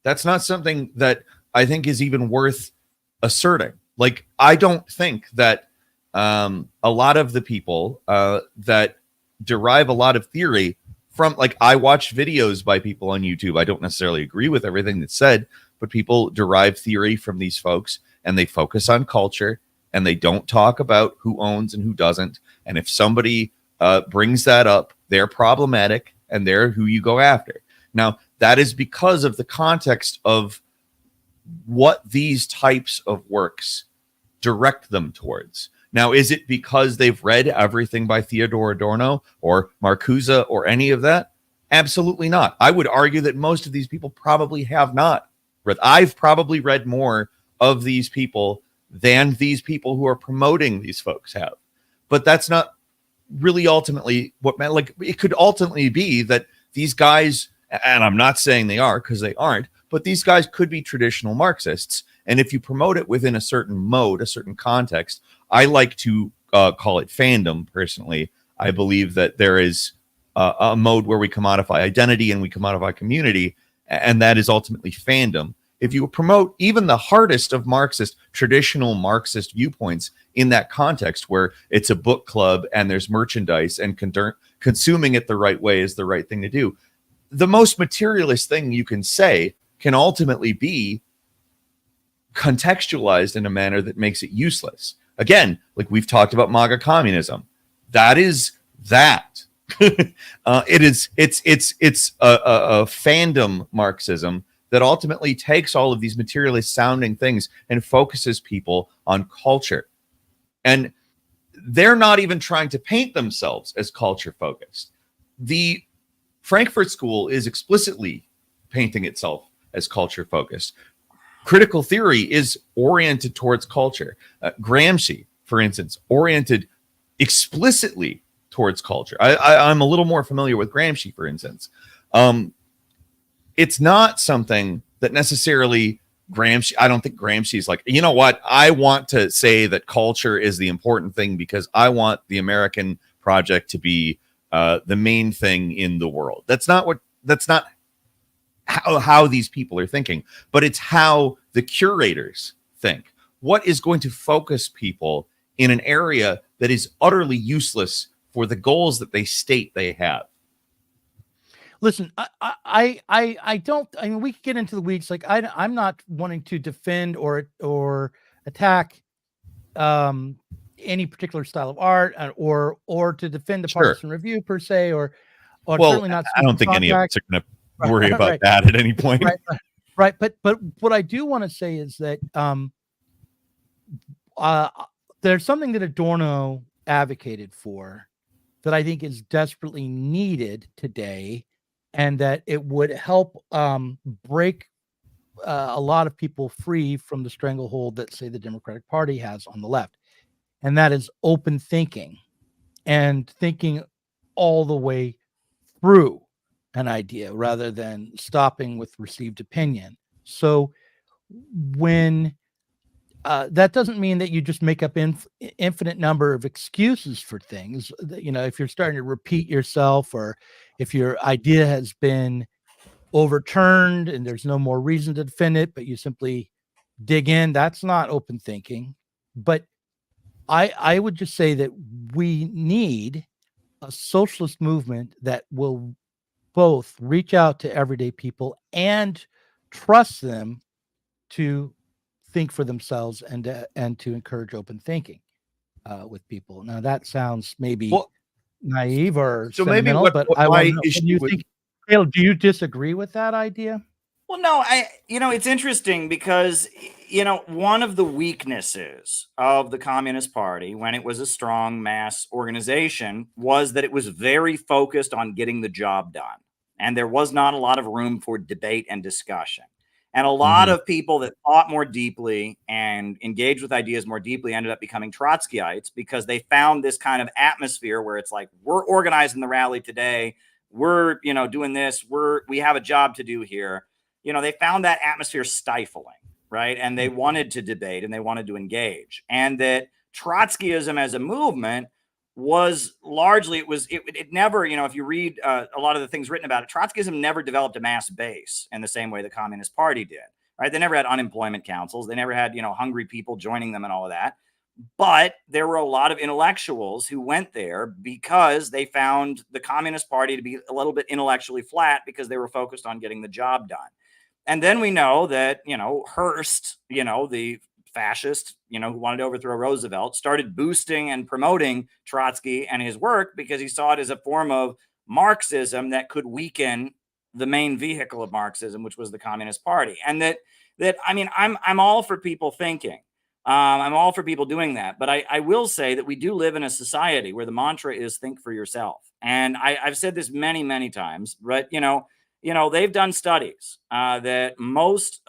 That's not something that I think is even worth asserting. Like, I don't think that a lot of the people that derive a lot of theory from, like, I watch videos by people on YouTube. I don't necessarily agree with everything that's said, but people derive theory from these folks and they focus on culture and they don't talk about who owns and who doesn't. And if somebody brings that up, they're problematic and they're who you go after. Now, that is because of the context of what these types of works direct them towards. Now, is it because they've read everything by Theodor Adorno or Marcuse or any of that? Absolutely not. I would argue that most of these people probably have not read. I've probably read more of these people than these people who are promoting these folks have. But that's not really ultimately what meant. Like, it could ultimately be that these guys, and I'm not saying they are because they aren't, but these guys could be traditional Marxists. And if you promote it within a certain mode, a certain context, I like to call it fandom, personally. I believe that there is a mode where we commodify identity and we commodify community, and that is ultimately fandom. If you promote even the hardest of Marxist, traditional Marxist viewpoints in that context where it's a book club and there's merchandise and consuming it the right way is the right thing to do, the most materialist thing you can say can ultimately be contextualized in a manner that makes it useless. Again, like we've talked about Maga communism. That is that. It's a fandom Marxism that ultimately takes all of these materialist sounding things and focuses people on culture. And they're not even trying to paint themselves as culture focused. The Frankfurt School is explicitly painting itself as culture focused. Critical theory is oriented towards culture. Gramsci, for instance, oriented explicitly towards culture. I'm a little more familiar with Gramsci, for instance. It's not something that necessarily Gramsci, I don't think Gramsci is like, you know what, I want to say that culture is the important thing because I want the American project to be the main thing in the world. That's not how these people are thinking, but it's how the curators think. What is going to focus people in an area that is utterly useless for the goals that they state they have? Listen, I don't. I mean, we could get into the weeds. Like, I'm not wanting to defend or attack any particular style of art or to defend the partisan review per se, or well, certainly not. I don't think any of us are going to worry about right. that at any point. Right. But what I do want to say is that there's something that Adorno advocated for that I think is desperately needed today, and that it would help break a lot of people free from the stranglehold that, say, the Democratic Party has on the left. And that is open thinking and thinking all the way through an idea rather than stopping with received opinion. So when that doesn't mean that you just make up infinite number of excuses for things. If you're starting to repeat yourself, or if your idea has been overturned and there's no more reason to defend it, but you simply dig in, that's not open thinking. But I would just say that we need a socialist movement that will both reach out to everyday people and trust them to think for themselves and to encourage open thinking with people. Now that sounds maybe Well, naive or so maybe sentimental, what but what I want my to know, issue what do you with think? Caleb, do you disagree with that idea? Well, no, it's interesting because, one of the weaknesses of the Communist Party when it was a strong mass organization was that it was very focused on getting the job done. And there was not a lot of room for debate and discussion. And a lot of people that thought more deeply and engaged with ideas more deeply ended up becoming Trotskyites because they found this kind of atmosphere where it's like, we're organizing the rally today. We're, doing this. We have a job to do here. They found that atmosphere stifling, right? And they wanted to debate and they wanted to engage. And that Trotskyism as a movement was largely, it never, if you read a lot of the things written about it, Trotskyism never developed a mass base in the same way the Communist Party did, right? They never had unemployment councils. They never had, hungry people joining them and all of that. But there were a lot of intellectuals who went there because they found the Communist Party to be a little bit intellectually flat because they were focused on getting the job done. And then we know that, Hearst, the fascist, who wanted to overthrow Roosevelt, started boosting and promoting Trotsky and his work because he saw it as a form of Marxism that could weaken the main vehicle of Marxism, which was the Communist Party. And I'm all for people thinking. I'm all for people doing that. But I will say that we do live in a society where the mantra is think for yourself. And I've said this many, many times, but, they've done studies that most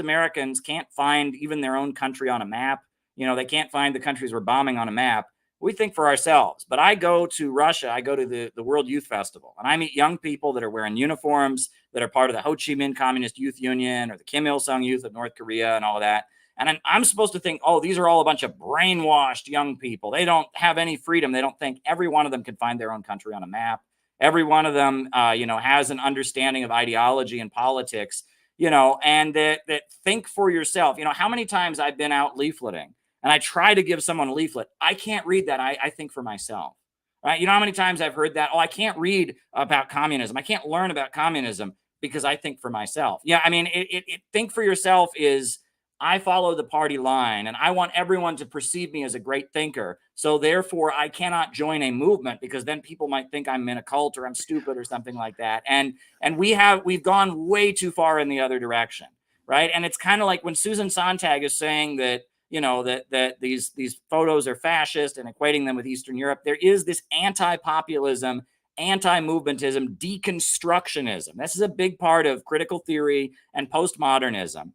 Americans can't find even their own country on a map. They can't find the countries we're bombing on a map. We think for ourselves. But I go to Russia, I go to the World Youth Festival, and I meet young people that are wearing uniforms, that are part of the Ho Chi Minh Communist Youth Union or the Kim Il-sung Youth of North Korea and all of that. And I'm supposed to think, oh, these are all a bunch of brainwashed young people. They don't have any freedom. They don't think every one of them can find their own country on a map. Every one of them, has an understanding of ideology and politics, and that think for yourself. How many times I've been out leafleting and I try to give someone a leaflet. I can't read that. I think for myself. Right? How many times I've heard that? Oh, I can't read about communism. I can't learn about communism because I think for myself. Yeah, think for yourself is, I follow the party line and I want everyone to perceive me as a great thinker. So therefore I cannot join a movement because then people might think I'm in a cult or I'm stupid or something like that. And we've gone way too far in the other direction. Right. And it's kind of like when Susan Sontag is saying that, that these photos are fascist and equating them with Eastern Europe. There is this anti-populism, anti-movementism, deconstructionism. This is a big part of critical theory and postmodernism.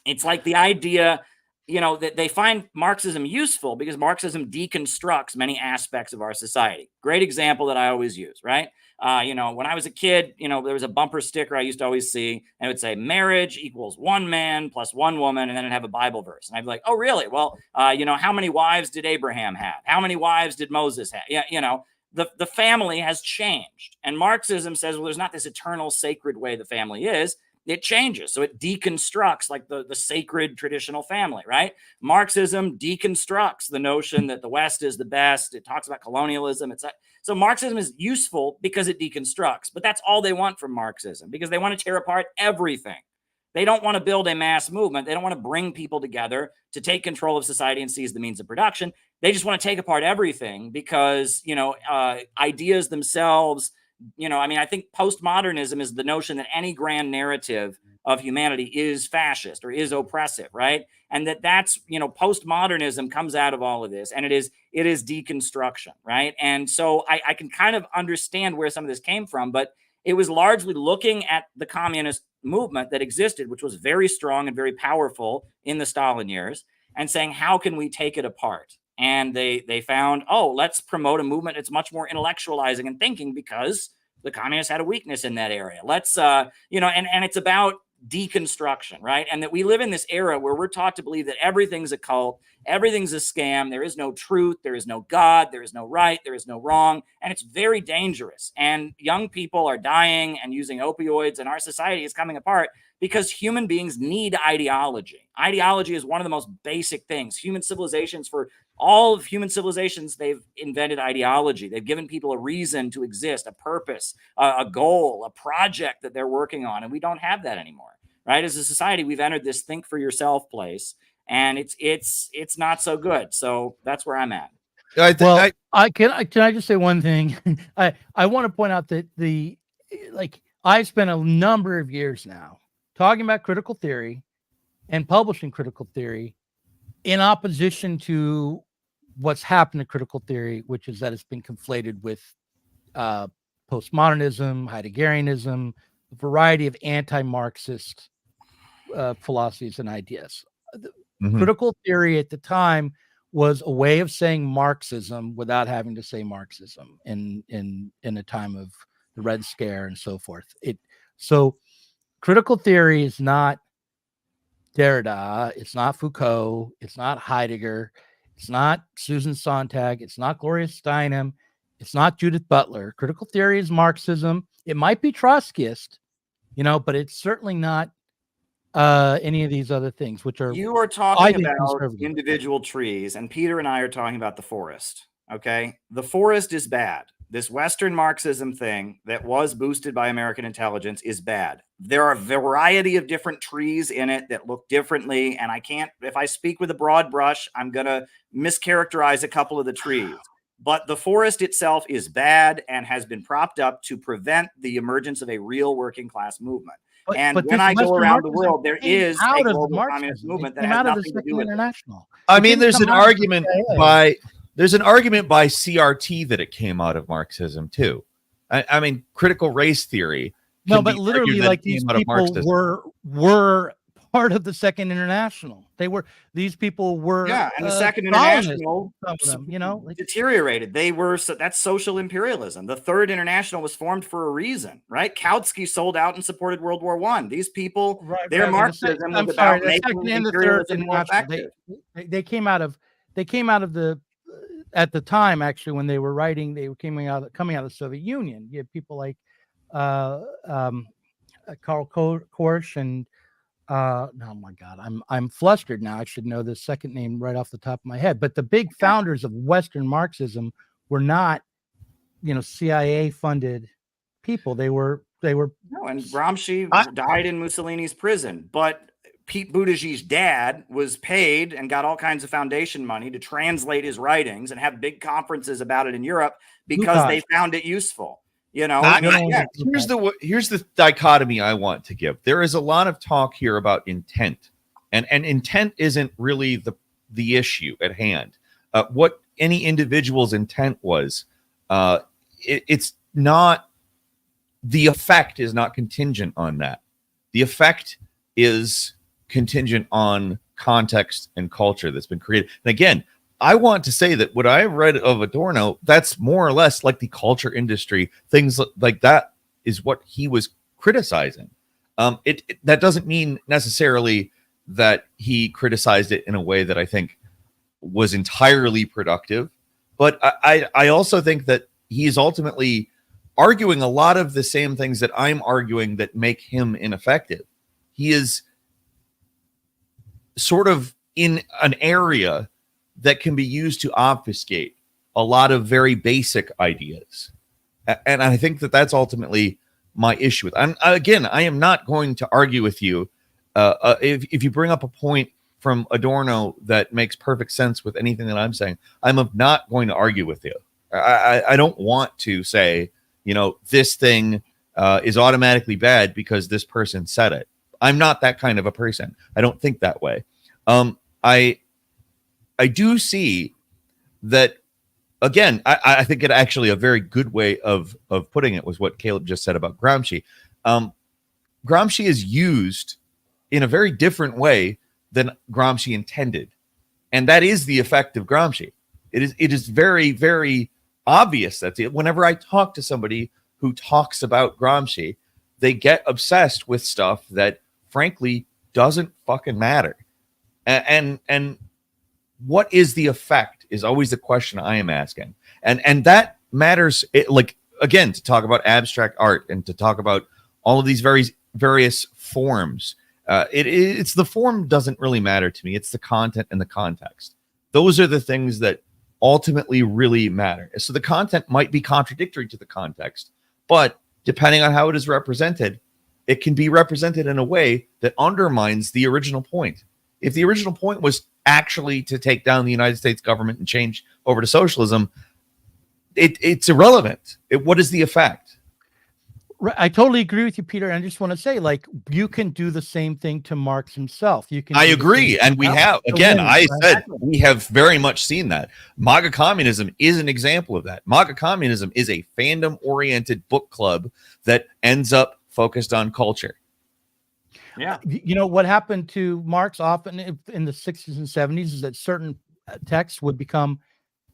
It's like the idea, that they find Marxism useful because Marxism deconstructs many aspects of our society. Great example that I always use, right? When I was a kid, there was a bumper sticker I used to always see, and it would say marriage equals one man plus one woman, and then it'd have a Bible verse. And I'd be like, oh, really? Well, how many wives did Abraham have? How many wives did Moses have? Yeah, the family has changed. And Marxism says, well, there's not this eternal sacred way the family is. It changes. So it deconstructs like the sacred traditional family, right? Marxism deconstructs the notion that the West is the best. It talks about colonialism. So Marxism is useful because it deconstructs, but that's all they want from Marxism because they want to tear apart everything. They don't want to build a mass movement. They don't want to bring people together to take control of society and seize the means of production. They just want to take apart everything because, ideas themselves, I think postmodernism is the notion that any grand narrative of humanity is fascist or is oppressive, right? And that's, postmodernism comes out of all of this, and it is deconstruction, right? And so I can kind of understand where some of this came from, but it was largely looking at the communist movement that existed, which was very strong and very powerful in the Stalin years, and saying, how can we take it apart? And they found, oh, let's promote a movement that's much more intellectualizing and thinking because the communists had a weakness in that area. Let's, and it's about deconstruction, right? And that we live in this era where we're taught to believe that everything's a cult, everything's a scam, there is no truth, there is no God, there is no right, there is no wrong, and it's very dangerous. And young people are dying and using opioids, and our society is coming apart because human beings need ideology. Ideology is one of the most basic things. Human civilizations, for all of human civilizations, they've invented ideology. They've given people a reason to exist, a purpose, a goal, a project that they're working on, and we don't have that anymore, right? As a society, we've entered this think for yourself place, and it's not so good. So that's where I'm at. Can I just say one thing? I want to point out that I've spent a number of years now talking about critical theory and publishing critical theory in opposition to what's happened to critical theory, which is that it's been conflated with postmodernism, Heideggerianism, a variety of anti-Marxist philosophies and ideas. Critical theory at the time was a way of saying Marxism without having to say Marxism in a time of the Red Scare and so forth. So critical theory is not Derrida, it's not Foucault, it's not Heidegger, it's not Susan Sontag, it's not Gloria Steinem, it's not Judith Butler. Critical theory is Marxism. It might be Trotskyist, but it's certainly not any of these other things, which are... You are talking about individual trees, and Peter and I are talking about the forest. Okay, the forest is bad. This Western Marxism thing that was boosted by American intelligence is bad. There are a variety of different trees in it that look differently, and I can't, if I speak with a broad brush, I'm going to mischaracterize a couple of the trees. But the forest itself is bad and has been propped up to prevent the emergence of a real working class movement. But when I go around the world, there is a global communist movement that has nothing to do with international. I mean, there's an argument by CRT that it came out of Marxism too. I mean, critical race theory. No, but literally, like, these people were part of the Second International. These people were, and the Second International, some of them, deteriorated. That's social imperialism. The Third International was formed for a reason, right? Kautsky sold out and supported World War I. These people, their Marxism was about making imperialism more effective. They came out of the, at the time, actually, when they were writing, they were coming out of the Soviet Union. You had people like Karl Korsch and oh my God, I'm flustered now. I should know the second name right off the top of my head. But the big founders of Western Marxism were not, CIA funded people. They were. No, and Gramsci died in Mussolini's prison, but Pete Buttigieg's dad was paid and got all kinds of foundation money to translate his writings and have big conferences about it in Europe because they found it useful. Here's the dichotomy I want to give. There is a lot of talk here about intent, and intent isn't really the issue at hand. What any individual's intent was, it's not. The effect is not contingent on that. The effect is contingent on context and culture that's been created. And again, I want to say that what I read of Adorno, that's more or less like the culture industry, things like that is what he was criticizing. That doesn't mean necessarily that he criticized it in a way that I think was entirely productive. But I also think that he is ultimately arguing a lot of the same things that I'm arguing that make him ineffective. He is sort of in an area that can be used to obfuscate a lot of very basic ideas. And I think that that's ultimately my issue with it. I am not going to argue with you. If you bring up a point from Adorno that makes perfect sense with anything that I'm saying, I'm not going to argue with you. I don't want to say, this thing is automatically bad because this person said it. I'm not that kind of a person. I don't think that way. I do see that, again, I think it actually a very good way of putting it was what Caleb just said about Gramsci. Gramsci is used in a very different way than Gramsci intended. And that is the effect of Gramsci. It is very, very obvious. That's it. Whenever I talk to somebody who talks about Gramsci, they get obsessed with stuff that frankly doesn't fucking matter. And what is the effect is always the question I am asking. And that matters. Like, again, to talk about abstract art and to talk about all of these various forms, it's the form doesn't really matter to me. It's the content and the context. Those are the things that ultimately really matter. So the content might be contradictory to the context, but depending on how it is represented, it can be represented in a way that undermines the original point. If the original point was actually to take down the United States government and change over to socialism, it's irrelevant. What is the effect? I totally agree with you, Peter. And I just want to say, like, you can do the same thing to Marx himself. You can. I agree, and we have. Again, I said we have very much seen that. Maga communism is an example of that. Maga communism is a fandom-oriented book club that ends up focused on culture. Yeah, you know what happened to Marx often in the 60s and 70s is that certain texts would become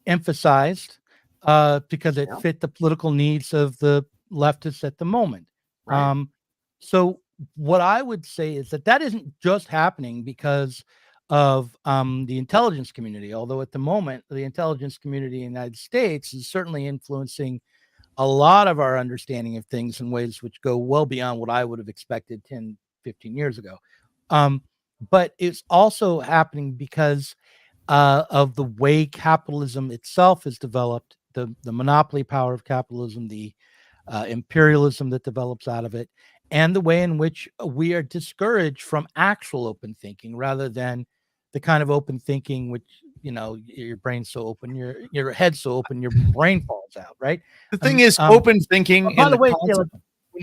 emphasized because it fit the political needs of the leftists at the moment. Right. So what I would say is that isn't just happening because of the intelligence community, although at the moment the intelligence community in the United States is certainly influencing a lot of our understanding of things in ways which go well beyond what I would have expected 10, 15 years ago. But it's also happening because of the way capitalism itself is developed, the monopoly power of capitalism, the imperialism that develops out of it, and the way in which we are discouraged from actual open thinking rather than the kind of open thinking which, you know, your brain's so open, your head's so open, your brain falls out, right? The thing is, open thinking. By the way, Caleb, when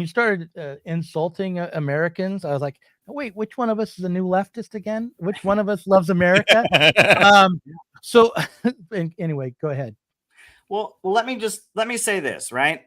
you started insulting Americans, I was like, wait, which one of us is a new leftist again? Which one of us loves America? So anyway, go ahead. Well, let me say this, right?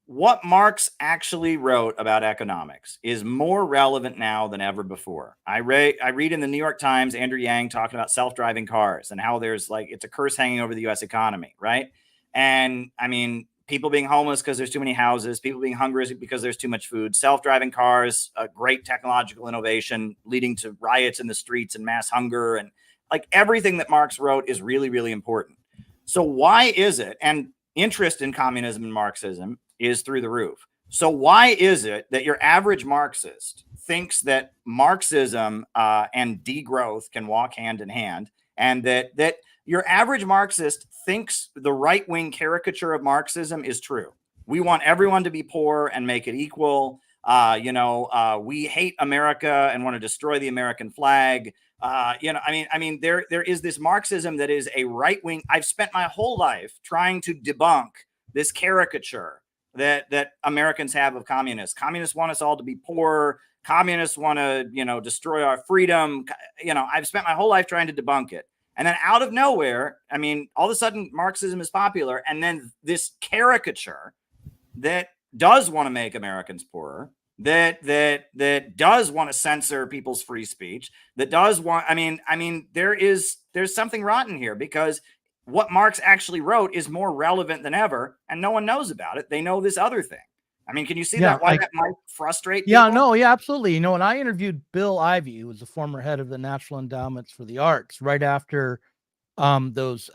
What Marx actually wrote about economics is more relevant now than ever before. I read in the New York Times, Andrew Yang talking about self-driving cars and how there's it's a curse hanging over the U.S. economy, right? And I mean, people being homeless because there's too many houses, people being hungry because there's too much food, self-driving cars, a great technological innovation leading to riots in the streets and mass hunger. And like everything that Marx wrote is really, really important. So why is it, and interest in communism and Marxism is through the roof. So why is it that your average Marxist thinks that Marxism and degrowth can walk hand in hand, and that your average Marxist thinks the right-wing caricature of Marxism is true? We want everyone to be poor and make it equal. We hate America and want to destroy the American flag. There is this Marxism that is a right-wing. I've spent my whole life trying to debunk this caricature that Americans have of communists. Communists want us all to be poor. Communists want to, destroy our freedom. I've spent my whole life trying to debunk it. And then out of nowhere, all of a sudden Marxism is popular. And then this caricature that does want to make Americans poorer, that does want to censor people's free speech, that does want, there's something rotten here, because what Marx actually wrote is more relevant than ever, and no one knows about it. They know this other thing. Can you see that might frustrate people? Yeah, absolutely. And I interviewed Bill Ivey, who was the former head of the National Endowments for the Arts, right after those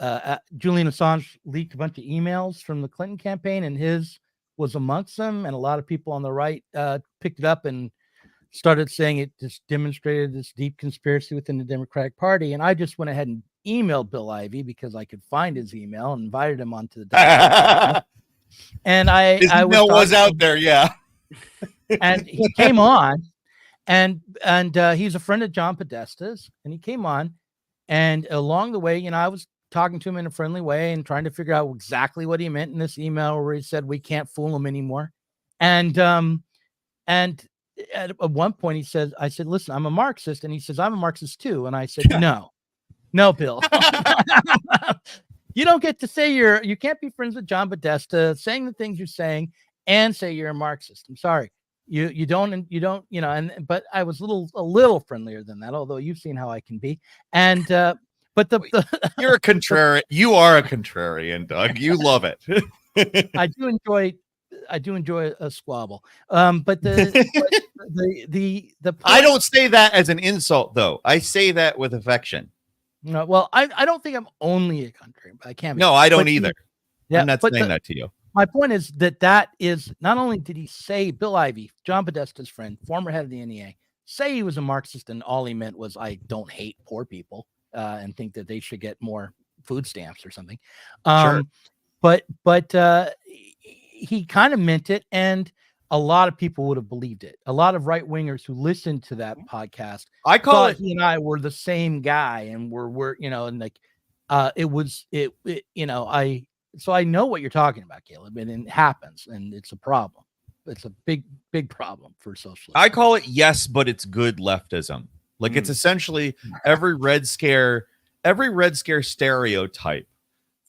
Julian Assange leaked a bunch of emails from the Clinton campaign, and his was amongst them. And a lot of people on the right picked it up and started saying it just demonstrated this deep conspiracy within the Democratic Party. And I just went ahead and emailed Bill Ivey because I could find his email and invited him onto the document. And his email was out there, yeah. And he came on, and he's a friend of John Podesta's, and he came on, and along the way, I was talking to him in a friendly way and trying to figure out exactly what he meant in this email where he said we can't fool him anymore. And at one point he said, I said, listen, I'm a Marxist, and he says, I'm a Marxist too. And I said, no, Bill. You don't get to say you can't be friends with John Podesta, saying the things you're saying, and say you're a Marxist. I'm sorry. You don't, but I was a little friendlier than that, although you've seen how I can be. And, but you're a contrarian. You are a contrarian, Doug. You love it. I do enjoy I do enjoy a squabble. But the I point, don't say that as an insult, though. I say that with affection. no, well, I don't think I'm only a country, but I can't be. No, I don't But either. yeah, I'm not but saying that to you. my point is that is not only did he say, Bill Ivey, John Podesta's friend, former head of the NEA, say he was a Marxist, and all he meant was I don't hate poor people and think that they should get more food stamps or something. Sure. But he kind of meant it, and a lot of people would have believed it. A lot of right wingers who listened to that podcast I call thought it. he and I were the same guy, and we're and like so I know what you're talking about, Caleb, and it happens, and it's a problem. It's a big problem for socialism. I call it yes, but it's good leftism. Like it's essentially every Red Scare stereotype.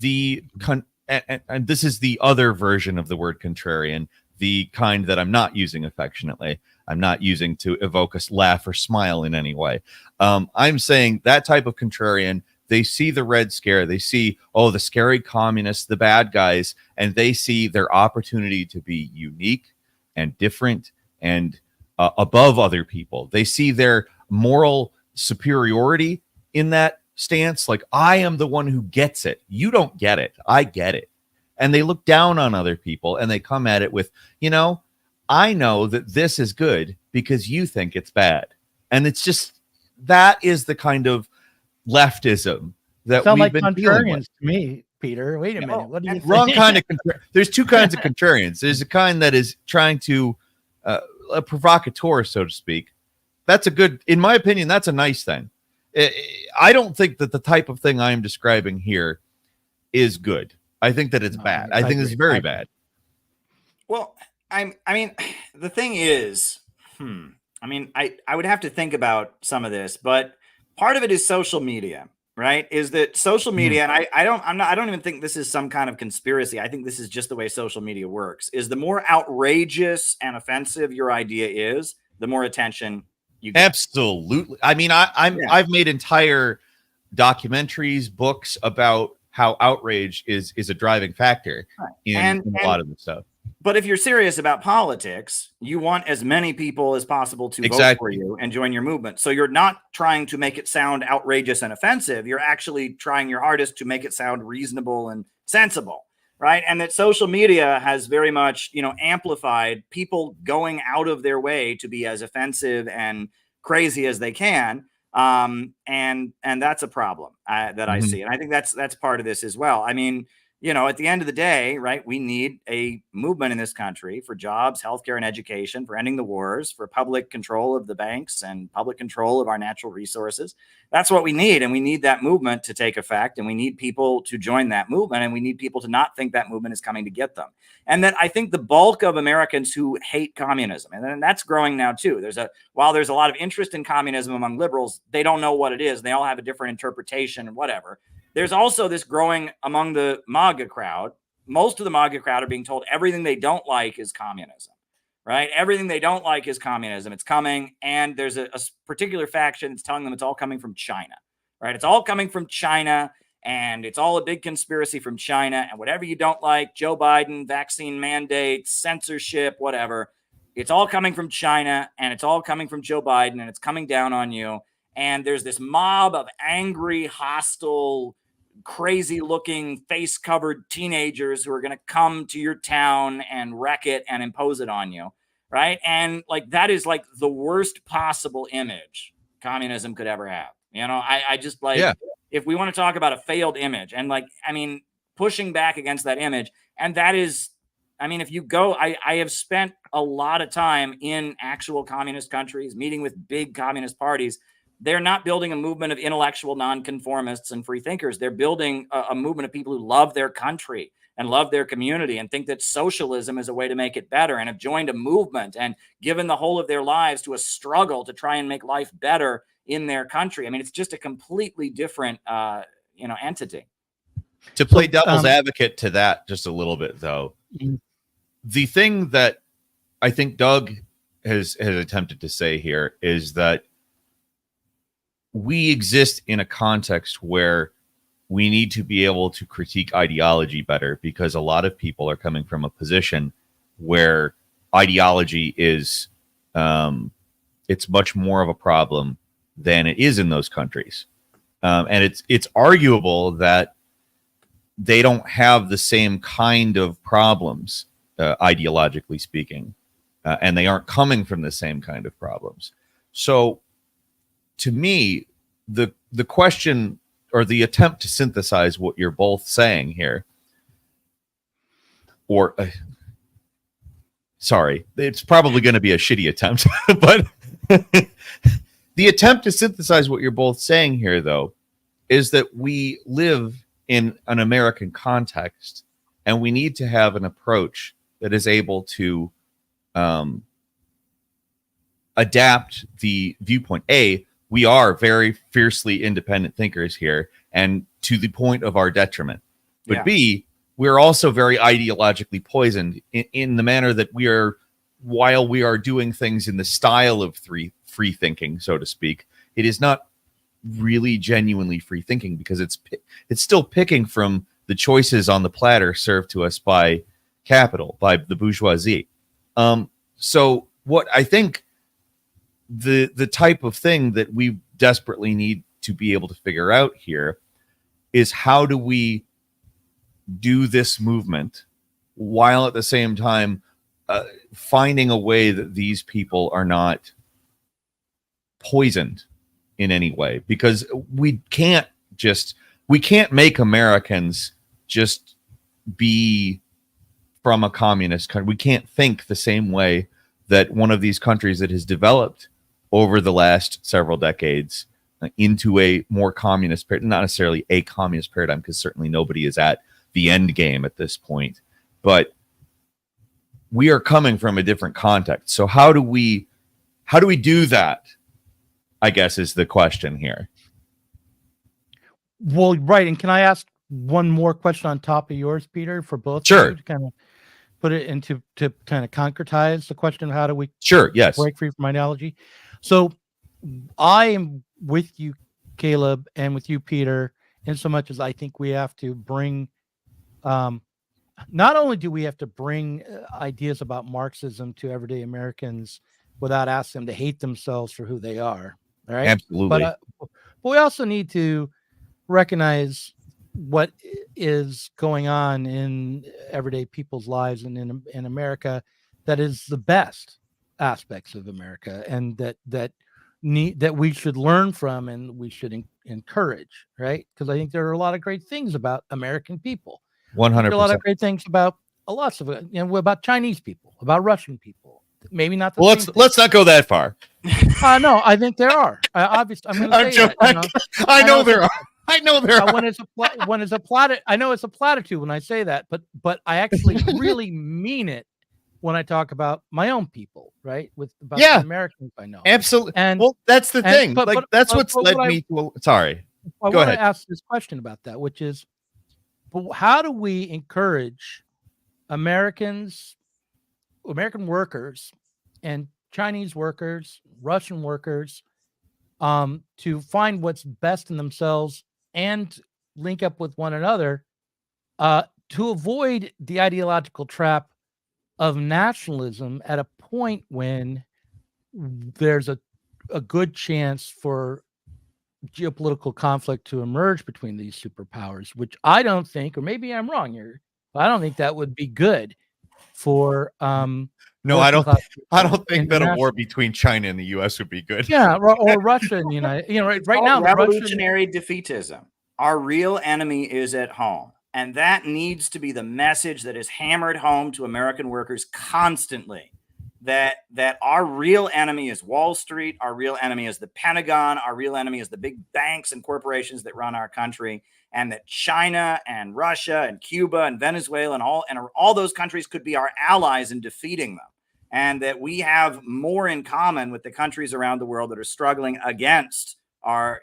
And this is the other version of the word contrarian, the kind that I'm not using affectionately. I'm not using to evoke a laugh or smile in any way. I'm saying that type of contrarian. They see the Red Scare. They see, the scary communists, the bad guys, and they see their opportunity to be unique and different and above other people. They see their moral superiority in that stance. Like, I am the one who gets it. You don't get it. I get it. And they look down on other people, and they come at it with, I know that this is good because you think it's bad. And it's just, that is the kind of leftism that sound we've like been dealing with. contrarians to me, Peter. Wait a minute. What do you think? Wrong kind of there's two kinds of contrarians. There's a kind that is trying to a provocateur, so to speak. That's a good, in my opinion, that's a nice thing. I don't think that the type of thing I am describing here is good. I think that it's bad. I think it's very bad. Well, I mean, the thing is, I mean, I would have to think about some of this, but part of it is social media, right? Is that social media, and I don't even think this is some kind of conspiracy. I think this is just the way social media works. Is the more outrageous and offensive your idea is, the more attention you get. Absolutely. I mean, I've made entire documentaries, books about how outrage is a driving factor in a lot of the stuff. But if you're serious about politics, you want as many people as possible to vote for you and join your movement. So you're not trying to make it sound outrageous and offensive. You're actually trying your hardest to make it sound reasonable and sensible, right? And that social media has very much, amplified people going out of their way to be as offensive and crazy as they can. And that's a problem that I see. And I think that's part of this as well. I mean, at the end of the day, right, we need a movement in this country for jobs, healthcare, and education, for ending the wars, for public control of the banks and public control of our natural resources. That's what we need. And we need that movement to take effect. And we need people to join that movement. And we need people to not think that movement is coming to get them. And then I think the bulk of Americans who hate communism, and then that's growing now too. While there's a lot of interest in communism among liberals, they don't know what it is. They all have a different interpretation and whatever. There's also this growing among the Maga crowd. Most of the Maga crowd are being told everything they don't like is communism, right? Everything they don't like is communism. It's coming. And there's a particular faction that's telling them it's all coming from China, right? It's all coming from China, and it's all a big conspiracy from China. And whatever you don't like, Joe Biden, vaccine mandates, censorship, whatever, it's all coming from China, and it's all coming from Joe Biden, and it's coming down on you. And there's this mob of angry, hostile, crazy-looking, face-covered teenagers who are going to come to your town and wreck it and impose it on you, right? And that is the worst possible image communism could ever have. I just if we want to talk about a failed image, and pushing back against that image, and that is, if you go, I have spent a lot of time in actual communist countries, meeting with big communist parties. They're not building a movement of intellectual nonconformists and free thinkers. They're building a movement of people who love their country and love their community and think that socialism is a way to make it better, and have joined a movement and given the whole of their lives to a struggle to try and make life better in their country. It's just a completely different, entity. To play devil's advocate to that just a little bit, though, the thing that I think Doug has attempted to say here is that we exist in a context where we need to be able to critique ideology better, because a lot of people are coming from a position where ideology is it's much more of a problem than it is in those countries. And it's arguable that they don't have the same kind of problems, ideologically speaking, and they aren't coming from the same kind of problems. So to me, the question or the attempt to synthesize what you're both saying here, or sorry, it's probably going to be a shitty attempt, but the attempt to synthesize what you're both saying here, though, is that we live in an American context, and we need to have an approach that is able to adapt the viewpoint. A, we are very fiercely independent thinkers here, and to the point of our detriment. But Yeah. B, we're also very ideologically poisoned in the manner that we are, while we are doing things in the style of free thinking, so to speak, it is not really genuinely free thinking, because it's still picking from the choices on the platter served to us by capital, by the bourgeoisie. So what I think the type of thing that we desperately need to be able to figure out here is, how do we do this movement while at the same time finding a way that these people are not poisoned in any way? Because we can't make Americans just be from a communist country. We can't think the same way that one of these countries that has developed over the last several decades into a more communist paradigm, not necessarily a communist paradigm, because certainly nobody is at the end game at this point, but we are coming from a different context. So how do we do that, I guess, is the question here. Well, right. And can I ask one more question on top of yours, Peter, for both? Sure. Of you, to kind of put it into, to kind of concretize the question of how do we Sure. Yes. break free from ideology? So I am with you, Caleb, and with you, Peter, in so much as I think we have to bring, not only do we have to bring ideas about Marxism to everyday Americans without asking them to hate themselves for who they are, right? Absolutely. But we also need to recognize what is going on in everyday people's lives and in America that is the best aspects of America, and that we should learn from and we should encourage, right? Because I think there are a lot of great things about American people. 100%. A lot of great things about lots of about Chinese people, about Russian people. Maybe not the Well, same let's not go that far. no, I think there are. Obviously, I'm going to say that. I know there are. I know there are. When it's a platitude, I know it's a platitude when I say that, but I actually really mean it when I talk about my own people, right? About the Americans I know. Absolutely. And well, that's the thing. That's what's led what me to. Sorry. I Go want ahead. to ask this question about that, which is, but how do we encourage American workers and Chinese workers, Russian workers, to find what's best in themselves and link up with one another, to avoid the ideological trap of nationalism at a point when there's a good chance for geopolitical conflict to emerge between these superpowers, which I don't think, or maybe I'm wrong here, but I don't think that would be good for no, I don't think that a war between China and the U.S. would be good. Yeah, or Russia and right now, revolutionary defeatism. Our real enemy is at home, and that needs to be the message that is hammered home to American workers constantly. That our real enemy is Wall Street, our real enemy is the Pentagon, our real enemy is the big banks and corporations that run our country, and that China and Russia and Cuba and Venezuela and all those countries could be our allies in defeating them, and that we have more in common with the countries around the world that are struggling against our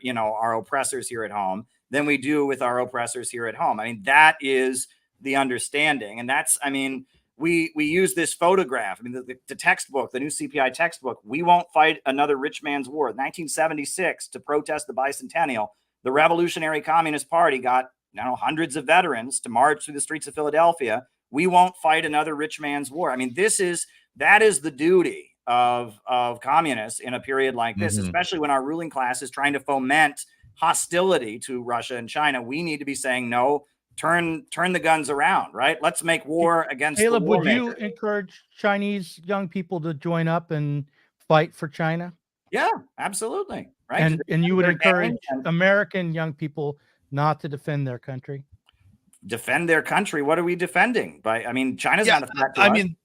oppressors here at home than we do with our oppressors here at home. I mean, that is the understanding, and that's, we use this photograph. The textbook, the new CPI textbook, We Won't Fight Another Rich Man's War, 1976, to protest the bicentennial. The Revolutionary Communist Party got hundreds of veterans to march through the streets of Philadelphia we won't fight another rich man's war. I mean, that is the duty of communists in a period like this, especially when our ruling class is trying to foment hostility to Russia and China. We need to be saying, no, turn the guns around, right? Let's make war against Caleb, the war would you maker. encourage Chinese young people to join up and fight for China? Yeah, absolutely. Right. And you would Their encourage game and American young people not to defend their country? defend their country. What are we defending? I mean, China's not a threat to us. I mean,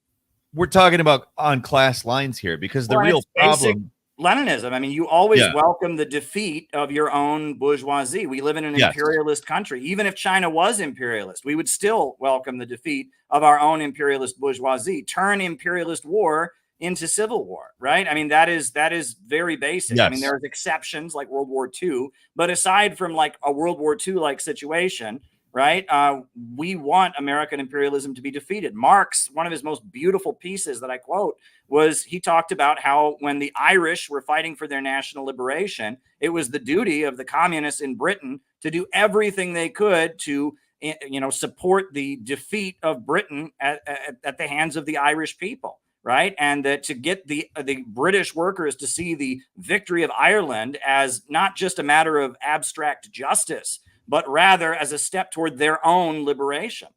we're talking about on class lines here, because the Well, real it's basic problem. Leninism. I mean, you always Yeah. welcome the defeat of your own bourgeoisie. We live in an Yes. imperialist country. Even if China was imperialist, we would still welcome the defeat of our own imperialist bourgeoisie. Turn imperialist war into civil war, right? I mean, that is very basic. I mean, Yes. there's exceptions like World War II, but aside from like a World War II like situation, right? We want American imperialism to be defeated. Marx, one of his most beautiful pieces that I quote, was he talked about how when the Irish were fighting for their national liberation, it was the duty of the communists in Britain to do everything they could to, support the defeat of Britain at the hands of the Irish people. Right. And that to get the British workers to see the victory of Ireland as not just a matter of abstract justice, but rather as a step toward their own liberation.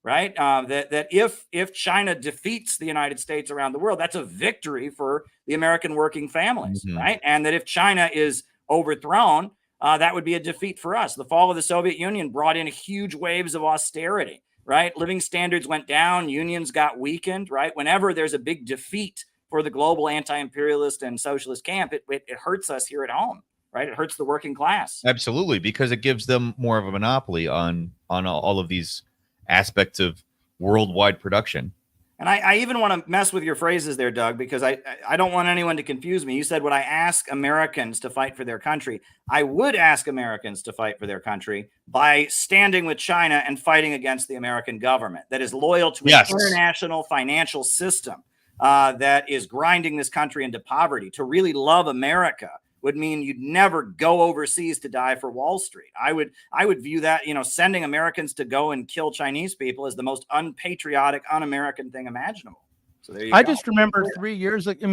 Right. That if China defeats the United States around the world, that's a victory for the American working families. Right. And that if China is overthrown, that would be a defeat for us. The fall of the Soviet Union brought in huge waves of austerity. Right. Living standards went down. Unions got weakened. Right. Whenever there's a big defeat for the global anti-imperialist and socialist camp, it hurts us here at home. Right. It hurts the working class. Absolutely, because it gives them more of a monopoly on all of these aspects of worldwide production. And I even want to mess with your phrases there, Doug, because I don't want anyone to confuse me. You said, would I ask Americans to fight for their country? I would ask Americans to fight for their country by standing with China and fighting against the American government that is loyal to an international financial system that is grinding this country into poverty. To really love America would mean you'd never go overseas to die for Wall Street. I would view that, sending Americans to go and kill Chinese people as the most unpatriotic, un-American thing imaginable. So there you go. I just remember 3 years, like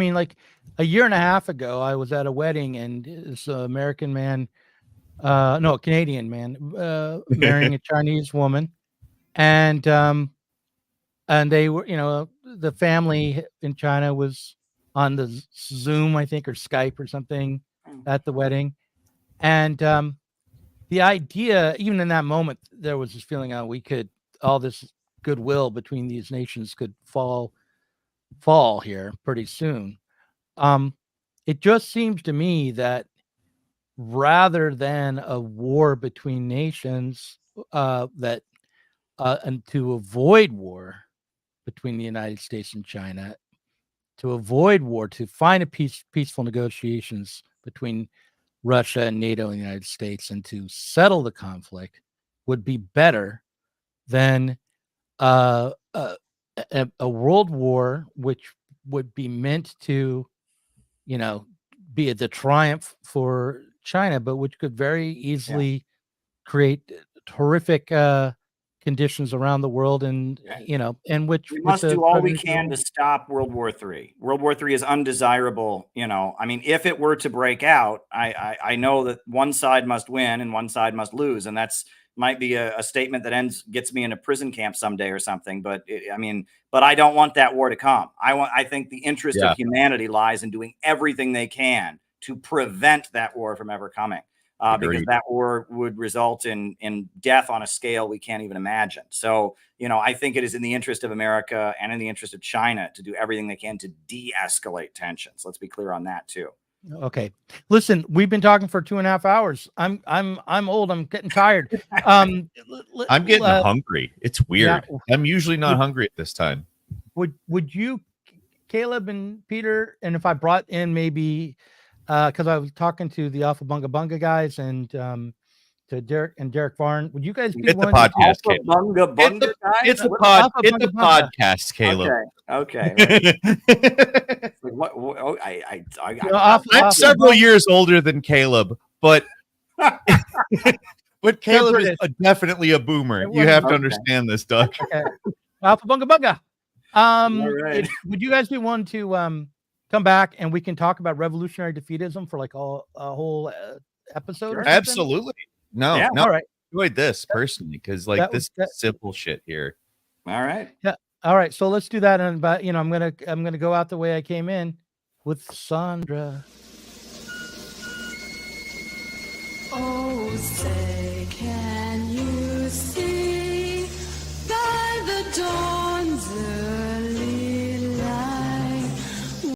a year and a half ago, I was at a wedding and this Canadian man marrying a Chinese woman. And they were, the family in China was on the Zoom, I think, or Skype or something at the wedding. And the idea, even in that moment, there was this feeling all this goodwill between these nations could fall here pretty soon. It just seems to me that rather than a war between nations, and to avoid war between the United States and China, to avoid war, to find peaceful negotiations between Russia and NATO and the United States, and to settle the conflict would be better than a world war, which would be meant to, be the triumph for China, but which could very easily create horrific conditions around the world, and and which we must do all we can to stop World War III. World War III is undesirable. I mean, if it were to break out, I know that one side must win and one side must lose, and that's might be a statement that gets me in a prison camp someday or something. But but I don't want that war to come. I think the interest of humanity lies in doing everything they can to prevent that war from ever coming. Because that war would result in death on a scale we can't even imagine. So, I think it is in the interest of America and in the interest of China to do everything they can to de-escalate tensions. Let's be clear on that too. Okay. Listen, we've been talking for 2.5 hours. I'm old. I'm getting tired. I'm getting hungry. It's weird. Yeah. I'm usually not hungry at this time. Would you, Caleb and Peter, and if I brought in maybe, because I was talking to the Alpha Bunga Bunga guys and to Derek Varn, would you guys be It's the willing podcast, to Caleb. Bunga Bunga guys? It's a podcast, Caleb. Okay. Right. Like, what? I'm several years older than Caleb, but Caleb is definitely a boomer. You have to understand this, Doug. Okay. Alpha Bunga Bunga. All right. Would you guys be willing to come back and we can talk about revolutionary defeatism for like a whole episode? Or something? Absolutely. No, Yeah. no. All right. I enjoyed this personally because like That this was- simple shit here. All right. All right. So let's do that. And but I'm gonna go out the way I came in with Sandra. Oh, say, can you see?